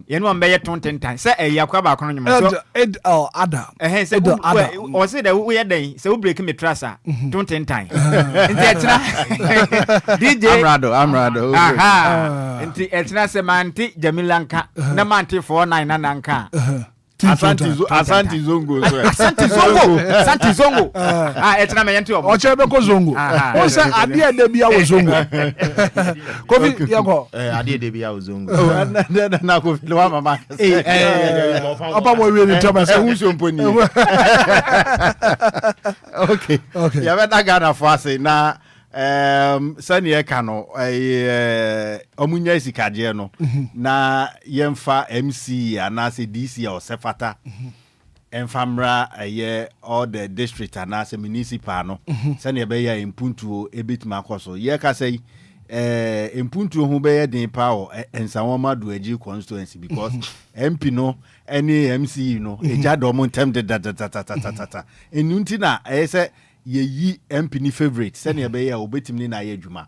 Speaker 5: Ye no mbe ye tontentan. Se yakwa ba kono nyuma. So
Speaker 3: Ed Adam.
Speaker 5: Se o say that we are day so we break me trasa don't time DJ
Speaker 12: Amrado
Speaker 5: enti etina se manti Jamilanka na manti 49 nananka
Speaker 12: Asanti Zongo
Speaker 5: etina me yenti obo
Speaker 3: oche be ko Zongo o say ade de bia wo Zongo Kofi yako
Speaker 14: ade de bia wo Zongo
Speaker 12: na ko fi wa mama
Speaker 3: opa mo we ni tama say
Speaker 12: who mponi okay ya beta Ghana for say na sani eka no omunya isikaje no na yemfa MC anase DC or sefata enfamra all the district anase municipal no sani ebe ya impuntu ebitima akoso ye ka say impuntu ho be den power ensanwoma do agi constituency because MP no any MC no eja do mo ntem de enunti na say ye MP ni favorite sene be ya obetim ni na ye adwuma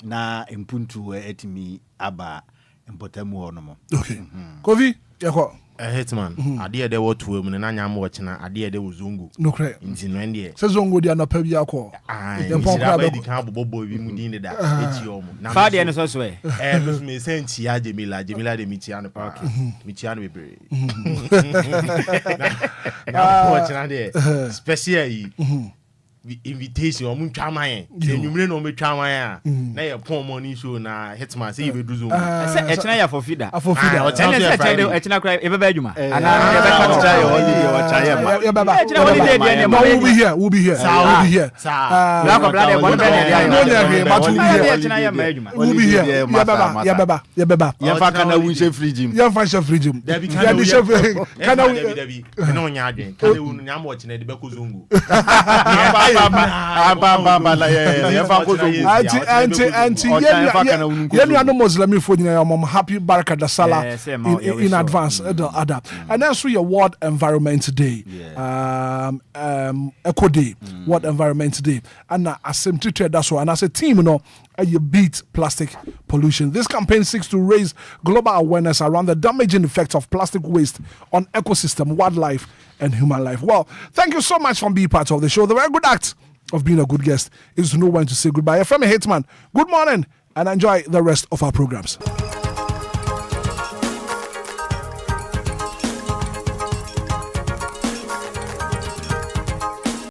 Speaker 12: na impuntu etimi aba empotamu ho no mo
Speaker 3: Kofi yako
Speaker 14: Hitman ade de wo tuo mu na nyam wo chena ade de wo Zongo
Speaker 3: no kre
Speaker 14: nti no ende
Speaker 3: se Zongo dia na pa bi akọ
Speaker 14: dem pon kra be kan bobo bi mu din da eti o mu
Speaker 5: na fa de no so e
Speaker 14: me senti ya Jamila de mitia no pa mitia no bebre na wo chena de special yi invitation or Munchamayan. You mean no Mutramaya. Now your poor money show na Hitman say you do.
Speaker 5: Echna for feeder.
Speaker 3: For feeder.
Speaker 5: Echna cry ebe beduma. And
Speaker 3: we'll be here. We'll be here. We'll be here. We'll be here. Yeah, baba.
Speaker 9: Yeah, kana we say free gym.
Speaker 3: Yeah, fashion free gym.
Speaker 14: Yeah, the chef. Kana we. No nyadwen. Kana we nyam watch na de be kozungu. Auntie, you are no Muslim for you. Happy Baraka da Salah in advance. And that's through your World Environment Day, Eco Day, World Environment Day. And I seem to trade that's why. And as a team, you beat plastic pollution. This campaign seeks to raise global awareness around the damaging effects of plastic waste on ecosystem, wildlife, and human life. Well, thank you so much for being part of the show. The very good act of being a good guest is to know when to say goodbye. From Hitman, good morning and enjoy the rest of our programs.